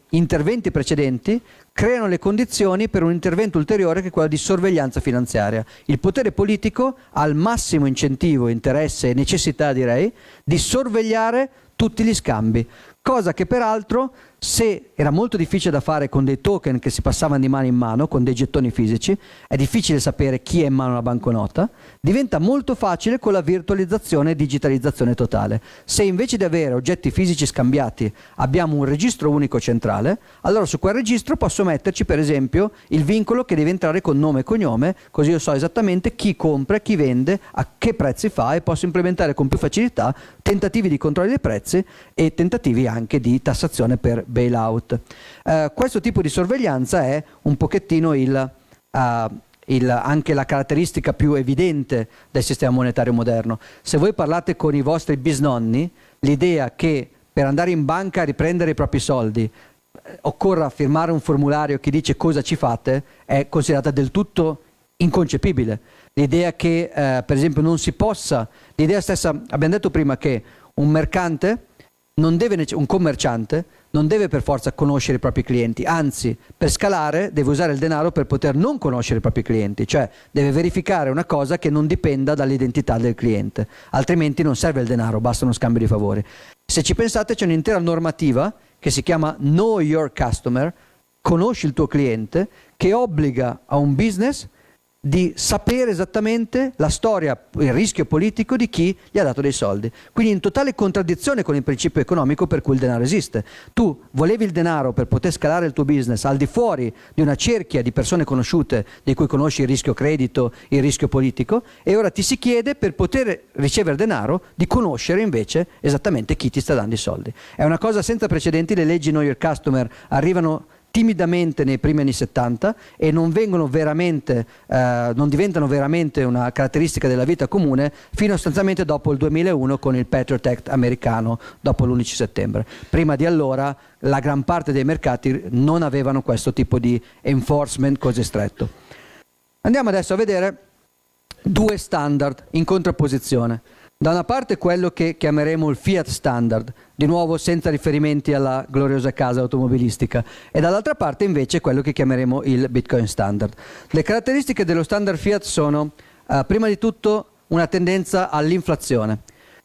interventi precedenti creano le condizioni per un intervento ulteriore che è quello di sorveglianza finanziaria. Il potere politico ha il massimo incentivo, interesse e necessità, direi, di sorvegliare tutti gli scambi, cosa che peraltro, se era molto difficile da fare con dei token che si passavano di mano in mano, con dei gettoni fisici, è difficile sapere chi è in mano alla banconota, diventa molto facile con la virtualizzazione e digitalizzazione totale. Se invece di avere oggetti fisici scambiati abbiamo un registro unico centrale, allora su quel registro posso metterci per esempio il vincolo che deve entrare con nome e cognome, così io so esattamente chi compra, chi vende, a che prezzi fa, e posso implementare con più facilità tentativi di controllo dei prezzi e tentativi anche di tassazione per bailout. Questo tipo di sorveglianza è un pochettino anche la caratteristica più evidente del sistema monetario moderno. Se voi parlate con i vostri bisnonni, l'idea che per andare in banca a riprendere i propri soldi occorra firmare un formulario che dice cosa ci fate è considerata del tutto inconcepibile. L'idea che per esempio non si possa, l'idea stessa, abbiamo detto prima che un mercante un commerciante non deve per forza conoscere i propri clienti, anzi per scalare deve usare il denaro per poter non conoscere i propri clienti, cioè deve verificare una cosa che non dipenda dall'identità del cliente, altrimenti non serve il denaro, basta uno scambio di favori. Se ci pensate c'è un'intera normativa che si chiama Know Your Customer, conosci il tuo cliente, che obbliga a un business di sapere esattamente la storia, il rischio politico di chi gli ha dato dei soldi. Quindi in totale contraddizione con il principio economico per cui il denaro esiste. Tu volevi il denaro per poter scalare il tuo business al di fuori di una cerchia di persone conosciute di cui conosci il rischio credito, il rischio politico, e ora ti si chiede per poter ricevere denaro di conoscere invece esattamente chi ti sta dando i soldi. È una cosa senza precedenti, le leggi Know Your Customer arrivano timidamente nei primi anni 70 e non diventano veramente una caratteristica della vita comune fino sostanzialmente dopo il 2001 con il Patriot Act americano, dopo l'11 settembre. Prima di allora la gran parte dei mercati non avevano questo tipo di enforcement così stretto. Andiamo adesso a vedere due standard in contrapposizione. Da una parte quello che chiameremo il Fiat Standard, di nuovo senza riferimenti alla gloriosa casa automobilistica, e dall'altra parte invece quello che chiameremo il Bitcoin Standard. Le caratteristiche dello standard Fiat sono, prima di tutto, una tendenza all'inflazione.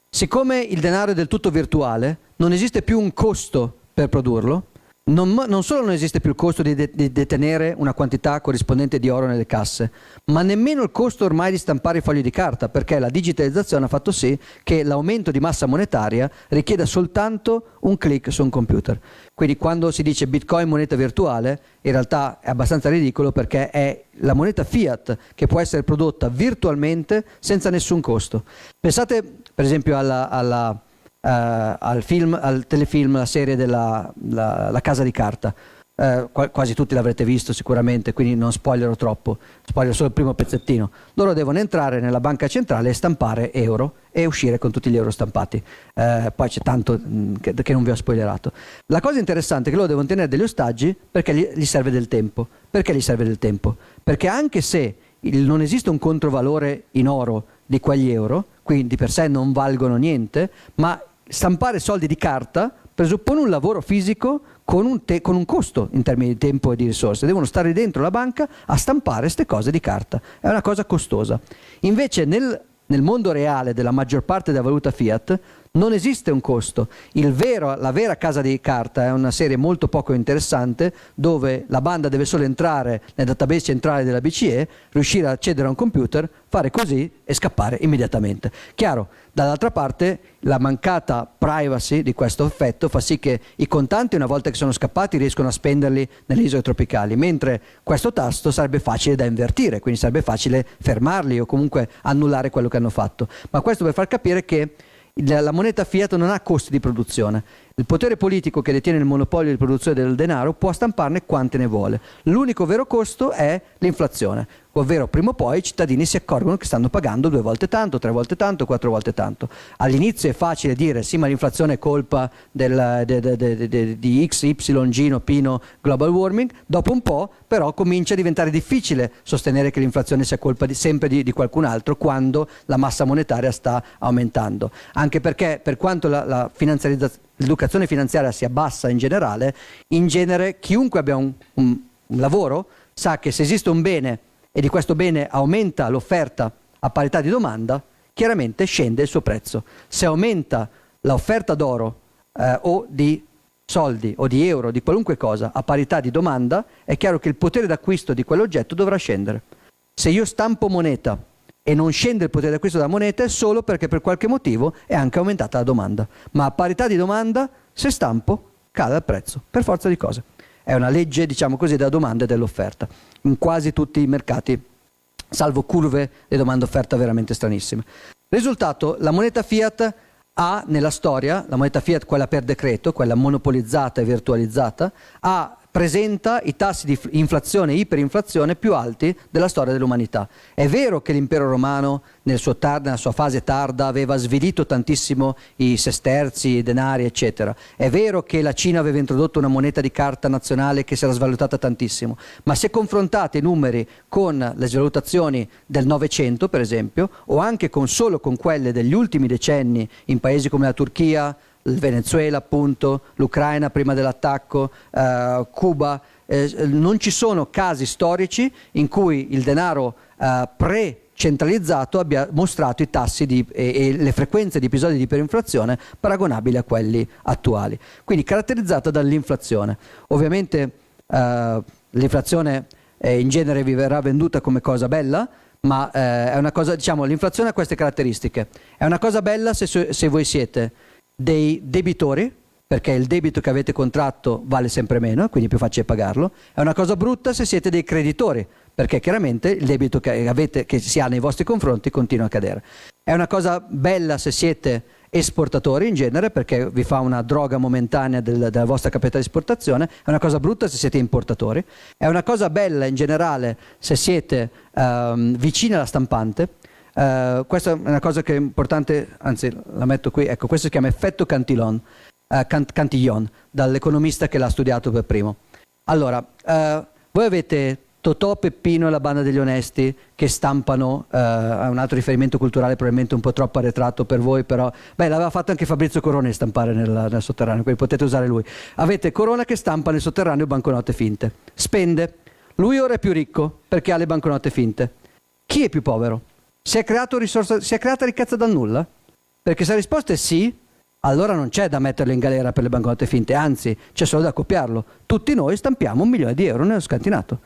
Siccome il denaro è del tutto virtuale, non esiste più un costo per produrlo, non solo non esiste più il costo di detenere una quantità corrispondente di oro nelle casse, ma nemmeno il costo ormai di stampare i fogli di carta, perché la digitalizzazione ha fatto sì che l'aumento di massa monetaria richieda soltanto un click su un computer. Quindi quando si dice Bitcoin moneta virtuale, in realtà è abbastanza ridicolo, perché è la moneta fiat che può essere prodotta virtualmente senza nessun costo. Pensate per esempio al telefilm, la serie della la Casa di Carta. Quasi tutti l'avrete visto sicuramente, quindi non spoilerò troppo, spoilerò solo il primo pezzettino. Loro devono entrare nella banca centrale e stampare euro e uscire con tutti gli euro stampati. Poi c'è tanto che non vi ho spoilerato. La cosa interessante è che loro devono tenere degli ostaggi perché gli serve del tempo. Perché gli serve del tempo? Perché anche se non esiste un controvalore in oro di quegli euro, quindi di per sé non valgono niente, ma stampare soldi di carta presuppone un lavoro fisico con un costo in termini di tempo e di risorse. Devono stare dentro la banca a stampare queste cose di carta. È una cosa costosa. Invece nel mondo reale della maggior parte della valuta fiat non esiste un costo. La vera casa di carta è una serie molto poco interessante, dove la banda deve solo entrare nel database centrale della BCE, riuscire ad accedere a un computer, fare così e scappare immediatamente. Chiaro, dall'altra parte la mancata privacy di questo effetto fa sì che i contanti, una volta che sono scappati, riescono a spenderli nelle isole tropicali, mentre questo tasto sarebbe facile da invertire, quindi sarebbe facile fermarli o comunque annullare quello che hanno fatto. Ma questo per far capire che la moneta fiat non ha costi di produzione. Il potere politico che detiene il monopolio di produzione del denaro può stamparne quante ne vuole. L'unico vero costo è l'inflazione, ovvero prima o poi i cittadini si accorgono che stanno pagando 2 volte tanto, 3 volte tanto, 4 volte tanto. All'inizio è facile dire sì, ma l'inflazione è colpa di X, Y, Gino, Pino, global warming. Dopo un po' però comincia a diventare difficile sostenere che l'inflazione sia colpa sempre di qualcun altro quando la massa monetaria sta aumentando. Anche perché per quanto l'educazione finanziaria sia bassa in genere chiunque abbia un lavoro sa che se esiste un bene e di questo bene aumenta l'offerta a parità di domanda, chiaramente scende il suo prezzo. Se aumenta l'offerta d'oro o di soldi o di euro, di qualunque cosa, a parità di domanda, è chiaro che il potere d'acquisto di quell'oggetto dovrà scendere. Se io stampo moneta e non scende il potere d'acquisto della moneta è solo perché per qualche motivo è anche aumentata la domanda. Ma a parità di domanda, se stampo, cade il prezzo, per forza di cose. È una legge, diciamo così, della domanda e dell'offerta. In quasi tutti i mercati, salvo curve di domanda-offerta veramente stranissime. Risultato, la moneta fiat ha nella storia, la moneta fiat, quella per decreto, quella monopolizzata e virtualizzata, presenta i tassi di inflazione e iperinflazione più alti della storia dell'umanità. È vero che l'impero romano nella sua fase tarda aveva svilito tantissimo i sesterzi, i denari, eccetera. È vero che la Cina aveva introdotto una moneta di carta nazionale che si era svalutata tantissimo, ma se confrontate i numeri con le svalutazioni del Novecento, per esempio, o anche solo con quelle degli ultimi decenni in paesi come la Turchia, il Venezuela appunto, l'Ucraina prima dell'attacco, Cuba, non ci sono casi storici in cui il denaro pre-centralizzato abbia mostrato i tassi e le frequenze di episodi di iperinflazione paragonabili a quelli attuali. Quindi caratterizzata dall'inflazione. Ovviamente l'inflazione in genere vi verrà venduta come cosa bella, ma è una cosa, diciamo, l'inflazione ha queste caratteristiche. È una cosa bella se voi siete dei debitori, perché il debito che avete contratto vale sempre meno, quindi è più facile pagarlo. È una cosa brutta se siete dei creditori, perché chiaramente il debito che si ha nei vostri confronti continua a cadere. È una cosa bella se siete esportatori in genere, perché vi fa una droga momentanea della vostra capacità di esportazione. È una cosa brutta se siete importatori. È una cosa bella in generale se siete vicini alla stampante. Questa è una cosa che è importante, anzi la metto qui, ecco, questo si chiama effetto Cantillon, dall'economista che l'ha studiato per primo. Allora, voi avete Totò, Peppino e la banda degli onesti che stampano, un altro riferimento culturale probabilmente un po' troppo arretrato per voi, però l'aveva fatto anche Fabrizio Corona di stampare nel sotterraneo, quindi potete usare lui. Avete Corona che stampa nel sotterraneo banconote finte, spende, lui ora è più ricco perché ha le banconote finte. Chi è più povero? Si è creata ricchezza dal nulla? Perché se la risposta è sì, allora non c'è da metterlo in galera per le banconote finte, anzi c'è solo da copiarlo. Tutti noi stampiamo 1 milione di euro nello scantinato.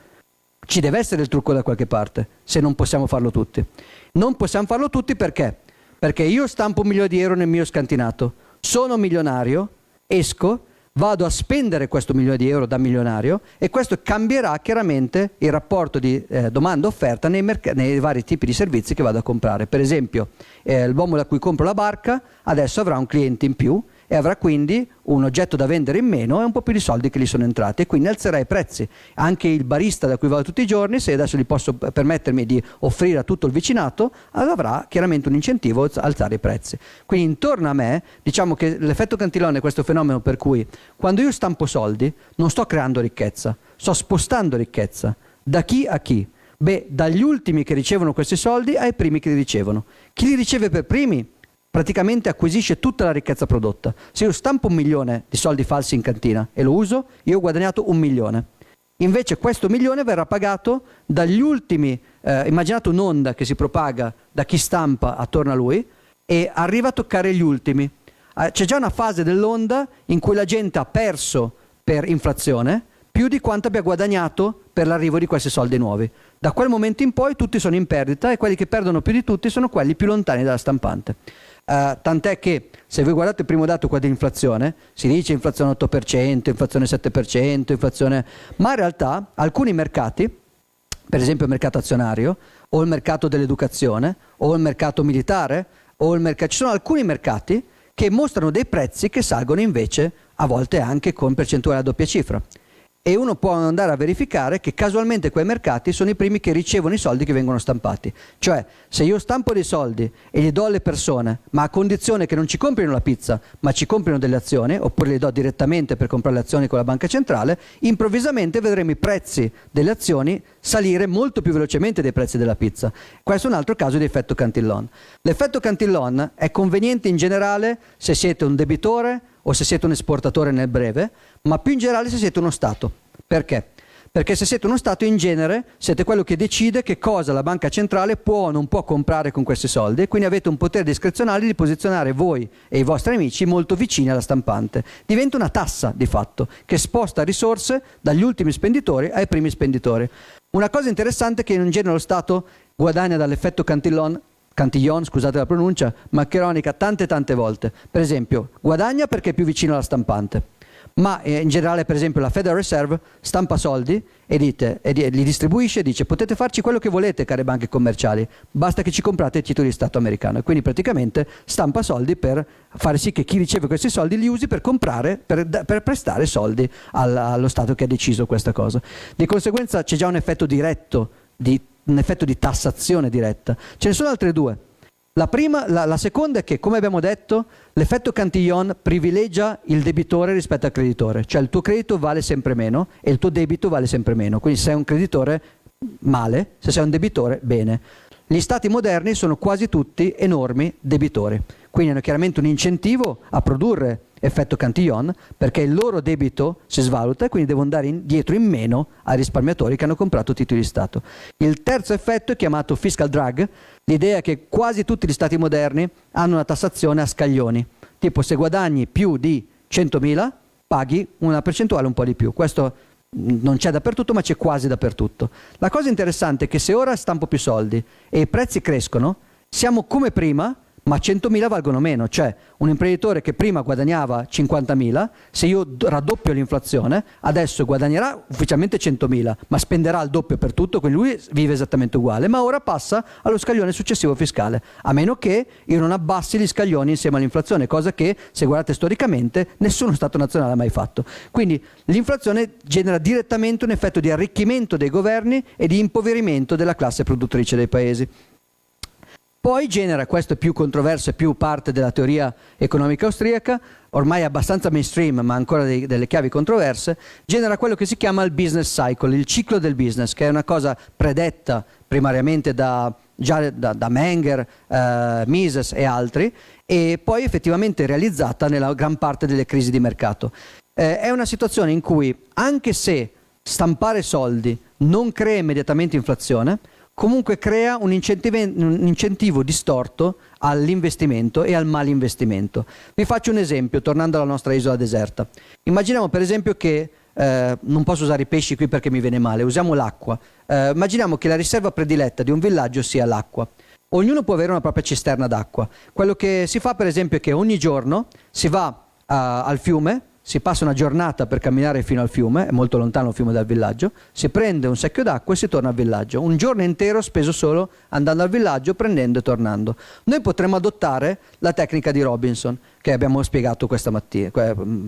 Ci deve essere il trucco da qualche parte, se non possiamo farlo tutti. Non possiamo farlo tutti perché? Perché io stampo 1 milione di euro nel mio scantinato, sono milionario, esco, vado a spendere questo 1 milione di euro da milionario e questo cambierà chiaramente il rapporto di domanda-offerta nei vari tipi di servizi che vado a comprare. Per esempio, l'uomo da cui compro la barca adesso avrà un cliente in più e avrà quindi un oggetto da vendere in meno e un po' più di soldi che gli sono entrati, e quindi alzerà i prezzi. Anche il barista da cui vado tutti i giorni, se adesso gli posso permettermi di offrire a tutto il vicinato, avrà chiaramente un incentivo a alzare i prezzi. Quindi intorno a me, diciamo che l'effetto Cantillon è questo fenomeno per cui quando io stampo soldi non sto creando ricchezza, sto spostando ricchezza. Da chi a chi? Beh, dagli ultimi che ricevono questi soldi ai primi che li ricevono. Chi li riceve per primi praticamente acquisisce tutta la ricchezza prodotta. Se io stampo 1 milione di soldi falsi in cantina e lo uso, io ho guadagnato 1 milione. Invece questo 1 milione verrà pagato dagli ultimi, immaginate un'onda che si propaga da chi stampa attorno a lui e arriva a toccare gli ultimi. C'è già una fase dell'onda in cui la gente ha perso per inflazione più di quanto abbia guadagnato per l'arrivo di questi soldi nuovi. Da quel momento in poi tutti sono in perdita e quelli che perdono più di tutti sono quelli più lontani dalla stampante. Tant'è che se voi guardate il primo dato qua di inflazione, si dice inflazione 8%, inflazione 7%, inflazione... ma in realtà alcuni mercati, per esempio il mercato azionario, o il mercato dell'educazione, o il mercato militare, ci sono alcuni mercati che mostrano dei prezzi che salgono invece a volte anche con percentuale a doppia cifra. E uno può andare a verificare che casualmente quei mercati sono i primi che ricevono i soldi che vengono stampati. Cioè, se io stampo dei soldi e li do alle persone, ma a condizione che non ci comprino la pizza, ma ci comprino delle azioni, oppure li do direttamente per comprare le azioni con la banca centrale, improvvisamente vedremo i prezzi delle azioni salire molto più velocemente dei prezzi della pizza. Questo è un altro caso di effetto Cantillon. L'effetto Cantillon è conveniente in generale se siete un debitore o se siete un esportatore nel breve, ma più in generale se siete uno Stato. Perché? Perché se siete uno Stato, in genere siete quello che decide che cosa la banca centrale può o non può comprare con questi soldi, e quindi avete un potere discrezionale di posizionare voi e i vostri amici molto vicini alla stampante. Diventa una tassa di fatto che sposta risorse dagli ultimi spenditori ai primi spenditori. Una cosa interessante è che in genere lo Stato guadagna dall'effetto Cantillon, scusate la pronuncia, maccheronica tante volte. Per esempio, guadagna perché è più vicino alla stampante, ma in generale, per esempio, la Federal Reserve stampa soldi e li distribuisce e dice: potete farci quello che volete, care banche commerciali, basta che ci comprate i titoli di Stato americano. E quindi praticamente stampa soldi per fare sì che chi riceve questi soldi li usi per comprare, per prestare soldi allo Stato che ha deciso questa cosa. Di conseguenza c'è già un effetto diretto, un effetto di tassazione diretta. Ce ne sono altre due. La seconda è che, come abbiamo detto, l'effetto Cantillon privilegia il debitore rispetto al creditore, cioè il tuo credito vale sempre meno e il tuo debito vale sempre meno. Quindi se sei un creditore, male; se sei un debitore, bene. Gli stati moderni sono quasi tutti enormi debitori, quindi hanno chiaramente un incentivo a produrre effetto Cantillon, perché il loro debito si svaluta e quindi devono dare dietro in meno ai risparmiatori che hanno comprato titoli di Stato. Il terzo effetto è chiamato fiscal drag. L'idea è che quasi tutti gli stati moderni hanno una tassazione a scaglioni, tipo se guadagni più di 100.000 paghi una percentuale un po' di più. Questo non c'è dappertutto, ma c'è quasi dappertutto. La cosa interessante è che se ora stampo più soldi e i prezzi crescono, siamo come prima, ma 100.000 valgono meno. Cioè, un imprenditore che prima guadagnava 50.000, se io raddoppio l'inflazione, adesso guadagnerà ufficialmente 100.000, ma spenderà il doppio per tutto, quindi lui vive esattamente uguale, ma ora passa allo scaglione successivo fiscale, a meno che io non abbassi gli scaglioni insieme all'inflazione, cosa che, se guardate storicamente, nessuno Stato nazionale ha mai fatto. Quindi l'inflazione genera direttamente un effetto di arricchimento dei governi e di impoverimento della classe produttrice dei paesi. Poi genera, questo è più controverso, è più parte della teoria economica austriaca, ormai abbastanza mainstream ma ancora delle chiavi controverse, genera quello che si chiama il business cycle, il ciclo del business, che è una cosa predetta primariamente già da Menger, Mises e altri, e poi effettivamente realizzata nella gran parte delle crisi di mercato. È una situazione in cui, anche se stampare soldi non crea immediatamente inflazione, comunque crea un incentivo distorto all'investimento e al malinvestimento. Vi faccio un esempio, tornando alla nostra isola deserta. Immaginiamo per esempio che, non posso usare i pesci qui perché mi viene male, usiamo l'acqua. Immaginiamo che la riserva prediletta di un villaggio sia l'acqua. Ognuno può avere una propria cisterna d'acqua. Quello che si fa per esempio è che ogni giorno si va al fiume, si passa una giornata per camminare fino al fiume, è molto lontano il fiume dal villaggio, si prende un secchio d'acqua e si torna al villaggio. Un giorno intero speso solo andando al villaggio, prendendo e tornando. Noi potremmo adottare la tecnica di Robinson, che abbiamo spiegato questa mattina,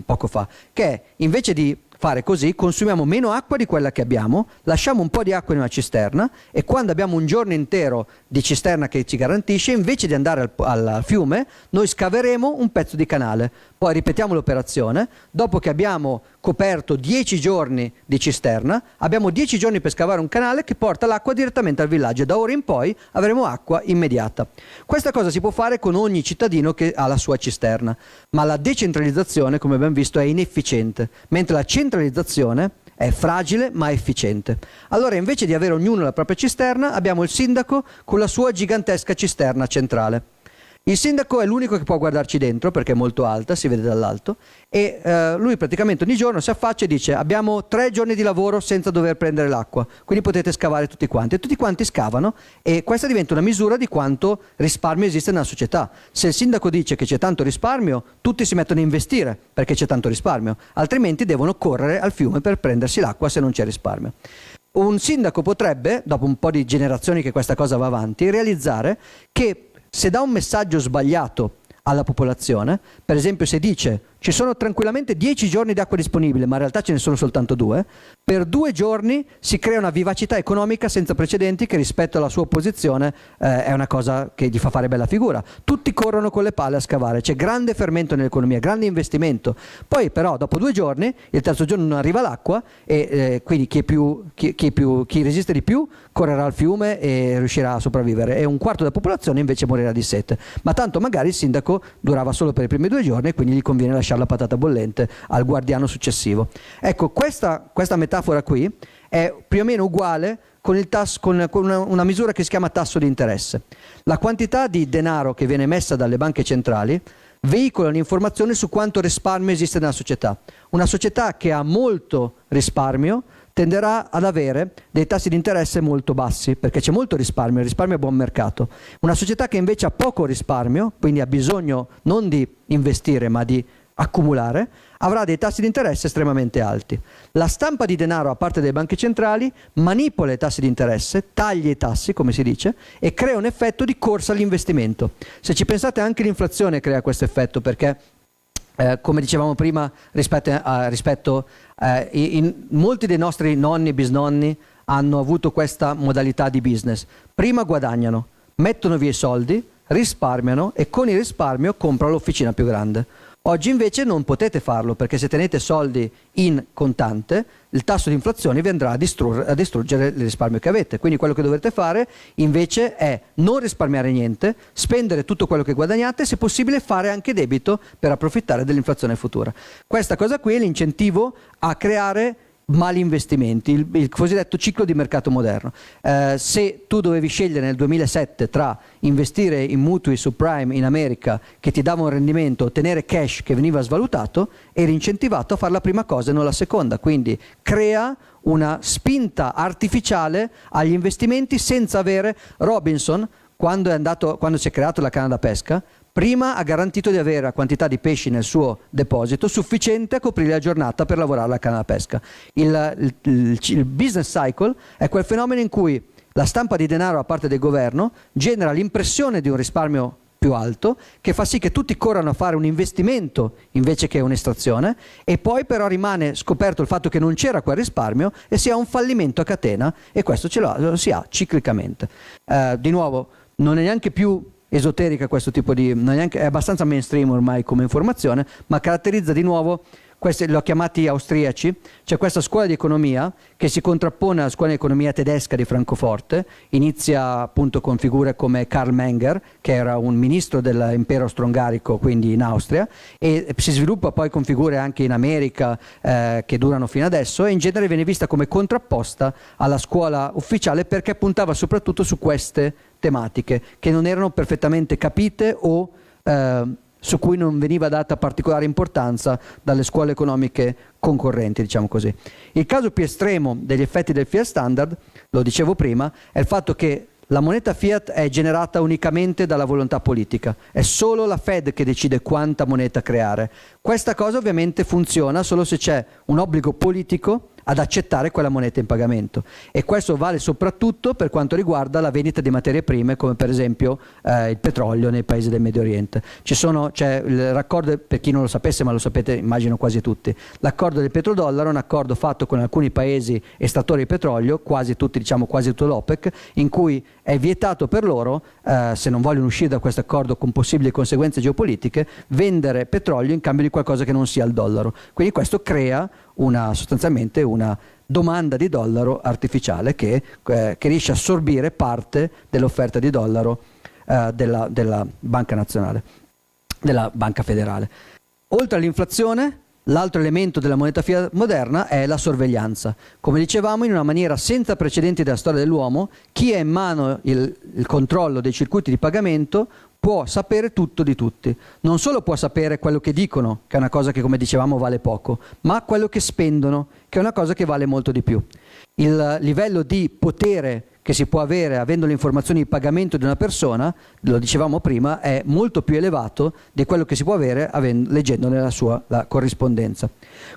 poco fa, che è, invece di fare così, consumiamo meno acqua di quella che abbiamo, lasciamo un po' di acqua in una cisterna e quando abbiamo un giorno intero di cisterna che ci garantisce, invece di andare al fiume, noi scaveremo un pezzo di canale. Poi ripetiamo l'operazione, dopo che abbiamo coperto 10 giorni di cisterna, abbiamo 10 giorni per scavare un canale che porta l'acqua direttamente al villaggio e da ora in poi avremo acqua immediata. Questa cosa si può fare con ogni cittadino che ha la sua cisterna, ma la decentralizzazione, come abbiamo visto, è inefficiente, mentre la centralizzazione è fragile ma efficiente. Allora, invece di avere ognuno la propria cisterna, abbiamo il sindaco con la sua gigantesca cisterna centrale. Il sindaco è l'unico che può guardarci dentro perché è molto alta, si vede dall'alto, e lui praticamente ogni giorno si affaccia e dice: abbiamo 3 giorni di lavoro senza dover prendere l'acqua, quindi potete scavare tutti quanti. E tutti quanti scavano e questa diventa una misura di quanto risparmio esiste nella società. Se il sindaco dice che c'è tanto risparmio, tutti si mettono a investire perché c'è tanto risparmio, altrimenti devono correre al fiume per prendersi l'acqua se non c'è risparmio. Un sindaco potrebbe, dopo un po' di generazioni che questa cosa va avanti, realizzare che se dà un messaggio sbagliato alla popolazione. Per esempio, se dice ci sono tranquillamente 10 giorni di acqua disponibile, ma in realtà ce ne sono soltanto 2, per 2 giorni si crea una vivacità economica senza precedenti che rispetto alla sua opposizione è una cosa che gli fa fare bella figura. Tutti corrono con le pale a scavare, c'è grande fermento nell'economia, grande investimento. Poi però dopo 2 giorni, il terzo giorno non arriva l'acqua e quindi chi resiste di più correrà al fiume e riuscirà a sopravvivere, e un quarto della popolazione invece morirà di sete. Ma tanto magari il sindaco durava solo per i primi 2 giorni e quindi gli conviene lasciare la patata bollente al guardiano successivo. Ecco, questa metafora qui è più o meno uguale con una misura che si chiama tasso di interesse. La quantità di denaro che viene messa dalle banche centrali veicola un'informazione su quanto risparmio esiste nella società. Una società che ha molto risparmio tenderà ad avere dei tassi di interesse molto bassi, perché c'è molto risparmio, il risparmio è buon mercato. Una società che invece ha poco risparmio, quindi ha bisogno non di investire ma di accumulare, avrà dei tassi di interesse estremamente alti. La stampa di denaro a parte delle banche centrali manipola i tassi di interesse, taglia i tassi, come si dice, e crea un effetto di corsa all'investimento. Se ci pensate, anche l'inflazione crea questo effetto, perché come dicevamo prima, molti dei nostri nonni e bisnonni hanno avuto questa modalità di business. Prima guadagnano, mettono via i soldi, risparmiano e con il risparmio comprano l'officina più grande. Oggi invece non potete farlo, perché se tenete soldi in contante il tasso di inflazione vi andrà a distruggere il risparmio che avete. Quindi quello che dovrete fare invece è non risparmiare niente, spendere tutto quello che guadagnate, se possibile fare anche debito per approfittare dell'inflazione futura. Questa cosa qui è l'incentivo a creare mali investimenti, il cosiddetto ciclo di mercato moderno. Se tu dovevi scegliere nel 2007 tra investire in mutui subprime in America che ti dava un rendimento o tenere cash che veniva svalutato, eri incentivato a fare la prima cosa e non la seconda. Quindi crea una spinta artificiale agli investimenti senza avere. Robinson, quando si è creato la canna da pesca, prima ha garantito di avere la quantità di pesci nel suo deposito sufficiente a coprire la giornata per lavorare alla canna da pesca. Il business cycle è quel fenomeno in cui la stampa di denaro da parte del governo genera l'impressione di un risparmio più alto, che fa sì che tutti corrano a fare un investimento invece che un'estrazione, e poi però rimane scoperto il fatto che non c'era quel risparmio e si ha un fallimento a catena, e questo lo si ha ciclicamente. Di nuovo, non è neanche più esoterica questo tipo di, è abbastanza mainstream ormai come informazione, ma caratterizza di nuovo, questi li ho chiamati austriaci. C'è questa scuola di economia che si contrappone alla scuola di economia tedesca di Francoforte, inizia appunto con figure come Karl Menger, che era un ministro dell'impero austro-ungarico, quindi in Austria, e si sviluppa poi con figure anche in America che durano fino adesso, e in genere viene vista come contrapposta alla scuola ufficiale perché puntava soprattutto su queste tematiche che non erano perfettamente capite o su cui non veniva data particolare importanza dalle scuole economiche concorrenti, diciamo così. Il caso più estremo degli effetti del fiat standard, lo dicevo prima, è il fatto che la moneta fiat è generata unicamente dalla volontà politica, è solo la Fed che decide quanta moneta creare. Questa cosa ovviamente funziona solo se c'è un obbligo politico ad accettare quella moneta in pagamento, e questo vale soprattutto per quanto riguarda la vendita di materie prime, come per esempio il petrolio nei paesi del Medio Oriente. C'è il raccordo, per chi non lo sapesse, ma lo sapete immagino quasi tutti, l'accordo del petrodollaro è un accordo fatto con alcuni paesi estrattori di petrolio, quasi tutti, diciamo quasi tutto l'OPEC, in cui è vietato per loro, se non vogliono uscire da questo accordo con possibili conseguenze geopolitiche, vendere petrolio in cambio di qualcosa che non sia il dollaro. Quindi questo crea sostanzialmente una domanda di dollaro artificiale che riesce a assorbire parte dell'offerta di dollaro della banca nazionale, della banca federale. Oltre all'inflazione, l'altro elemento della moneta fiat moderna è la sorveglianza. Come dicevamo, in una maniera senza precedenti della storia dell'uomo, chi è in mano il controllo dei circuiti di pagamento può sapere tutto di tutti. Non solo può sapere quello che dicono, che è una cosa che, come dicevamo, vale poco, ma quello che spendono, che è una cosa che vale molto di più. Il livello di potere che si può avere avendo le informazioni di pagamento di una persona, lo dicevamo prima, è molto più elevato di quello che si può avere leggendone la corrispondenza.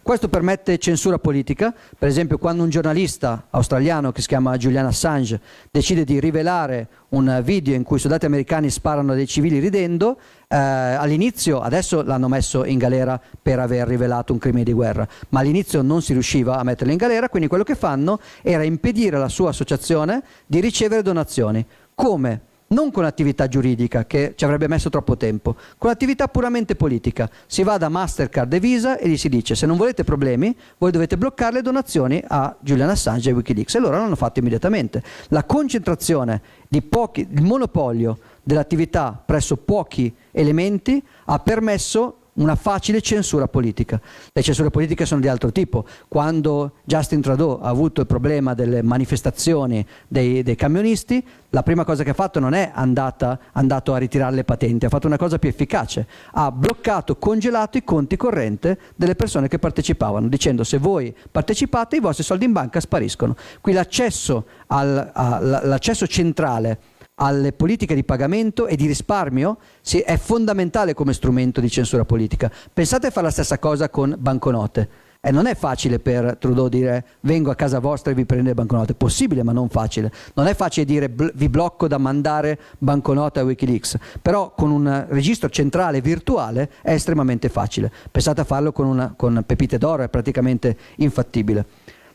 Questo permette censura politica. Per esempio, quando un giornalista australiano che si chiama Julian Assange decide di rivelare un video in cui soldati americani sparano a dei civili ridendo, all'inizio, adesso l'hanno messo in galera per aver rivelato un crimine di guerra, ma all'inizio non si riusciva a metterlo in galera, quindi quello che fanno era impedire alla sua associazione di ricevere donazioni. Come? Non con attività giuridica, che ci avrebbe messo troppo tempo, con attività puramente politica. Si va da Mastercard e Visa e gli si dice: se non volete problemi, voi dovete bloccare le donazioni a Julian Assange e Wikileaks. E loro l'hanno fatto immediatamente. La concentrazione il monopolio dell'attività presso pochi elementi ha permesso una facile censura politica. Le censure politiche sono di altro tipo. Quando Justin Trudeau ha avuto il problema delle manifestazioni dei camionisti, la prima cosa che ha fatto non è andato a ritirare le patenti, ha fatto una cosa più efficace: ha bloccato, congelato i conti corrente delle persone che partecipavano, dicendo: se voi partecipate i vostri soldi in banca spariscono. Qui l'accesso centrale alle politiche di pagamento e di risparmio è fondamentale come strumento di censura politica. Pensate a fare la stessa cosa con banconote. Non è facile per Trudeau dire: vengo a casa vostra e vi prendo le banconote. È possibile, ma non facile. Non è facile dire: vi blocco da mandare banconote a Wikileaks. Però con un registro centrale virtuale è estremamente facile. Pensate a farlo con pepite d'oro, è praticamente infattibile.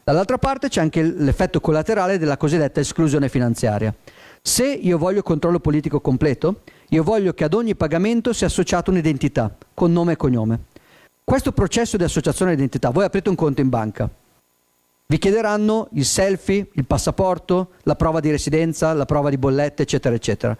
Dall'altra parte c'è anche l'effetto collaterale della cosiddetta esclusione finanziaria. Se io voglio controllo politico completo, io voglio che ad ogni pagamento sia associata un'identità, con nome e cognome. Questo processo di associazione d'identità, voi aprite un conto in banca, vi chiederanno il selfie, il passaporto, la prova di residenza, la prova di bollette, eccetera, eccetera.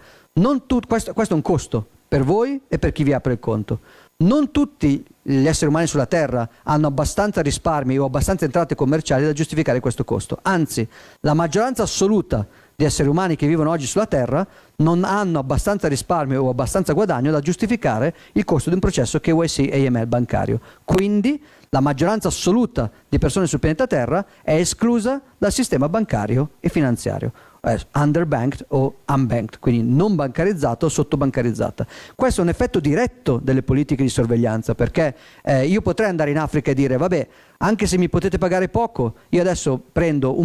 Questo è un costo per voi e per chi vi apre il conto. Non tutti gli esseri umani sulla Terra hanno abbastanza risparmi o abbastanza entrate commerciali da giustificare questo costo. Anzi, la maggioranza assoluta di esseri umani che vivono oggi sulla Terra non hanno abbastanza risparmio o abbastanza guadagno da giustificare il costo di un processo KYC e AML bancario. Quindi la maggioranza assoluta di persone sul pianeta Terra è esclusa dal sistema bancario e finanziario, underbanked o unbanked, quindi non bancarizzato o sottobancarizzata. Questo è un effetto diretto delle politiche di sorveglianza, perché io potrei andare in Africa e dire: vabbè, anche se mi potete pagare poco, io adesso prendo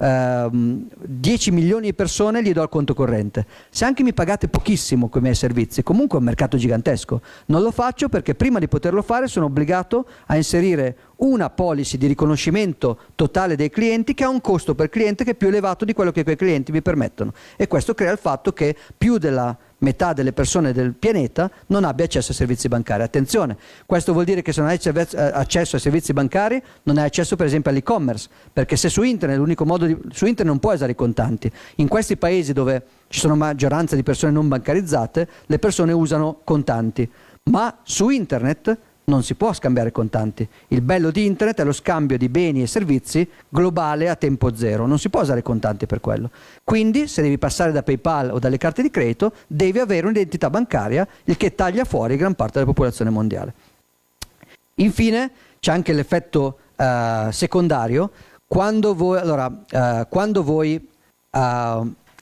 10 milioni di persone e gli do il conto corrente. Se anche mi pagate pochissimo con i miei servizi, comunque è un mercato gigantesco. Non lo faccio perché prima di poterlo fare sono obbligato a inserire una policy di riconoscimento totale dei clienti che ha un costo per cliente che è più elevato di quello che quei clienti mi permettono. E questo crea il fatto che più della metà delle persone del pianeta non abbia accesso ai servizi bancari. Attenzione, questo vuol dire che se non hai accesso ai servizi bancari non hai accesso per esempio all'e-commerce, perché se su internet su internet non puoi usare i contanti. In questi paesi dove ci sono maggioranza di persone non bancarizzate, le persone usano contanti, ma su internet non si può scambiare contanti. Il bello di internet è lo scambio di beni e servizi globale a tempo zero, non si può usare contanti per quello. Quindi se devi passare da PayPal o dalle carte di credito devi avere un'identità bancaria, il che taglia fuori gran parte della popolazione mondiale. Infine c'è anche l'effetto secondario. Quando voi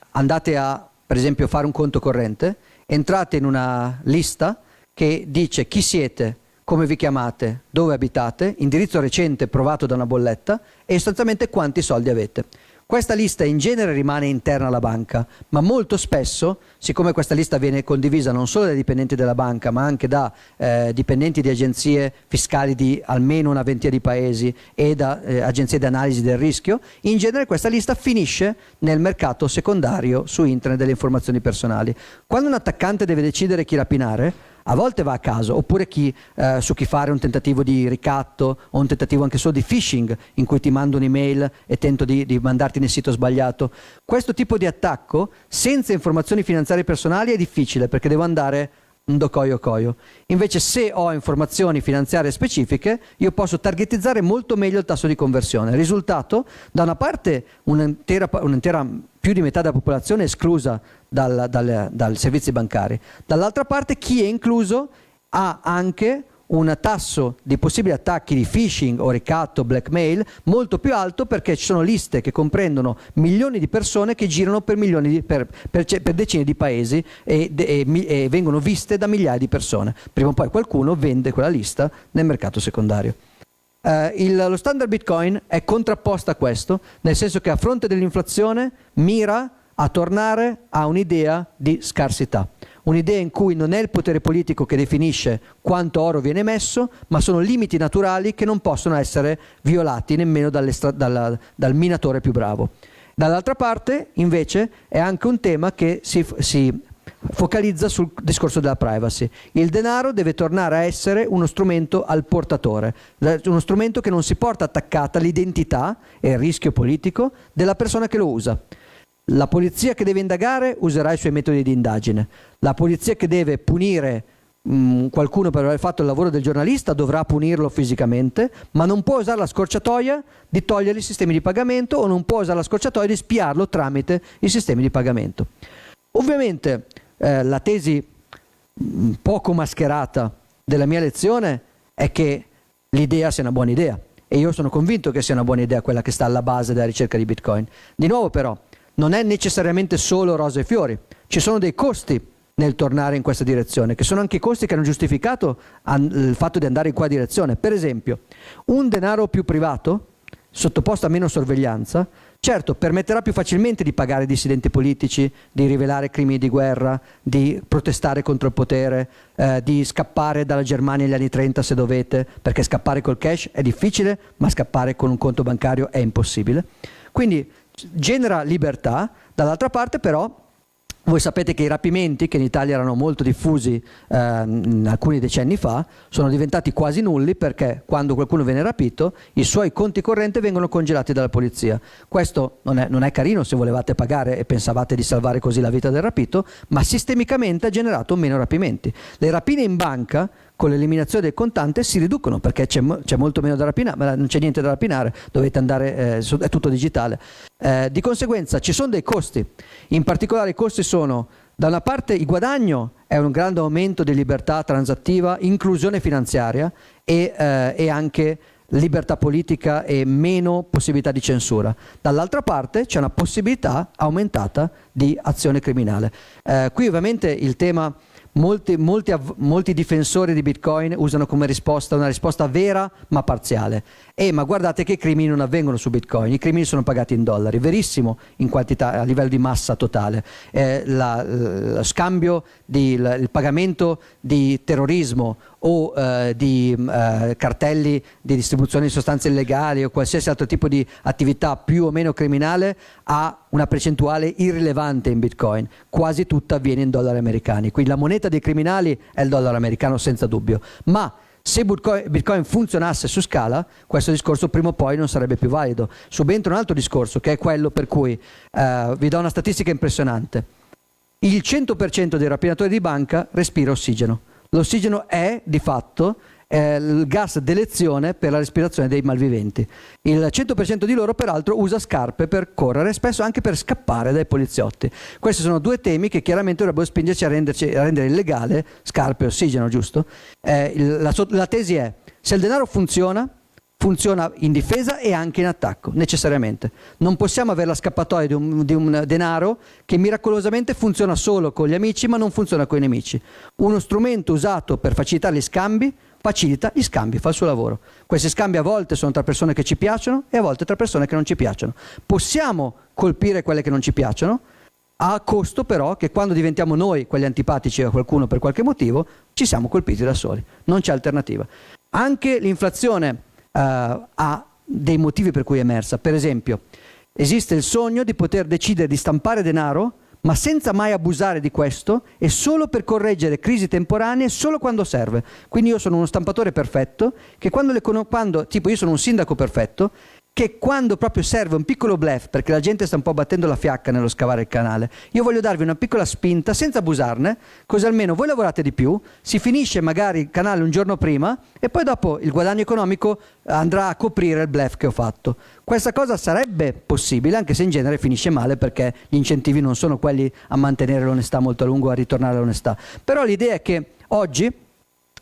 andate a, per esempio, fare un conto corrente, entrate in una lista che dice chi siete, come vi chiamate, dove abitate, indirizzo recente provato da una bolletta e sostanzialmente quanti soldi avete. Questa lista in genere rimane interna alla banca, ma molto spesso, siccome questa lista viene condivisa non solo dai dipendenti della banca, ma anche da dipendenti di agenzie fiscali di almeno una ventina di paesi e da agenzie di analisi del rischio, in genere questa lista finisce nel mercato secondario su internet delle informazioni personali. Quando un attaccante deve decidere chi rapinare, a volte va a caso, oppure su chi fare un tentativo di ricatto o un tentativo anche solo di phishing, in cui ti mando un'email e tento di mandarti nel sito sbagliato. Questo tipo di attacco senza informazioni finanziarie personali è difficile, perché devo andare un docoio. Invece se ho informazioni finanziarie specifiche, io posso targetizzare molto meglio il tasso di conversione. Risultato, da una parte un'intera più di metà della popolazione è esclusa dai servizi bancari, dall'altra parte chi è incluso ha anche un tasso di possibili attacchi di phishing o ricatto, blackmail molto più alto, perché ci sono liste che comprendono milioni di persone che girano per decine di paesi e vengono viste da migliaia di persone. Prima o poi qualcuno vende quella lista nel mercato secondario. Lo standard Bitcoin è contrapposto a questo, nel senso che a fronte dell'inflazione mira a tornare a un'idea di scarsità. un'idea in cui non è il potere politico che definisce quanto oro viene emesso, ma sono limiti naturali che non possono essere violati nemmeno dal minatore più bravo. Dall'altra parte, invece, è anche un tema che si focalizza sul discorso della privacy. Il denaro deve tornare a essere uno strumento al portatore, uno strumento che non si porta attaccata l'identità e il rischio politico della persona che lo usa. La polizia che deve indagare userà i suoi metodi di indagine. La polizia che deve punire qualcuno per aver fatto il lavoro del giornalista dovrà punirlo fisicamente, ma non può usare la scorciatoia di togliere i sistemi di pagamento, o non può usare la scorciatoia di spiarlo tramite i sistemi di pagamento. Ovviamente la tesi poco mascherata della mia lezione è che l'idea sia una buona idea, e io sono convinto che sia una buona idea quella che sta alla base della ricerca di Bitcoin. Di nuovo però, non è necessariamente solo rose e fiori, ci sono dei costi nel tornare in questa direzione, che sono anche costi che hanno giustificato il fatto di andare in quella direzione. Per esempio, un denaro più privato, sottoposto a meno sorveglianza, certo permetterà più facilmente di pagare dissidenti politici, di rivelare crimini di guerra, di protestare contro il potere, di scappare dalla Germania negli anni 30 se dovete, perché scappare col cash è difficile, ma scappare con un conto bancario è impossibile. Quindi genera libertà. Dall'altra parte però voi sapete che i rapimenti, che in Italia erano molto diffusi alcuni decenni fa, sono diventati quasi nulli, perché quando qualcuno viene rapito i suoi conti correnti vengono congelati dalla polizia. Questo non è carino se volevate pagare e pensavate di salvare così la vita del rapito, ma sistemicamente ha generato meno rapimenti. Le rapine in banca con l'eliminazione del contante si riducono, perché c'è molto meno da rapinare, ma non c'è niente da rapinare, dovete andare, è tutto digitale. Di conseguenza ci sono dei costi, in particolare i costi sono, da una parte il guadagno è un grande aumento di libertà transattiva, inclusione finanziaria e anche libertà politica e meno possibilità di censura. Dall'altra parte c'è una possibilità aumentata di azione criminale. Qui ovviamente il tema, molti difensori di Bitcoin usano come risposta una risposta vera ma parziale. Ma guardate che i crimini non avvengono su Bitcoin, i crimini sono pagati in dollari. Verissimo in quantità, a livello di massa totale. Lo scambio, il pagamento di terrorismo o di cartelli di distribuzione di sostanze illegali o qualsiasi altro tipo di attività più o meno criminale ha una percentuale irrilevante in Bitcoin, quasi tutta avviene in dollari americani. Quindi la moneta dei criminali è il dollaro americano senza dubbio, ma se Bitcoin funzionasse su scala, questo discorso prima o poi non sarebbe più valido. Subentra un altro discorso, che è quello per cui vi do una statistica impressionante: il 100% dei rapinatori di banca respira ossigeno. L'ossigeno è di fatto il gas d'elezione per la respirazione dei malviventi. Il 100% di loro peraltro usa scarpe per correre, spesso anche per scappare dai poliziotti. Questi sono due temi che chiaramente dovrebbero spingerci a rendere illegale scarpe e ossigeno, giusto? La tesi è: se il denaro funziona in difesa e anche in attacco, necessariamente. Non possiamo avere la scappatoia di un denaro che miracolosamente funziona solo con gli amici ma non funziona con i nemici. Uno strumento usato per facilitare gli scambi facilita gli scambi, fa il suo lavoro. Questi scambi a volte sono tra persone che ci piacciono e a volte tra persone che non ci piacciono. Possiamo colpire quelle che non ci piacciono, a costo però che quando diventiamo noi quelli antipatici a qualcuno per qualche motivo, ci siamo colpiti da soli. Non c'è alternativa. Anche l'inflazione ha dei motivi per cui è emersa. Per esempio, esiste il sogno di poter decidere di stampare denaro, ma senza mai abusare di questo, e solo per correggere crisi temporanee, solo quando serve. Quindi io sono uno stampatore perfetto, che tipo io sono un sindaco perfetto, che quando proprio serve un piccolo bluff, perché la gente sta un po' battendo la fiacca nello scavare il canale, io voglio darvi una piccola spinta senza abusarne, così almeno voi lavorate di più, si finisce magari il canale un giorno prima e poi dopo il guadagno economico andrà a coprire il bluff che ho fatto. Questa cosa sarebbe possibile, anche se in genere finisce male, perché gli incentivi non sono quelli a mantenere l'onestà molto a lungo, a ritornare all'onestà. Però l'idea è che oggi,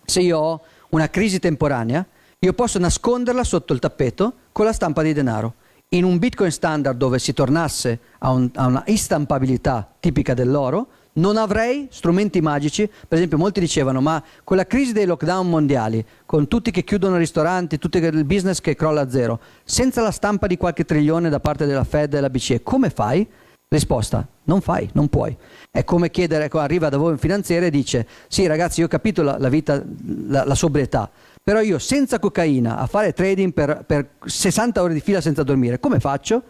se io ho una crisi temporanea, io posso nasconderla sotto il tappeto con la stampa di denaro. In un Bitcoin standard dove si tornasse a una istampabilità tipica dell'oro, non avrei strumenti magici. Per esempio, molti dicevano: ma con la crisi dei lockdown mondiali, con tutti che chiudono i ristoranti, tutto il business che crolla a zero, senza la stampa di qualche trilione da parte della Fed e della BCE, come fai? Risposta: non fai, non puoi. È come chiedere, ecco, arriva da voi un finanziere e dice: sì ragazzi, io ho capito la vita, la sobrietà, però io senza cocaina a fare trading per 60 ore di fila senza dormire, come faccio?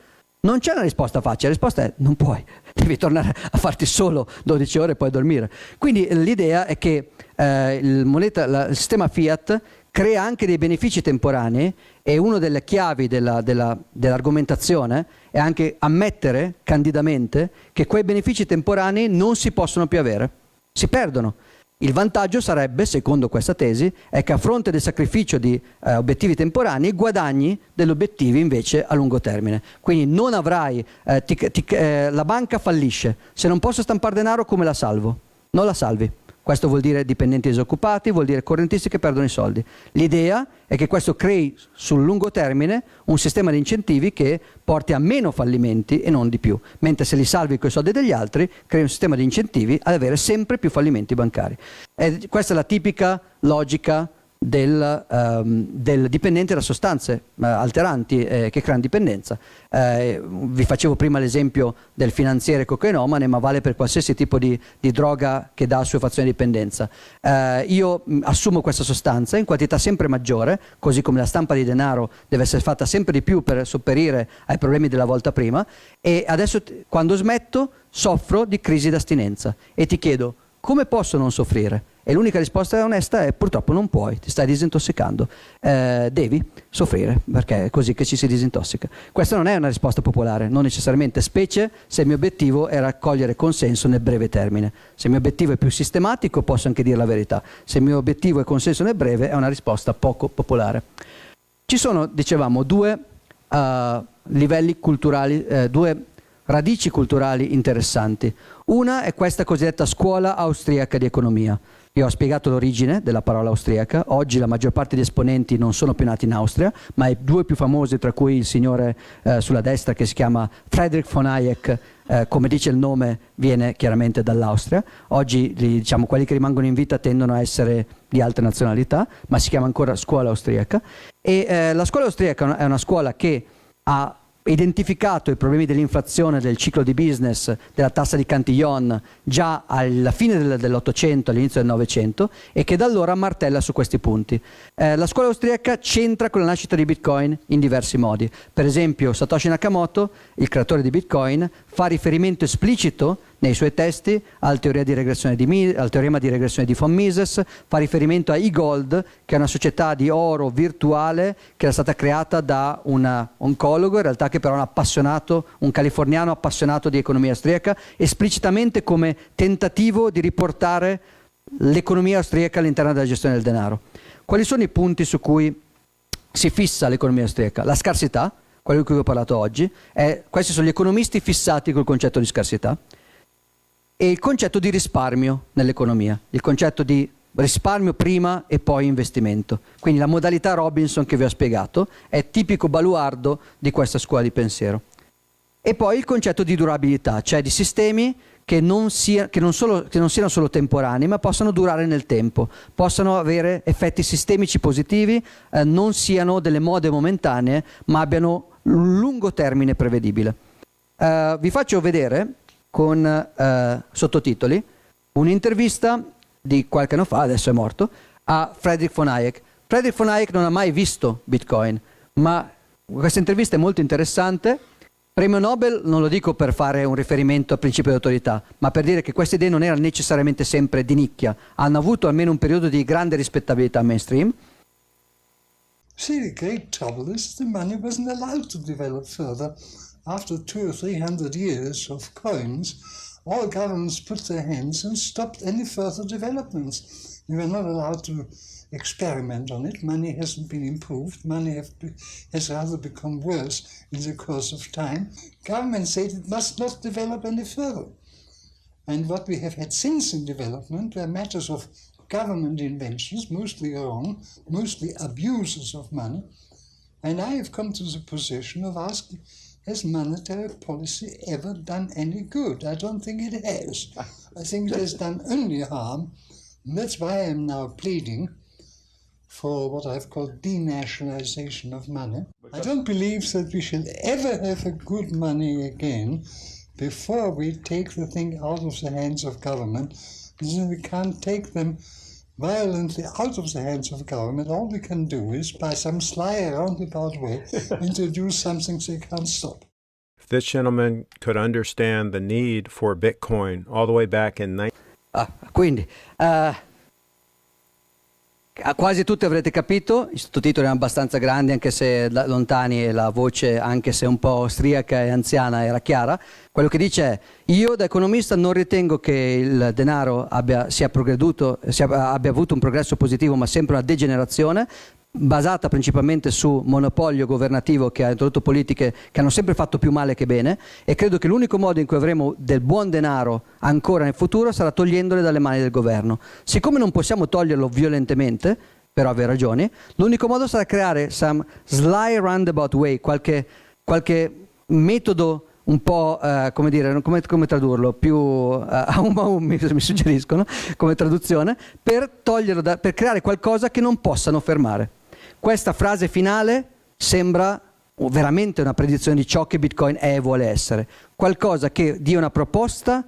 Non c'è una risposta facile, la risposta è: non puoi, devi tornare a farti solo 12 ore e poi dormire. Quindi l'idea è che il sistema fiat crea anche dei benefici temporanei, e una delle chiavi dell'argomentazione è anche ammettere candidamente che quei benefici temporanei non si possono più avere, si perdono. Il vantaggio sarebbe, secondo questa tesi, è che a fronte del sacrificio di obiettivi temporanei guadagni degli obiettivi invece a lungo termine. Quindi non avrai, la banca fallisce, se non posso stampare denaro come la salvo? Non la salvi. Questo vuol dire dipendenti disoccupati, vuol dire correntisti che perdono i soldi. L'idea è che questo crei sul lungo termine un sistema di incentivi che porti a meno fallimenti e non di più, mentre se li salvi con i soldi degli altri, crei un sistema di incentivi ad avere sempre più fallimenti bancari. Questa è la tipica logica del dipendente da sostanze alteranti che creano dipendenza. Vi facevo prima l'esempio del finanziere cocainomane, ma vale per qualsiasi tipo di droga che dà assuefazione di dipendenza. Io assumo questa sostanza in quantità sempre maggiore, così come la stampa di denaro deve essere fatta sempre di più per sopperire ai problemi della volta prima, e adesso quando smetto soffro di crisi d'astinenza e ti chiedo: come posso non soffrire? E l'unica risposta onesta è: purtroppo non puoi, ti stai disintossicando, devi soffrire, perché è così che ci si disintossica. Questa non è una risposta popolare, non necessariamente, specie se il mio obiettivo è raccogliere consenso nel breve termine. Se il mio obiettivo è più sistematico posso anche dire la verità, se il mio obiettivo è consenso nel breve è una risposta poco popolare. Ci sono, dicevamo, due livelli culturali, due radici culturali interessanti. Una è questa cosiddetta scuola austriaca di economia. Io ho spiegato l'origine della parola austriaca. Oggi la maggior parte degli esponenti non sono più nati in Austria, ma i due più famosi, tra cui il signore sulla destra che si chiama Friedrich von Hayek, come dice il nome, viene chiaramente dall'Austria. Oggi diciamo, quelli che rimangono in vita tendono a essere di altre nazionalità, ma si chiama ancora scuola austriaca. E la scuola austriaca è una scuola che ha identificato i problemi dell'inflazione, del ciclo di business, della tassa di Cantillon già alla fine dell'Ottocento, all'inizio del Novecento, e che da allora martella su questi punti. La scuola austriaca c'entra con la nascita di Bitcoin in diversi modi. Per esempio Satoshi Nakamoto, il creatore di Bitcoin, fa riferimento esplicito nei suoi testi al teorema di regressione di von Mises, fa riferimento a eGold, che è una società di oro virtuale che era stata creata da un oncologo, in realtà che però è un appassionato, un californiano appassionato di economia austriaca, esplicitamente come tentativo di riportare l'economia austriaca all'interno della gestione del denaro. Quali sono i punti su cui si fissa l'economia austriaca? La scarsità, quello di cui ho parlato oggi, questi sono gli economisti fissati col concetto di scarsità, e il concetto di risparmio nell'economia, il concetto di risparmio prima e poi investimento. Quindi la modalità Robinson che vi ho spiegato è tipico baluardo di questa scuola di pensiero. E poi il concetto di durabilità, cioè di sistemi che non siano solo temporanei, ma possano durare nel tempo, possano avere effetti sistemici positivi, non siano delle mode momentanee, ma abbiano un lungo termine prevedibile. Vi faccio vedere con sottotitoli un'intervista di qualche anno fa, adesso è morto, a Friedrich von Hayek. Friedrich von Hayek non ha mai visto Bitcoin, ma questa intervista è molto interessante. Premio Nobel non lo dico per fare un riferimento al principio di autorità, ma per dire che queste idee non erano necessariamente sempre di nicchia, hanno avuto almeno un periodo di grande rispettabilità mainstream. See, the great trouble is the money wasn't allowed to develop further. After 200 or 300 years of coins, all governments put their hands and stopped any further developments. We were not allowed to experiment on it. Money hasn't been improved. Money has rather become worse in the course of time. Government said it must not develop any further. And what we have had since in development were matters of government inventions, mostly wrong, mostly abuses of money. And I have come to the position of asking, has monetary policy ever done any good? I don't think it has. I think it has done only harm. And that's why I'm now pleading for what I've called denationalization of money. I don't believe that we shall ever have a good money again before we take the thing out of the hands of government. We can't take them violently out of the hands of government. All we can do is, by some sly roundabout way, introduce something they can't stop. If this gentleman could understand the need for Bitcoin all the way back in Quindi, quasi tutti avrete capito, i sottotitoli erano abbastanza grandi anche se lontani e la voce, anche se un po' austriaca e anziana, era chiara. Quello che dice è: io da economista non ritengo che il denaro abbia avuto un progresso positivo, ma sempre una degenerazione basata principalmente su monopolio governativo che ha introdotto politiche che hanno sempre fatto più male che bene, e credo che l'unico modo in cui avremo del buon denaro ancora nel futuro sarà togliendole dalle mani del governo. Siccome non possiamo toglierlo violentemente, per ovvie ragioni, l'unico modo sarà creare some sly roundabout way, qualche metodo un po', come dire, come tradurlo, più mi suggeriscono come traduzione, per toglierlo, per creare qualcosa che non possano fermare. Questa frase finale sembra veramente una predizione di ciò che Bitcoin è e vuole essere, qualcosa che dia una proposta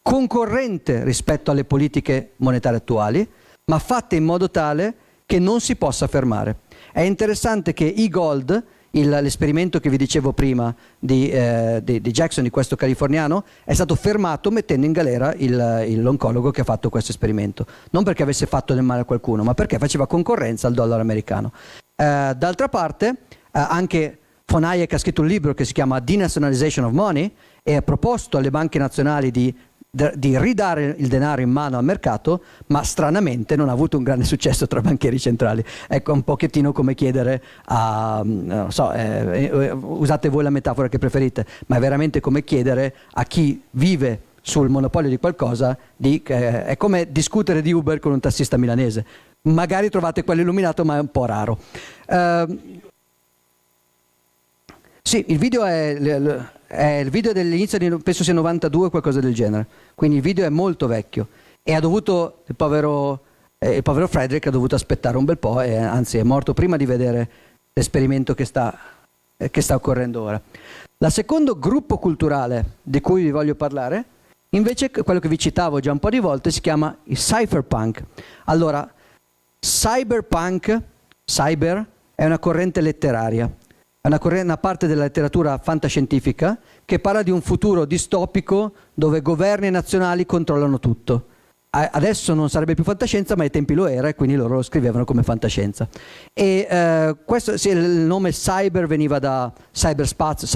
concorrente rispetto alle politiche monetarie attuali, ma fatta in modo tale che non si possa fermare. È interessante che eGold, l'esperimento che vi dicevo prima di Jackson, di questo californiano, è stato fermato mettendo in galera l'oncologo che ha fatto questo esperimento, non perché avesse fatto del male a qualcuno, ma perché faceva concorrenza al dollaro americano. D'altra parte, anche von Hayek ha scritto un libro che si chiama Denationalization of Money e ha proposto alle banche nazionali di ridare il denaro in mano al mercato, ma stranamente non ha avuto un grande successo tra banchieri centrali. Ecco, un pochettino come chiedere non so, usate voi la metafora che preferite, ma è veramente come chiedere a chi vive sul monopolio di qualcosa è come discutere di Uber con un tassista milanese. Magari trovate quello illuminato, ma è un po' raro. Sì, il video è il video dell'inizio penso sia 92, qualcosa del genere, quindi il video è molto vecchio e ha dovuto, il povero Frederick ha dovuto aspettare un bel po', e anzi è morto prima di vedere l'esperimento che sta occorrendo ora. La secondo gruppo culturale di cui vi voglio parlare, invece, quello che vi citavo già un po' di volte, si chiama il cypherpunk. Allora, cyberpunk, cyber, è una corrente letteraria. È una parte della letteratura fantascientifica che parla di un futuro distopico dove governi nazionali controllano tutto. Adesso non sarebbe più fantascienza, ma ai tempi lo era, e quindi loro lo scrivevano come fantascienza. E il nome cyber veniva da cyberspace.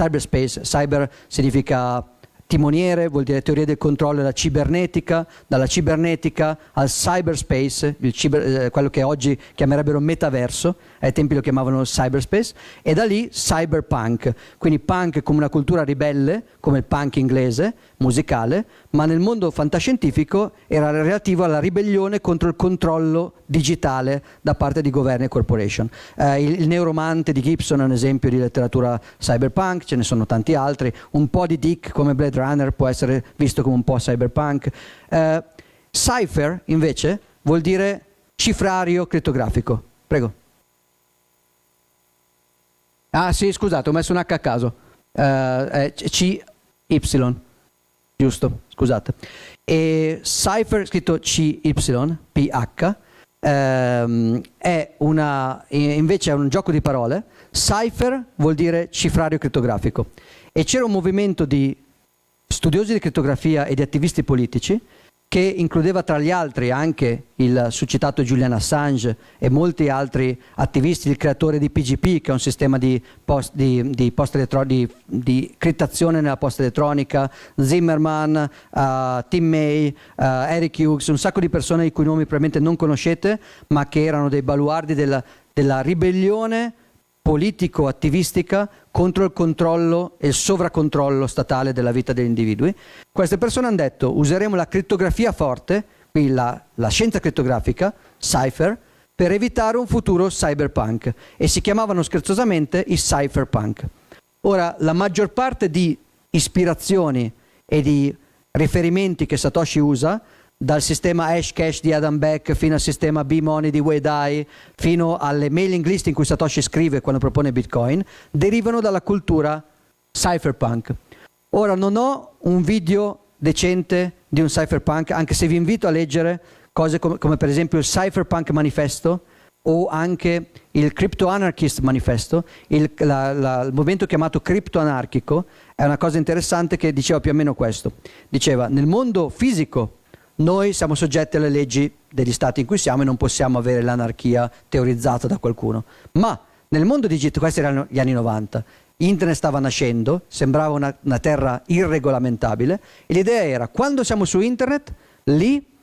Cyber significa timoniere, vuol dire teoria del controllo della cibernetica, dalla cibernetica al cyberspace, quello che oggi chiamerebbero metaverso, ai tempi lo chiamavano cyberspace, e da lì cyberpunk, quindi punk come una cultura ribelle, come il punk inglese, musicale, ma nel mondo fantascientifico era relativo alla ribellione contro il controllo digitale da parte di governi e corporation. Il Neuromante di Gibson è un esempio di letteratura cyberpunk, ce ne sono tanti altri. Un po' di Dick come Blade Runner può essere visto come un po' cyberpunk. Cipher invece vuol dire cifrario crittografico. Prego. Ah sì, scusate, ho messo un H a caso. CY, giusto, scusate. E Cipher, scritto CY, PH, invece è un gioco di parole. Cipher vuol dire cifrario crittografico. E c'era un movimento di studiosi di crittografia e di attivisti politici che includeva tra gli altri anche il succitato Julian Assange e molti altri attivisti, il creatore di PGP, che è un sistema di criptazione nella posta elettronica, Zimmerman, Tim May, Eric Hughes, un sacco di persone i cui nomi probabilmente non conoscete, ma che erano dei baluardi della ribellione politico-attivistica contro il controllo e il sovracontrollo statale della vita degli individui. Queste persone hanno detto: useremo la crittografia forte, quindi la scienza crittografica, cipher, per evitare un futuro cyberpunk, e si chiamavano scherzosamente i cypherpunk. Ora, la maggior parte di ispirazioni e di riferimenti che Satoshi usa, dal sistema Hashcash di Adam Beck fino al sistema B-Money di Wei Dai, fino alle mailing list in cui Satoshi scrive quando propone Bitcoin, derivano dalla cultura cypherpunk. Ora non ho un video decente di un cypherpunk, anche se vi invito a leggere cose come per esempio il Cypherpunk Manifesto o anche il Crypto Anarchist Manifesto, il movimento chiamato cripto anarchico. È una cosa interessante che diceva più o meno questo. Diceva: nel mondo fisico noi siamo soggetti alle leggi degli stati in cui siamo e non possiamo avere l'anarchia teorizzata da qualcuno, ma nel mondo digitale, questi erano gli anni 90, internet stava nascendo, sembrava una terra irregolamentabile e l'idea era: quando siamo su internet, lì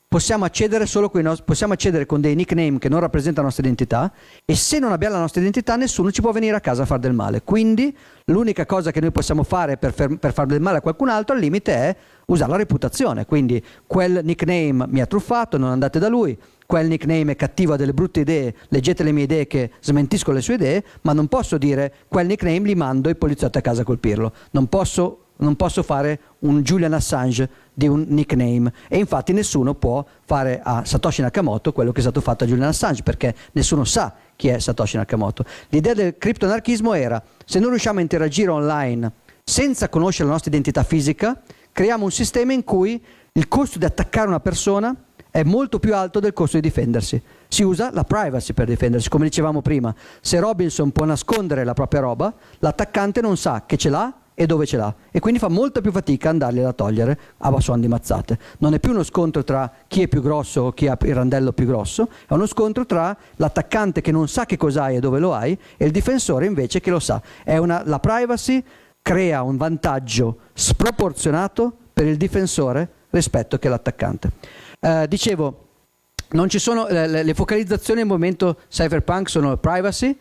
possiamo accedere solo possiamo accedere con dei nickname che non rappresentano la nostra identità, e se non abbiamo la nostra identità nessuno ci può venire a casa a fare del male. Quindi l'unica cosa che noi possiamo fare per fare del male a qualcun altro al limite è usare la reputazione. Quindi quel nickname mi ha truffato, non andate da lui, quel nickname è cattivo, ha delle brutte idee, leggete le mie idee che smentiscono le sue idee, ma non posso dire quel nickname li mando i poliziotti a casa a colpirlo. Non posso fare un Julian Assange di un nickname, e infatti nessuno può fare a Satoshi Nakamoto quello che è stato fatto a Julian Assange, perché nessuno sa chi è Satoshi Nakamoto. L'idea del criptoanarchismo era: se non riusciamo a interagire online senza conoscere la nostra identità fisica, creiamo un sistema in cui il costo di attaccare una persona è molto più alto del costo di difendersi. Si usa la privacy per difendersi, come dicevamo prima. Se Robinson può nascondere la propria roba, l'attaccante non sa che ce l'ha e dove ce l'ha, e quindi fa molta più fatica andargliela a togliere a suon di mazzate. Non è più uno scontro tra chi è più grosso o chi ha il randello più grosso, è uno scontro tra l'attaccante che non sa che cos'hai e dove lo hai e il difensore invece che lo sa. La privacy crea un vantaggio sproporzionato per il difensore rispetto che l'attaccante. Dicevo, non ci sono le focalizzazioni nel movimento cypherpunk, sono privacy,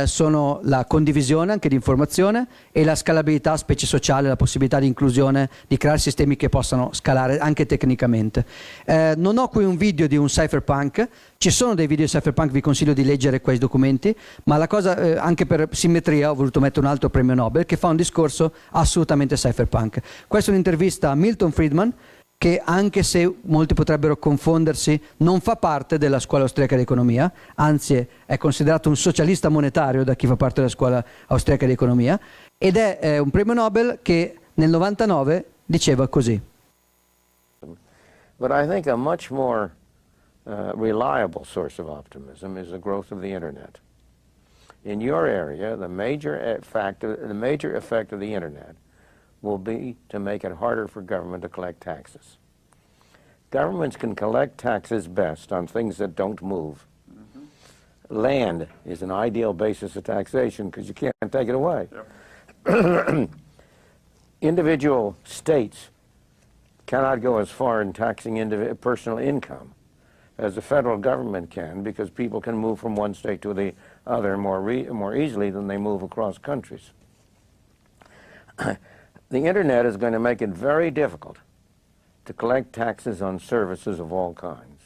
sono la condivisione anche di informazione e la scalabilità, specie sociale, la possibilità di inclusione, di creare sistemi che possano scalare anche tecnicamente. Non ho qui un video di un cypherpunk, ci sono dei video di cypherpunk, vi consiglio di leggere quei documenti, ma la cosa, anche per simmetria, ho voluto mettere un altro premio Nobel che fa un discorso assolutamente cypherpunk. Questa è un'intervista a Milton Friedman, che anche se molti potrebbero confondersi, non fa parte della scuola austriaca di economia, anzi è considerato un socialista monetario da chi fa parte della scuola austriaca di economia, ed è un premio Nobel che nel 99 diceva così. But I think a much more reliable source of optimism is the growth of the internet. In your area, the major effect of the internet will be to make it harder for government to collect taxes. Governments can collect taxes best on things that don't move. Land is an ideal basis of taxation because you can't take it away. Yep. Individual states cannot go as far in taxing personal income as the federal government can, because people can move from one state to the other more easily than they move across countries. The internet is going to make it very difficult to collect taxes on services of all kinds.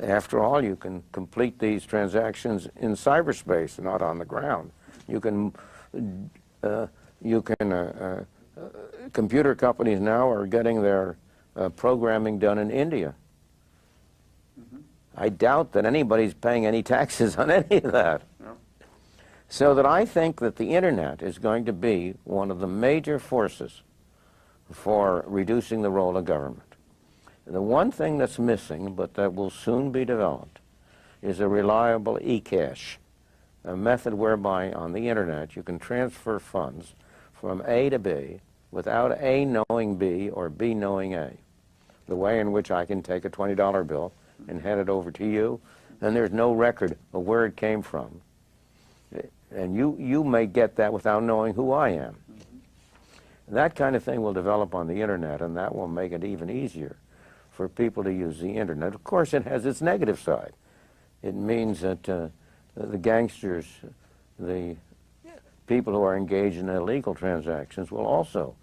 After all, you can complete these transactions in cyberspace, not on the ground. Computer companies now are getting their programming done in India. I doubt that anybody's paying any taxes on any of that. So that I think that the internet is going to be one of the major forces for reducing the role of government. The one thing that's missing, but that will soon be developed, is a reliable e-cash, a method whereby on the internet you can transfer funds from A to B without A knowing B or B knowing A. The way in which I can take a $20 bill and hand it over to you, and there's no record of where it came from. And you may get that without knowing who I am. That kind of thing will develop on the internet, and that will make it even easier for people to use the internet. Of course, it has its negative side. It means that the gangsters, the people who are engaged in illegal transactions will also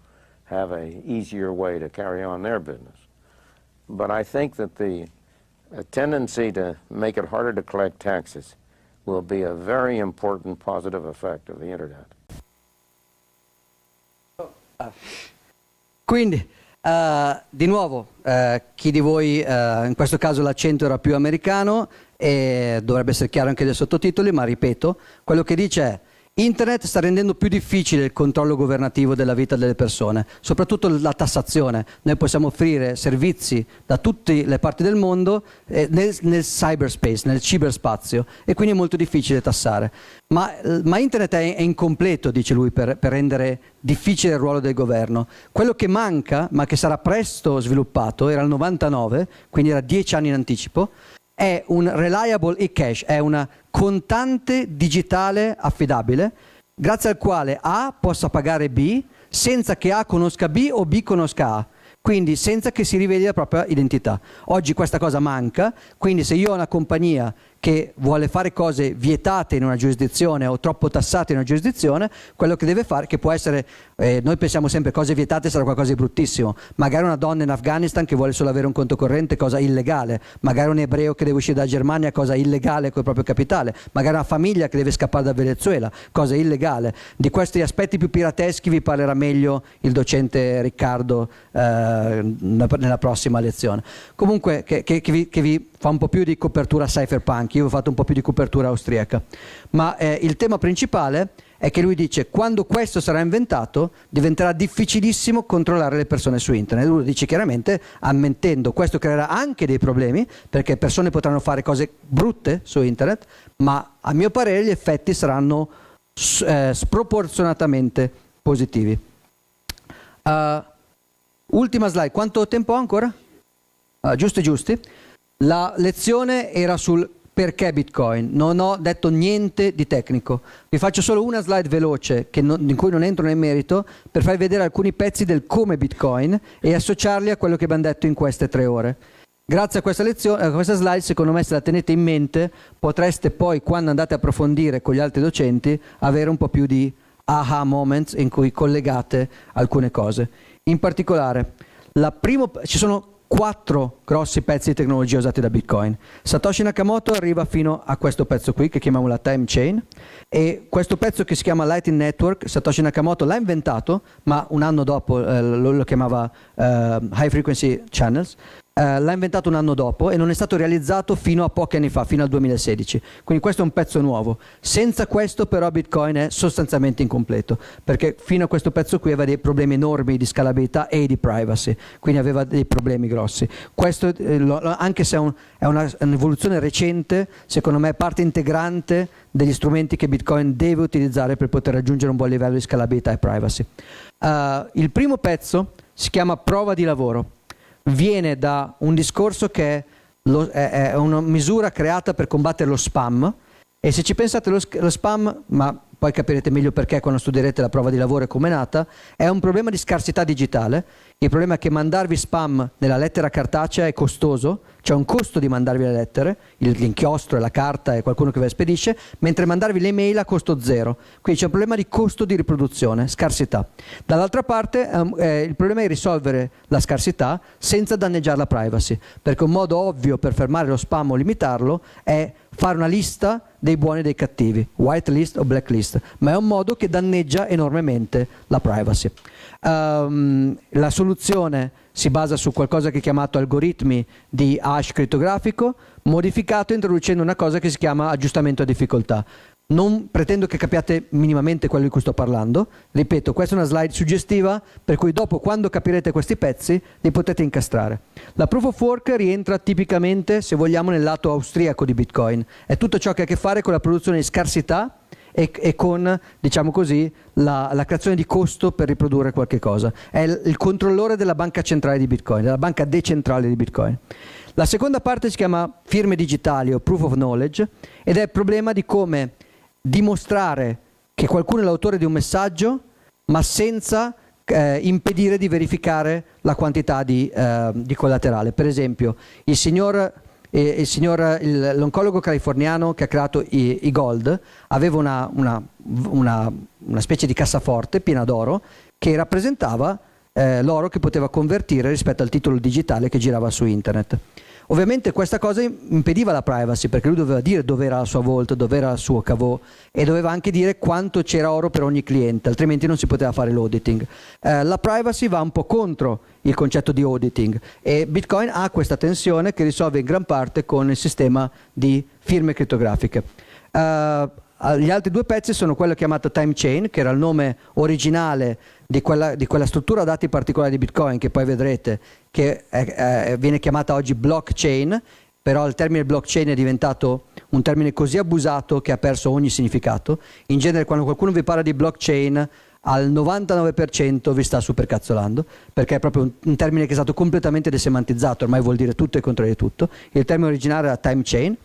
have an easier way to carry on their business. But I think that the tendency to make it harder to collect taxes will be a very important positive effect of the internet. Quindi, di nuovo, chi di voi, in questo caso l'accento era più americano e dovrebbe essere chiaro anche dai sottotitoli, ma ripeto, quello che dice è: Internet sta rendendo più difficile il controllo governativo della vita delle persone, soprattutto la tassazione. Noi possiamo offrire servizi da tutte le parti del mondo nel cyberspace, nel ciberspazio, e quindi è molto difficile tassare. Ma Internet è incompleto, dice lui, per rendere difficile il ruolo del governo. Quello che manca, ma che sarà presto sviluppato, era il 99, quindi era 10 anni in anticipo, è un reliable e-cash, è una contante digitale affidabile, grazie al quale A possa pagare B senza che A conosca B o B conosca A, quindi senza che si riveli la propria identità. Oggi questa cosa manca, quindi se io ho una compagnia che vuole fare cose vietate in una giurisdizione o troppo tassate in una giurisdizione, quello che deve fare, che può essere, noi pensiamo sempre cose vietate sarà qualcosa di bruttissimo, magari una donna in Afghanistan che vuole solo avere un conto corrente, cosa illegale, magari un ebreo che deve uscire dalla Germania, cosa illegale col proprio capitale, magari una famiglia che deve scappare dal Venezuela, cosa illegale. Di questi aspetti più pirateschi vi parlerà meglio il docente Riccardo nella prossima lezione. Comunque che vi fa un po' più di copertura cypherpunk, io ho fatto un po' più di copertura austriaca, ma il tema principale è che lui dice quando questo sarà inventato diventerà difficilissimo controllare le persone su internet. Lui lo dice chiaramente, ammettendo questo creerà anche dei problemi perché persone potranno fare cose brutte su internet, ma a mio parere gli effetti saranno sproporzionatamente positivi. Ultima slide, quanto tempo ho ancora? Giusti. La lezione era sul perché Bitcoin, non ho detto niente di tecnico, vi faccio solo una slide veloce in cui non entro nel merito per farvi vedere alcuni pezzi del come Bitcoin e associarli a quello che abbiamo detto in queste 3 ore. Grazie a questa lezione, a questa slide, secondo me, se la tenete in mente, potreste poi, quando andate a approfondire con gli altri docenti, avere un po' più di aha moments in cui collegate alcune cose. In particolare, ci sono 4 grossi pezzi di tecnologia usati da Bitcoin. Satoshi Nakamoto arriva fino a questo pezzo qui che chiamiamo la time chain, e questo pezzo che si chiama Lightning Network, Satoshi Nakamoto l'ha inventato, ma un anno dopo lo chiamava High Frequency Channels. L'ha inventato un anno dopo e non è stato realizzato fino a pochi anni fa, fino al 2016. Quindi questo è un pezzo nuovo. Senza questo però Bitcoin è sostanzialmente incompleto, perché fino a questo pezzo qui aveva dei problemi enormi di scalabilità e di privacy, quindi aveva dei problemi grossi. Questo, anche se è un'evoluzione recente, secondo me è parte integrante degli strumenti che Bitcoin deve utilizzare per poter raggiungere un buon livello di scalabilità e privacy. Il primo pezzo si chiama prova di lavoro. Viene da un discorso che è una misura creata per combattere lo spam, e se ci pensate lo spam, ma poi capirete meglio perché quando studierete la prova di lavoro e come è nata, è un problema di scarsità digitale. Il problema è che mandarvi spam nella lettera cartacea è costoso, c'è un costo di mandarvi le lettere, l'inchiostro e la carta e qualcuno che ve le spedisce, mentre mandarvi le mail a costo 0. Quindi c'è un problema di costo di riproduzione, scarsità. Dall'altra parte il problema è risolvere la scarsità senza danneggiare la privacy, perché un modo ovvio per fermare lo spam o limitarlo è fare una lista dei buoni e dei cattivi, white list o black list, ma è un modo che danneggia enormemente la privacy. La soluzione si basa su qualcosa che è chiamato algoritmi di hash crittografico, modificato introducendo una cosa che si chiama aggiustamento a difficoltà. Non pretendo che capiate minimamente quello di cui sto parlando, ripeto, questa è una slide suggestiva per cui dopo, quando capirete questi pezzi, li potete incastrare. La proof of work rientra tipicamente, se vogliamo, nel lato austriaco di Bitcoin, è tutto ciò che ha a che fare con la produzione di scarsità e con, diciamo così, la creazione di costo per riprodurre qualche cosa. È il controllore della banca centrale di Bitcoin, della banca decentrale di Bitcoin. La seconda parte si chiama firme digitali o proof of knowledge, ed è il problema di come dimostrare che qualcuno è l'autore di un messaggio, ma senza impedire di verificare la quantità di collaterale. Per esempio, l'oncologo californiano che ha creato i gold aveva una specie di cassaforte piena d'oro che rappresentava l'oro che poteva convertire rispetto al titolo digitale che girava su internet. Ovviamente questa cosa impediva la privacy, perché lui doveva dire dove era la sua vault, dove era il suo cavò, e doveva anche dire quanto c'era oro per ogni cliente, altrimenti non si poteva fare l'auditing. La privacy va un po' contro il concetto di auditing, e Bitcoin ha questa tensione che risolve in gran parte con il sistema di firme crittografiche. Gli altri due pezzi sono quello chiamato time chain, che era il nome originale di quella struttura dati particolari di Bitcoin, che poi vedrete che viene chiamata oggi blockchain, però il termine blockchain è diventato un termine così abusato che ha perso ogni significato. In genere quando qualcuno vi parla di blockchain al 99% vi sta supercazzolando, perché è proprio un termine che è stato completamente desemantizzato, ormai vuol dire tutto e il contrario di tutto. Il termine originale era time chain.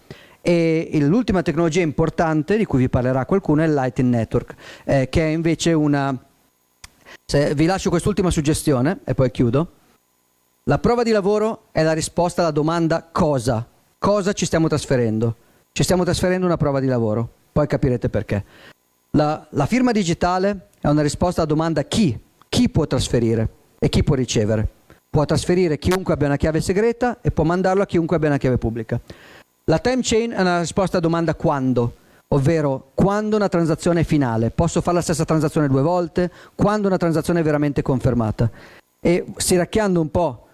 E l'ultima tecnologia importante di cui vi parlerà qualcuno è il Lightning Network, che è invece vi lascio quest'ultima suggestione e poi chiudo. La prova di lavoro è la risposta alla domanda cosa ci stiamo trasferendo. Ci stiamo trasferendo una prova di lavoro, poi capirete perché. La firma digitale è una risposta alla domanda chi può trasferire e chi può ricevere. Può trasferire chiunque abbia una chiave segreta e può mandarlo a chiunque abbia una chiave pubblica. La time chain è una risposta alla domanda quando, ovvero quando una transazione è finale. Posso fare la stessa transazione 2 volte, quando una transazione è veramente confermata. E stiracchiando un po'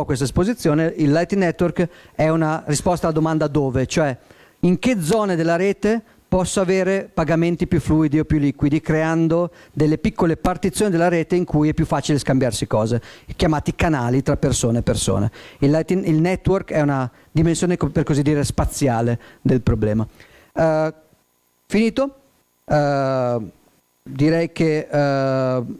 questa esposizione, il Lightning Network è una risposta alla domanda dove, cioè in che zone della rete posso avere pagamenti più fluidi o più liquidi, creando delle piccole partizioni della rete in cui è più facile scambiarsi cose, chiamati canali tra persone e persone. Il network è una dimensione, per così dire, spaziale del problema. Finito? Direi che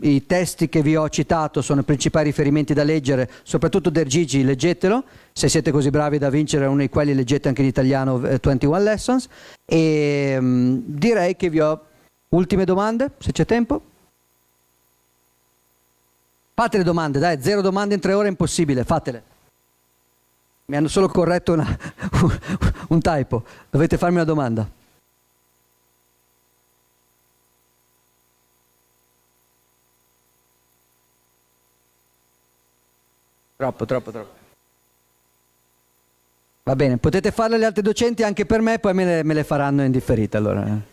i testi che vi ho citato sono i principali riferimenti da leggere, soprattutto Der Gigi, leggetelo, se siete così bravi da vincere uno di quelli leggete anche in italiano 21 Lessons, e direi che vi ho ultime domande, se c'è tempo. Fate le domande, dai, 0 domande in 3 ore è impossibile, fatele. Mi hanno solo corretto un typo, dovete farmi una domanda. Troppo. Va bene, potete farle le altre docenti anche per me, poi me le faranno in differita allora.